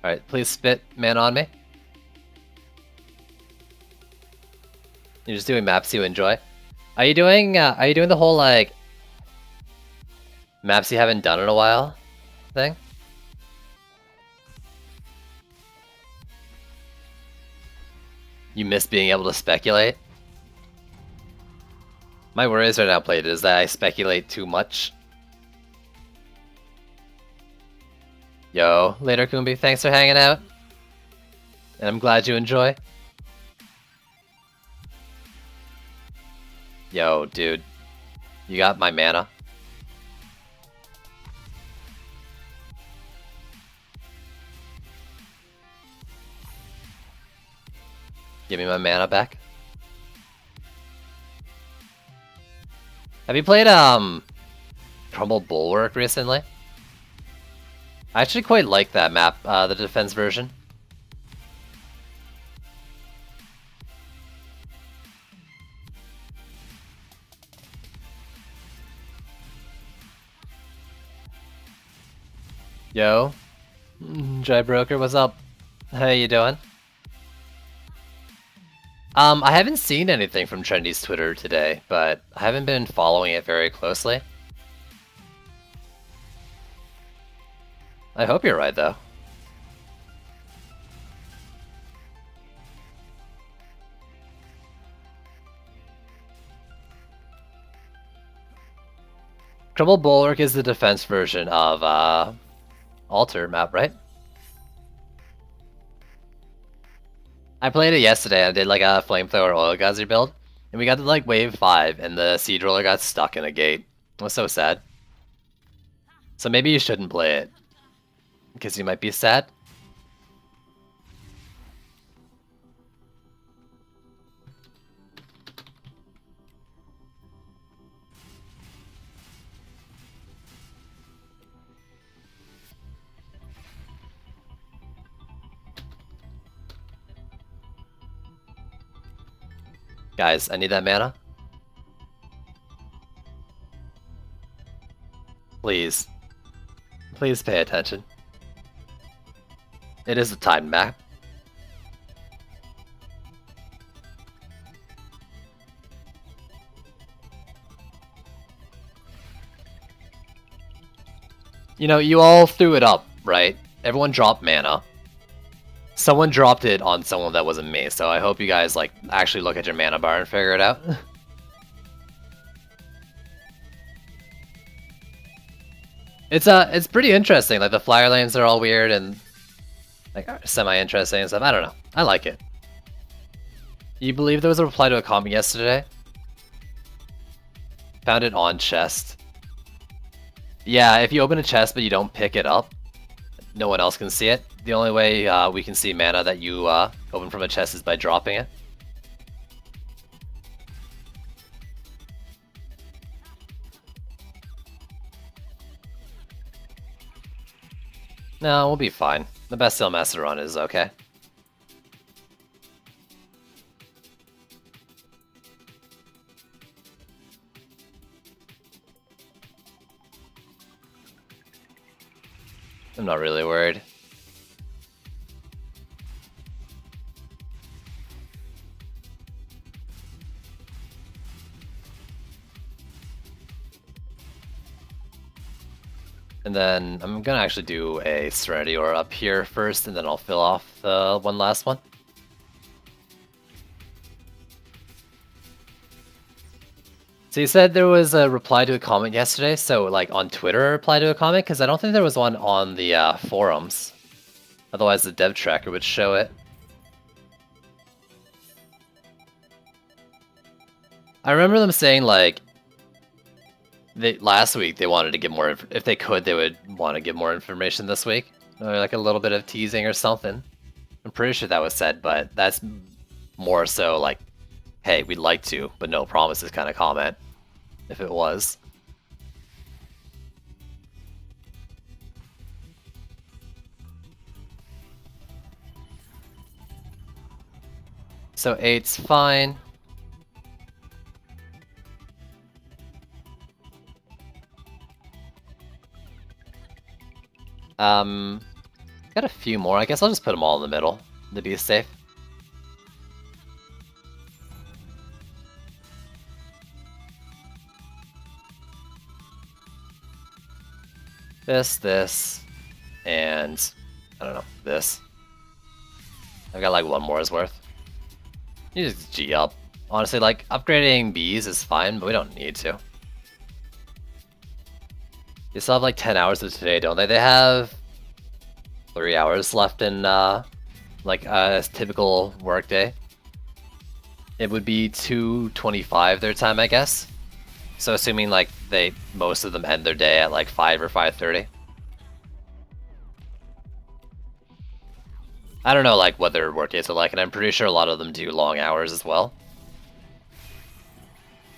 Alright, please spit man on me. You're just doing maps you enjoy. Are you doing the whole like maps you haven't done in a while thing? You miss being able to speculate? My worries right now, played, is that I speculate too much. Yo, later Kumbi, thanks for hanging out. And I'm glad you enjoy. Yo, dude. You got my mana. Give me my mana back. Have you played Crumble Bulwark recently? I actually quite like that map, the defense version. Yo, Dry Broker, what's up? How you doing? I haven't seen anything from Trendy's Twitter today, but I haven't been following it very closely. I hope you're right, though. Crumble Bulwark is the defense version of Altar map, right? I played it yesterday. I did like a flamethrower oil geyser build, and we got to like wave 5, and the siege roller got stuck in a gate. It was so sad. So maybe you shouldn't play it, because you might be sad. Guys, I need that mana. Please. Please pay attention. It is a timed map. You know, you all threw it up, right? Everyone dropped mana. Someone dropped it on someone that wasn't me, so I hope you guys like actually look at your mana bar and figure it out. It's pretty interesting. Like the flyer lanes are all weird and like semi-interesting and stuff. I don't know. I like it. You believe there was a reply to a comment yesterday? Found it on chest. Yeah, if you open a chest but you don't pick it up, no one else can see it. The only way we can see mana that you open from a chest is by dropping it. No, we'll be fine. The best Sail Master run is okay. I'm not really worried. And then I'm gonna actually do a Serenity Aura up here first, and then I'll fill off the one last one. So you said there was a reply to a comment yesterday, so like on Twitter a reply to a comment? Because I don't think there was one on the forums. Otherwise the dev tracker would show it. I remember them saying like, Last week they wanted to give more. If they could, they would want to give more information this week, or like a little bit of teasing or something. I'm pretty sure that was said, but that's more so like, hey, we'd like to, but no promises kind of comment. If it was. So 8's fine. Got a few more. I guess I'll just put them all in the middle to be safe. This, and I don't know, this. I've got like one more's worth. You just G up. Honestly, like, upgrading bees is fine, but we don't need to. They still have like 10 hours of today, don't they? They have 3 hours left in like a typical workday. It would be 2:25 their time, I guess. So assuming like most of them end their day at like 5 or 5:30. I don't know like what their work days are like, and I'm pretty sure a lot of them do long hours as well.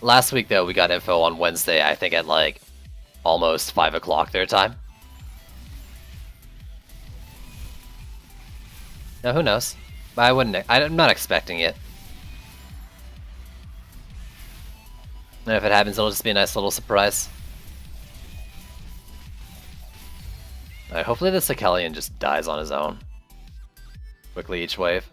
Last week though, we got info on Wednesday, I think at like almost 5 o'clock their time. Now who knows? I'm not expecting it. And if it happens, it'll just be a nice little surprise. Alright, hopefully the Sakelian just dies on his own. Quickly each wave.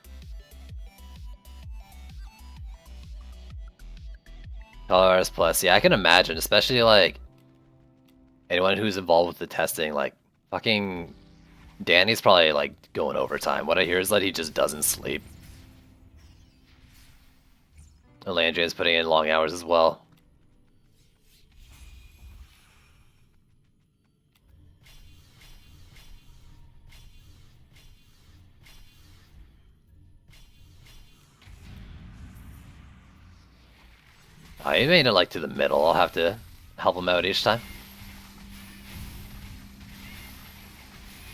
$12 plus, yeah, I can imagine, especially like anyone who's involved with the testing, like fucking Danny's probably like going overtime. What I hear is that he just doesn't sleep. Landry putting in long hours as well. He made it like to the middle. I'll have to help him out each time.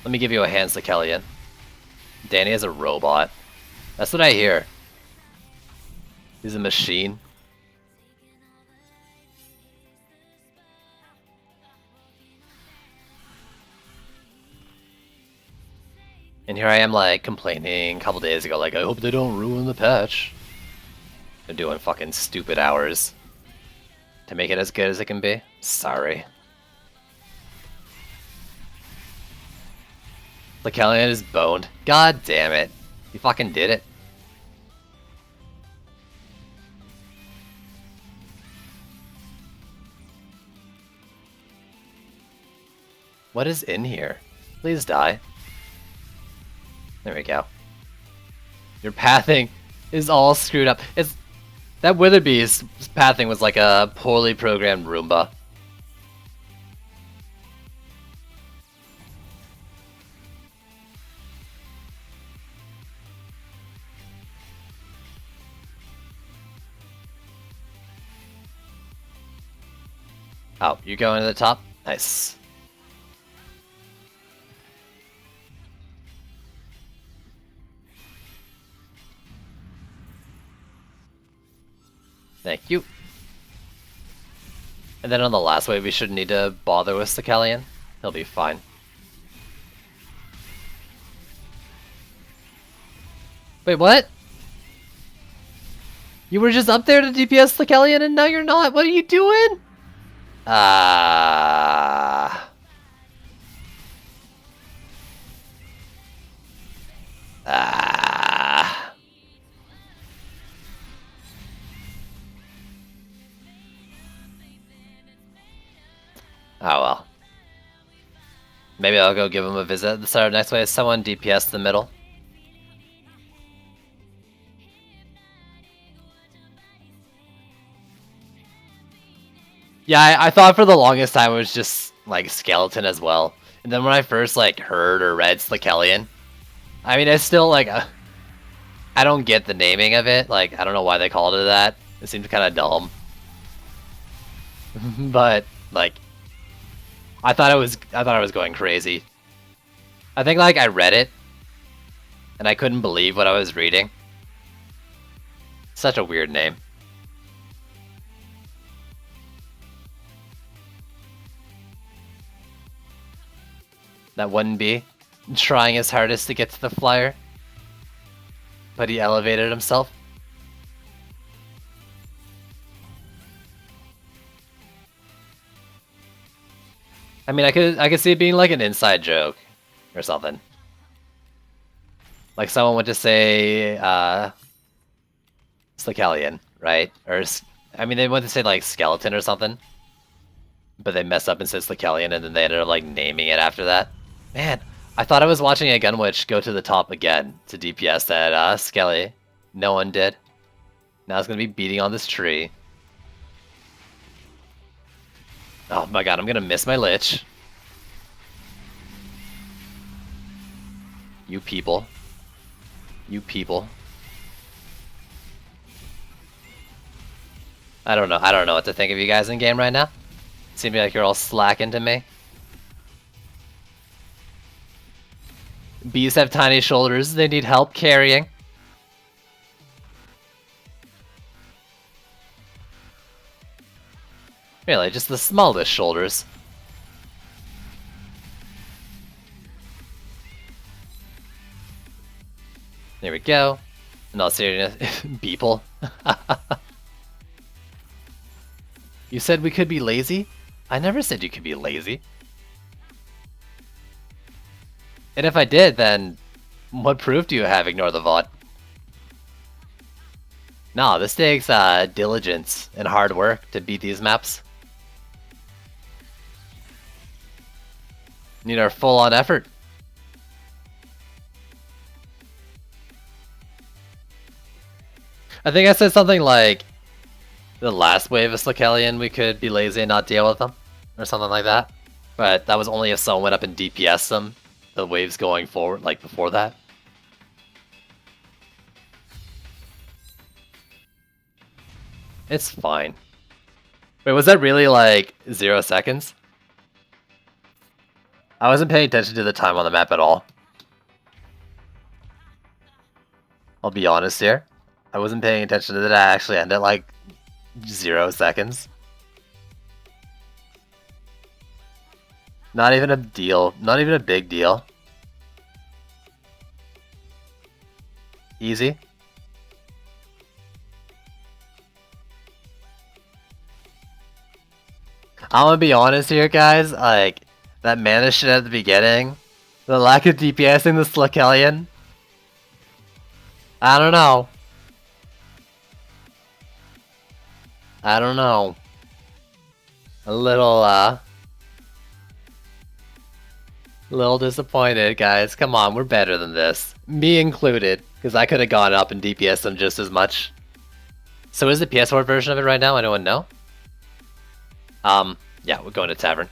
Let me give you a hand, Sakelian. Danny is a robot. That's what I hear. He's a machine. And here I am like complaining a couple days ago, like I hope they don't ruin the patch. They're doing fucking stupid hours to make it as good as it can be. Sorry. Sakelian is boned. God damn it. You fucking did it. What is in here? Please die. There we go. Your pathing is all screwed up. That Witherbee's pathing was like a poorly programmed Roomba. Oh, you're going to the top? Nice. Thank you. And then on the last wave, we shouldn't need to bother with Sakelian. He'll be fine. Wait, what? You were just up there to DPS Sakelian and now you're not? What are you doing? Oh well. Maybe I'll go give him a visit at the start of next wave. Someone DPS the middle. Yeah, I thought for the longest time it was just like skeleton as well. And then when I first like heard or read Sakelian, I mean, it's still like I don't get the naming of it. Like I don't know why they called it that. It seems kind of dumb. But Like, I thought I was going crazy. I think like I read it, and I couldn't believe what I was reading. Such a weird name. That wouldn't be trying his hardest to get to the flyer, but he elevated himself. I mean, I could see it being like an inside joke or something. Like someone would just say Slicalian, right? Or I mean, they would say like skeleton or something, but they messed up and said Slicalian, and then they ended up like naming it after that. Man, I thought I was watching a Gunwitch go to the top again to DPS that Skelly. No one did. Now it's gonna be beating on this tree. Oh my god, I'm gonna miss my Lich. You people. You people. I don't know what to think of you guys in game right now. Seems like you're all slacking to me. Bees have tiny shoulders, they need help carrying. Really, just the smallest shoulders. There we go. In all seriousness, people. You said we could be lazy? I never said you could be lazy. And if I did, then what proof do you have? Ignore the VOD. No, this takes diligence and hard work to beat these maps. Need our full-on effort. I think I said something like, the last wave of Slicalian we could be lazy and not deal with them, or something like that. But that was only if someone went up and DPS them, the waves going forward, like before that. It's fine. Wait, was that really like 0 seconds? I wasn't paying attention to the time on the map at all. I'll be honest here. I wasn't paying attention to that. I actually ended like 0 seconds. Not even a deal. Not even a big deal. Easy. I'm gonna be honest here, guys. Like, that mana shit at the beginning. The lack of DPSing the Slicalian. I don't know. I don't know. A little disappointed, guys. Come on, we're better than this. Me included, because I could have gone up and DPS them just as much. So is the PS4 version of it right now? Anyone know? Yeah, we're going to Tavern.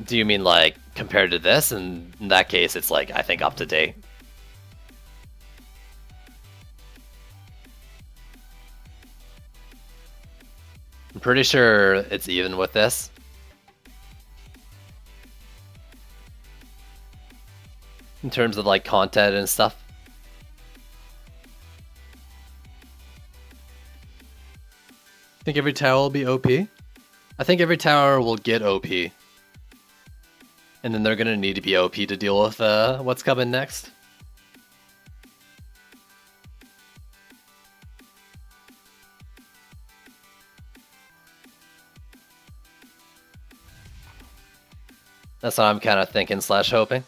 Do you mean like compared to this? And in that case, it's like, I think up to date. I'm pretty sure it's even with this. In terms of like content and stuff. Think every tower will be OP? I think every tower will get OP. And then they're gonna need to be OP to deal with what's coming next. That's what I'm kind of thinking / hoping.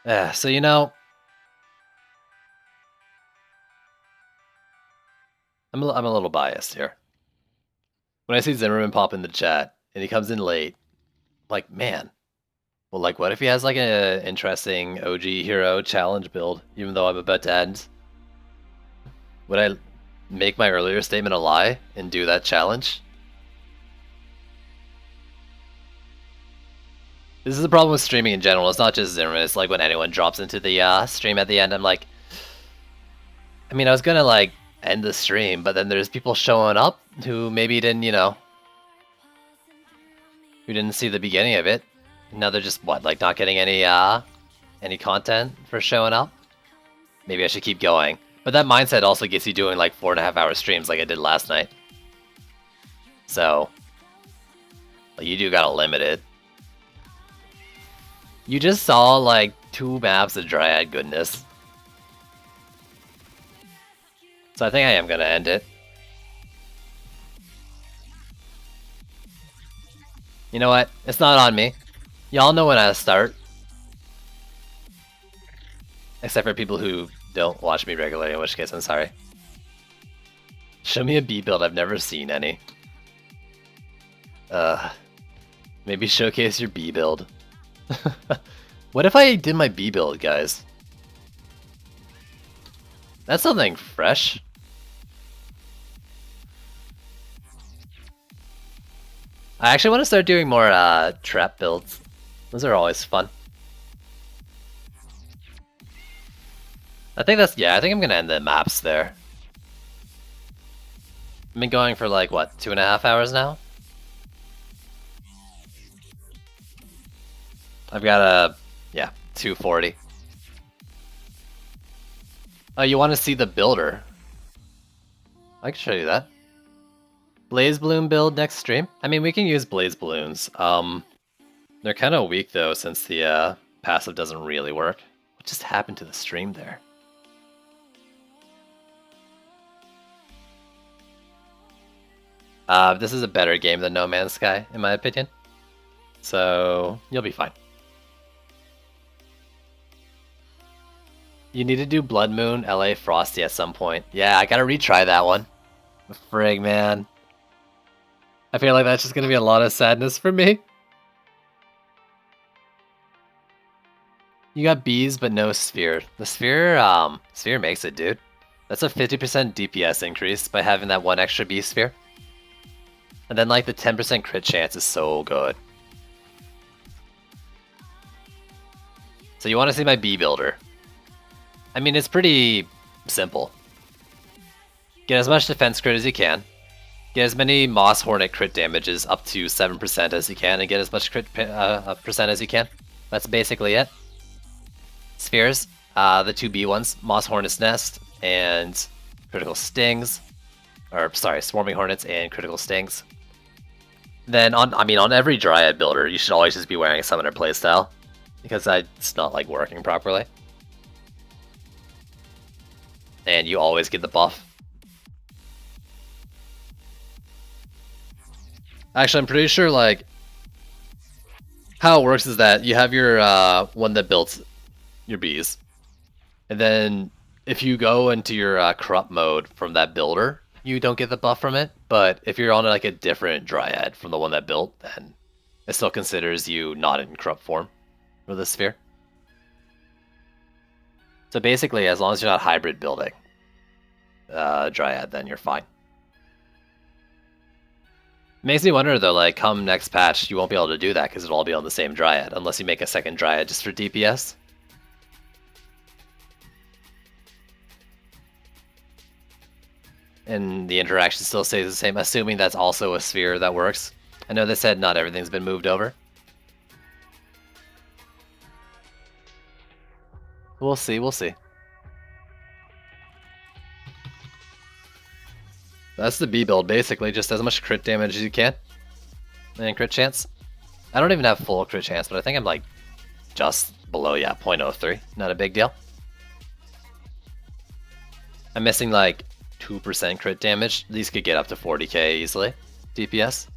Yeah, so you know, I'm a little biased here. When I see Zimmerman pop in the chat and he comes in late, like, man, well, like, what if he has like an interesting OG hero challenge build, even though I'm about to end? Would I make my earlier statement a lie and do that challenge? This is the problem with streaming in general. It's not just Zimmerman. It's like when anyone drops into the stream at the end, I'm like, I mean, I was gonna like end the stream, but then there's people showing up who maybe didn't, you know, who didn't see the beginning of it. Now they're just what, like not getting any content for showing up. Maybe I should keep going. But that mindset also gets you doing like 4.5-hour streams like I did last night. So you do gotta limit it. You just saw like 2 maps of Dryad goodness. So I think I am gonna end it. You know what? It's not on me. Y'all know when I start. Except for people who don't watch me regularly, in which case I'm sorry. Show me a B build, I've never seen any. Maybe showcase your B build. What if I did my B build, guys? That's something fresh. I actually want to start doing more trap builds. Those are always fun. I think that's, yeah, I think I'm gonna end the maps there. I've been going for like, what, 2.5 hours now? I've got a, yeah, 240. Oh, you want to see the builder? I can show you that. Blaze Balloon build next stream? I mean, we can use Blaze Balloons. They're kind of weak though, since the passive doesn't really work. What just happened to the stream there? This is a better game than No Man's Sky, in my opinion. So, you'll be fine. You need to do Blood Moon, LA Frosty at some point. Yeah, I gotta retry that one. Frig, man. I feel like that's just gonna be a lot of sadness for me. You got bees, but no sphere. The sphere makes it, dude. That's a 50% DPS increase by having that one extra bee sphere. And then like the 10% crit chance is so good. So you want to see my bee builder. I mean, it's pretty simple. Get as much defense crit as you can. Get as many Moss Hornet crit damages up to 7% as you can, and get as much crit percent as you can. That's basically it. Spheres, the 2B ones, Moss Hornet's Nest and Critical Stings. Or, sorry, Swarming Hornets and Critical Stings. Then, on every Dryad builder, you should always just be wearing a Summoner playstyle. Because it's not, like, working properly. And you always get the buff. Actually, I'm pretty sure, like, how it works is that you have your one that builds your bees. And then if you go into your corrupt mode from that builder, you don't get the buff from it. But if you're on like a different Dryad from the one that built, then it still considers you not in corrupt form for the sphere. So basically, as long as you're not hybrid building Dryad, then you're fine. Makes me wonder though, like come next patch, you won't be able to do that because it'll all be on the same Dryad, unless you make a second Dryad just for DPS. And the interaction still stays the same, assuming that's also a sphere that works. I know they said not everything's been moved over. We'll see, we'll see. That's the B build, basically, just as much crit damage as you can. And crit chance. I don't even have full crit chance, but I think I'm like just below, yeah, 0.03. Not a big deal. I'm missing like 2% crit damage. These could get up to 40k easily. DPS.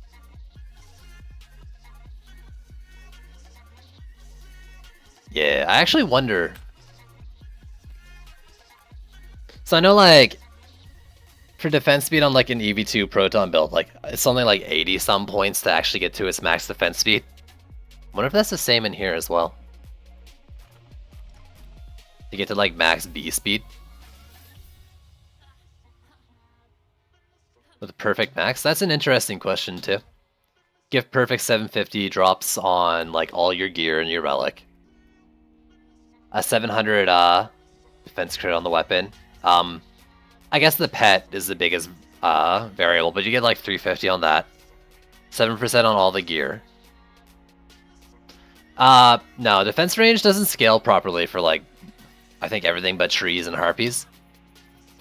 Yeah, I actually wonder. So I know like for defense speed on like an EV2 Proton build, like it's something like 80 some points to actually get to its max defense speed. I wonder if that's the same in here as well. To get to like max B speed. With a perfect max? That's an interesting question too. Give perfect 750 drops on like all your gear and your relic. A 700 defense crit on the weapon. I guess the pet is the biggest variable, but you get like 350 on that. 7% on all the gear. No, defense range doesn't scale properly for like, I think everything but trees and harpies.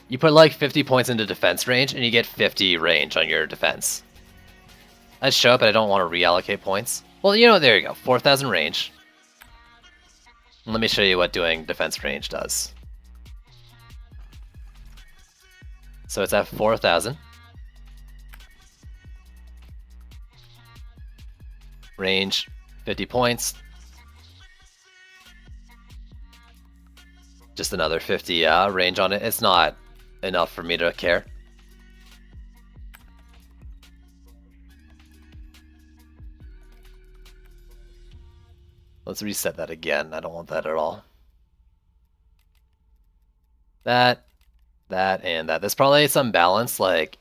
You put like 50 points into defense range and you get 50 range on your defense. I'd show it, but I don't want to reallocate points. Well, you know, there you go, 4,000 range. Let me show you what doing defense range does. So it's at 4,000. Range, 50 points. Just another 50 range on it. It's not enough for me to care. Let's reset that again. I don't want that at all. That, and that. There's probably some balance, like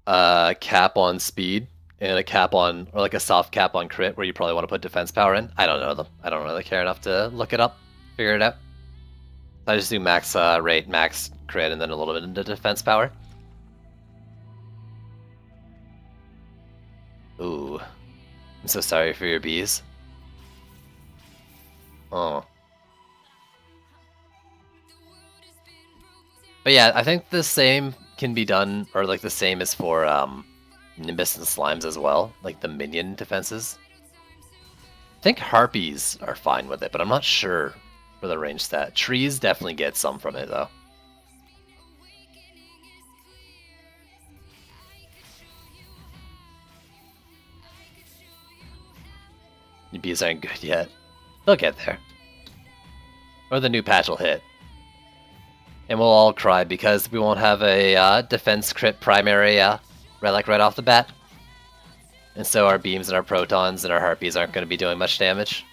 a cap on speed and a cap on, or like a soft cap on crit, where you probably want to put defense power in. I don't know them. I don't really care enough to look it up, figure it out. I just do max rate, max crit, and then a little bit into defense power. Ooh. I'm so sorry for your bees. Oh. But yeah, I think the same can be done, or like the same is for Nimbus and Slimes as well, like the minion defenses. I think Harpies are fine with it, but I'm not sure for the range stat. Trees definitely get some from it though. Your bees aren't good yet. They'll get there. Or the new patch will hit. And we'll all cry because we won't have a defense crit primary relic right off the bat. And so our beams and our protons and our harpies aren't going to be doing much damage.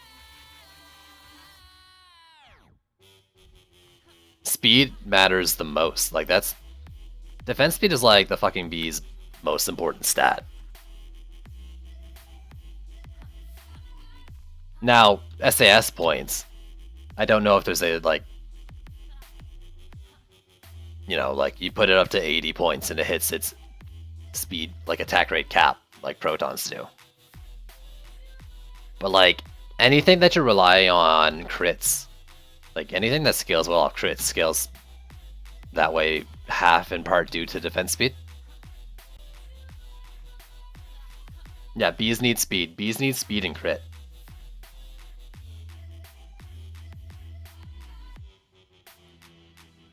Speed matters the most. Like, that's... defense speed is like the fucking bee's most important stat. Now, SAS points. I don't know if there's a, like... you know, like, you put it up to 80 points and it hits its speed, like, attack rate cap, like protons do. But, like, anything that you rely on crits, like, anything that scales well off crits scales that way half in part due to defense speed. Yeah, bees need speed. Bees need speed and crit.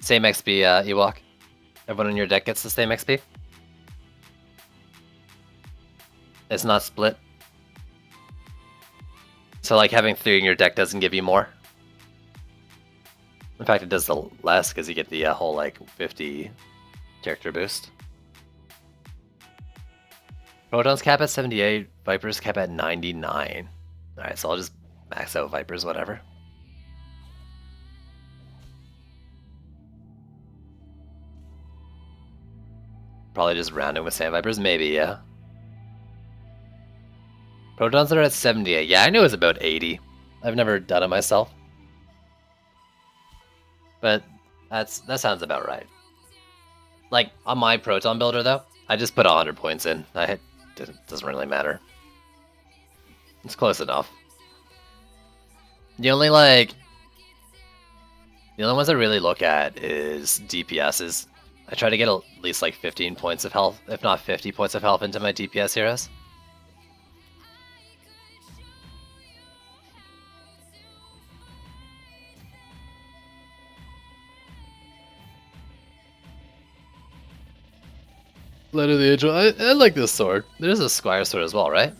Same XP, Ewok. Everyone in your deck gets the same XP. It's not split. So, like, having 3 in your deck doesn't give you more. In fact, it does the less, because you get the whole, like, 50 character boost. Protons cap at 78, Vipers cap at 99. Alright, so I'll just max out Vipers, whatever. Probably just rounding with Sand Vipers, maybe, yeah. Protons are at 78. Yeah, I knew it was about 80. I've never done it myself. But that sounds about right. Like, on my Proton builder, though, I just put 100 points in. It doesn't really matter. It's close enough. The only ones I really look at is DPSs. I try to get at least like 15 points of health, if not 50 points of health into my DPS heroes. Blood of the Angel. I like this sword. There's a Squire sword as well, right?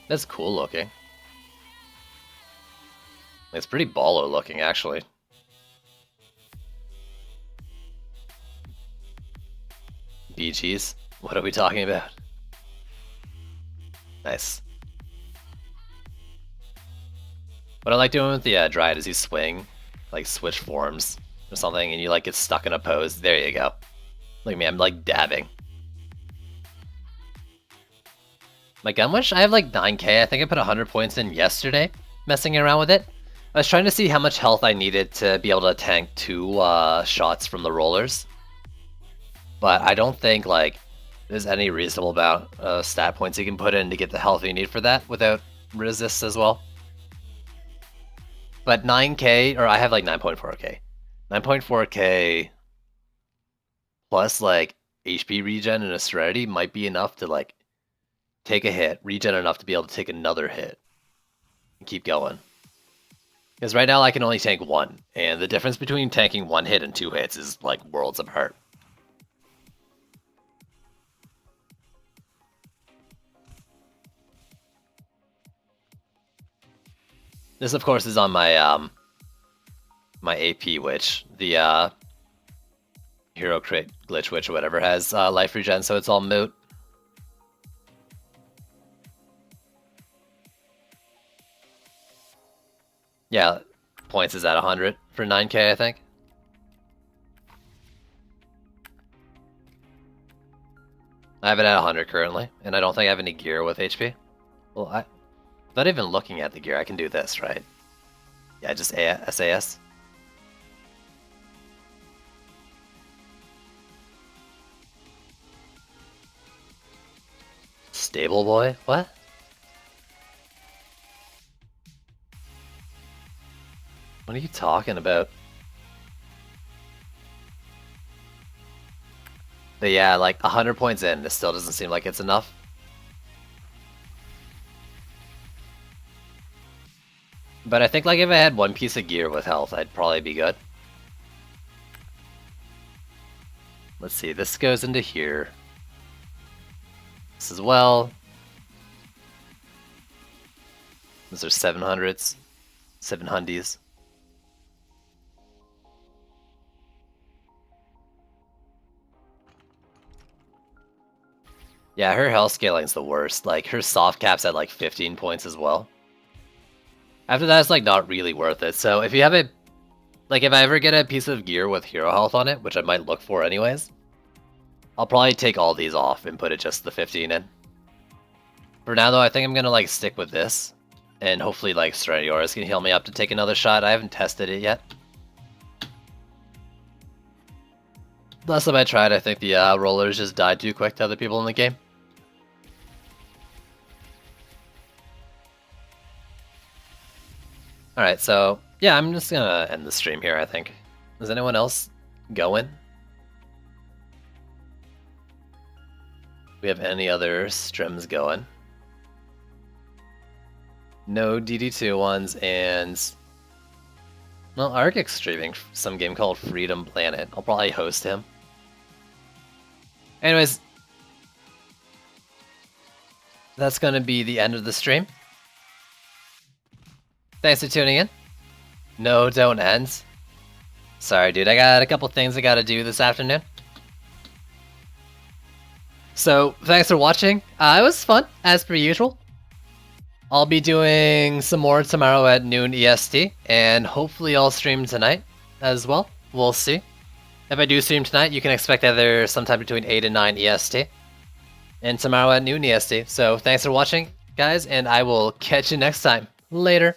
That's cool looking. It's pretty baller looking, actually. Bee cheese? What are we talking about? Nice. What I like doing with the Dryad is you swing, like switch forms or something, and you like get stuck in a pose. There you go. Look at me, I'm like dabbing. My Gunwish, I have like 9k. I think I put 100 points in yesterday, messing around with it. I was trying to see how much health I needed to be able to tank 2 shots from the rollers, but I don't think like there's any reasonable amount of stat points you can put in to get the health you need for that without resist as well. But 9k, or I have like 9.4k. 9.4k plus like HP regen and a serenity might be enough to like take a hit, regen enough to be able to take another hit, and keep going. Because right now I can only tank 1, and the difference between tanking 1 hit and 2 hits is like worlds apart. This of course is on my my AP witch, the hero crit glitch witch or whatever has life regen, so it's all moot. Yeah, points is at 100 for 9k, I think. I have it at 100 currently, and I don't think I have any gear with HP. Well, without even looking at the gear, I can do this, right? Yeah, just SAS. Stable boy? What? What are you talking about? But yeah, like 100 points in, this still doesn't seem like it's enough. But I think like if I had one piece of gear with health, I'd probably be good. Let's see, this goes into here. This as well. Those are 700s. 700s. Yeah, her health scaling's the worst. Like, her soft cap's at like 15 points as well. After that, it's like not really worth it. So if you have a, like if I ever get a piece of gear with hero health on it, which I might look for anyways, I'll probably take all these off and put it just the 15 in. For now though, I think I'm gonna like stick with this, and hopefully like Serenity Aura is gonna heal me up to take another shot. I haven't tested it yet. Last time I tried, I think the rollers just died too quick to other people in the game. Alright, so yeah, I'm just gonna end the stream here, I think. Is anyone else going? We have any other streams going? No DD2 ones, and well, Arcic's streaming some game called Freedom Planet. I'll probably host him. Anyways, that's gonna be the end of the stream. Thanks for tuning in. No, don't end. Sorry, dude, I got a couple things I gotta do this afternoon. So, thanks for watching. It was fun, as per usual. I'll be doing some more tomorrow at noon EST, and hopefully I'll stream tonight as well. We'll see. If I do stream tonight, you can expect either sometime between 8 and 9 EST, and tomorrow at noon EST. So, thanks for watching, guys, and I will catch you next time. Later.